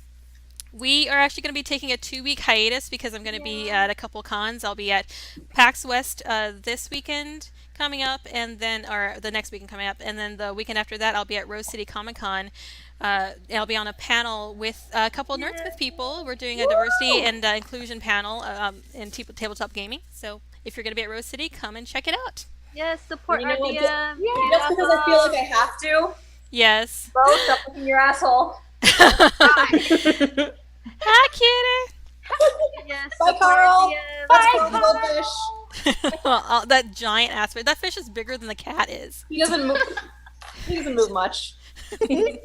We are actually going to be taking a 2-week hiatus because I'm going to be at a couple cons. I'll be at PAX West this weekend coming up, or the next weekend coming up, and then the weekend after that I'll be at Rose City Comic Con. I'll be on a panel with a couple Nerdsmith people. We're doing a diversity and inclusion panel in tabletop gaming. So if you're going to be at Rose City, come and check it out. Yes, support You know our what, DM. just because I feel like I have to, Yes. Bo, stop licking your asshole. Hi, kitty. Yes. Bye, support Carl. the, Let's Bye, go, goldfish. Oh, that giant ass fish. That fish is bigger than the cat is. He doesn't move. He doesn't move much. Cool.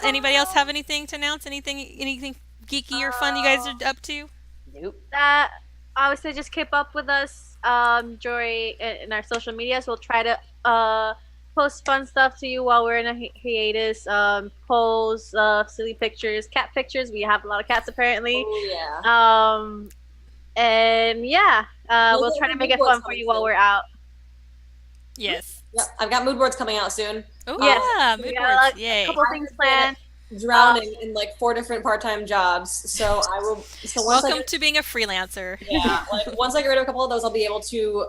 Anybody else have anything to announce? Anything geeky or fun you guys are up to? Nope. Obviously, just keep up with us during in our social medias. We'll try to post fun stuff to you while we're in a hiatus. Polls, silly pictures, cat pictures. We have a lot of cats apparently. Oh yeah. And yeah, we'll try to make it fun for you while we're out. Yes. Yep, I've got mood boards coming out soon. Oh Yes. yeah, We mood got boards. a Yay. couple things planned. Drowning in like 4 different part-time jobs, so I will. So once Welcome to being a freelancer. once I get rid of a couple of those, I'll be able to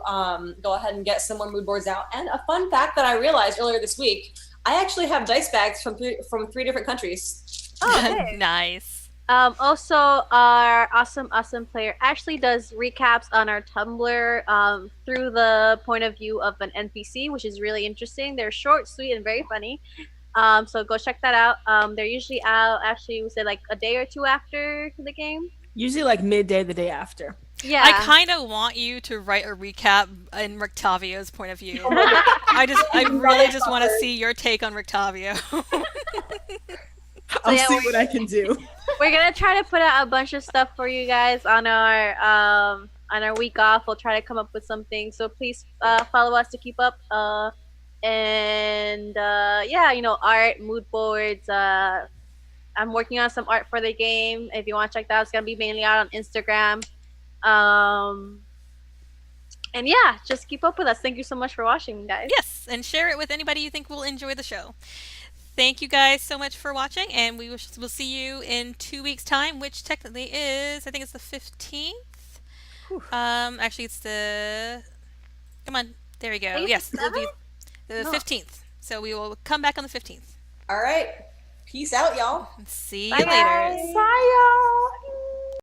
go ahead and get some more mood boards out. And a fun fact that I realized earlier this week, I actually have dice bags from 3 different countries. Oh, okay. Nice. Also, our awesome player actually does recaps on our Tumblr through the point of view of an NPC, which is really interesting. They're short, sweet, and very funny. So go check that out. They're usually out, actually, we say like a day or 2 after the game. Usually like midday the day after. Yeah. I kind of want you to write a recap in Rictavio's point of view. I really just want to see your take on Rictavio. I'll yeah, see what I can do. We're gonna try to put out a bunch of stuff for you guys on our week off. We'll try to come up with something. So please follow us to keep up. And yeah, art, mood boards. I'm working on some art for the game. If you want to check that out, it's gonna be mainly out on Instagram. And yeah, just keep up with us. Thank you so much for watching, guys. Yes, and share it with anybody you think will enjoy the show. Thank you guys so much for watching, and we'll see you in 2 weeks' time, which technically is, I think it's the 15th. Actually, it's the. Come on, there we go. Yes, it'll be the 15th. So we will come back on the 15th. All right. Peace out, y'all. See Bye, you later. guys. Bye, y'all.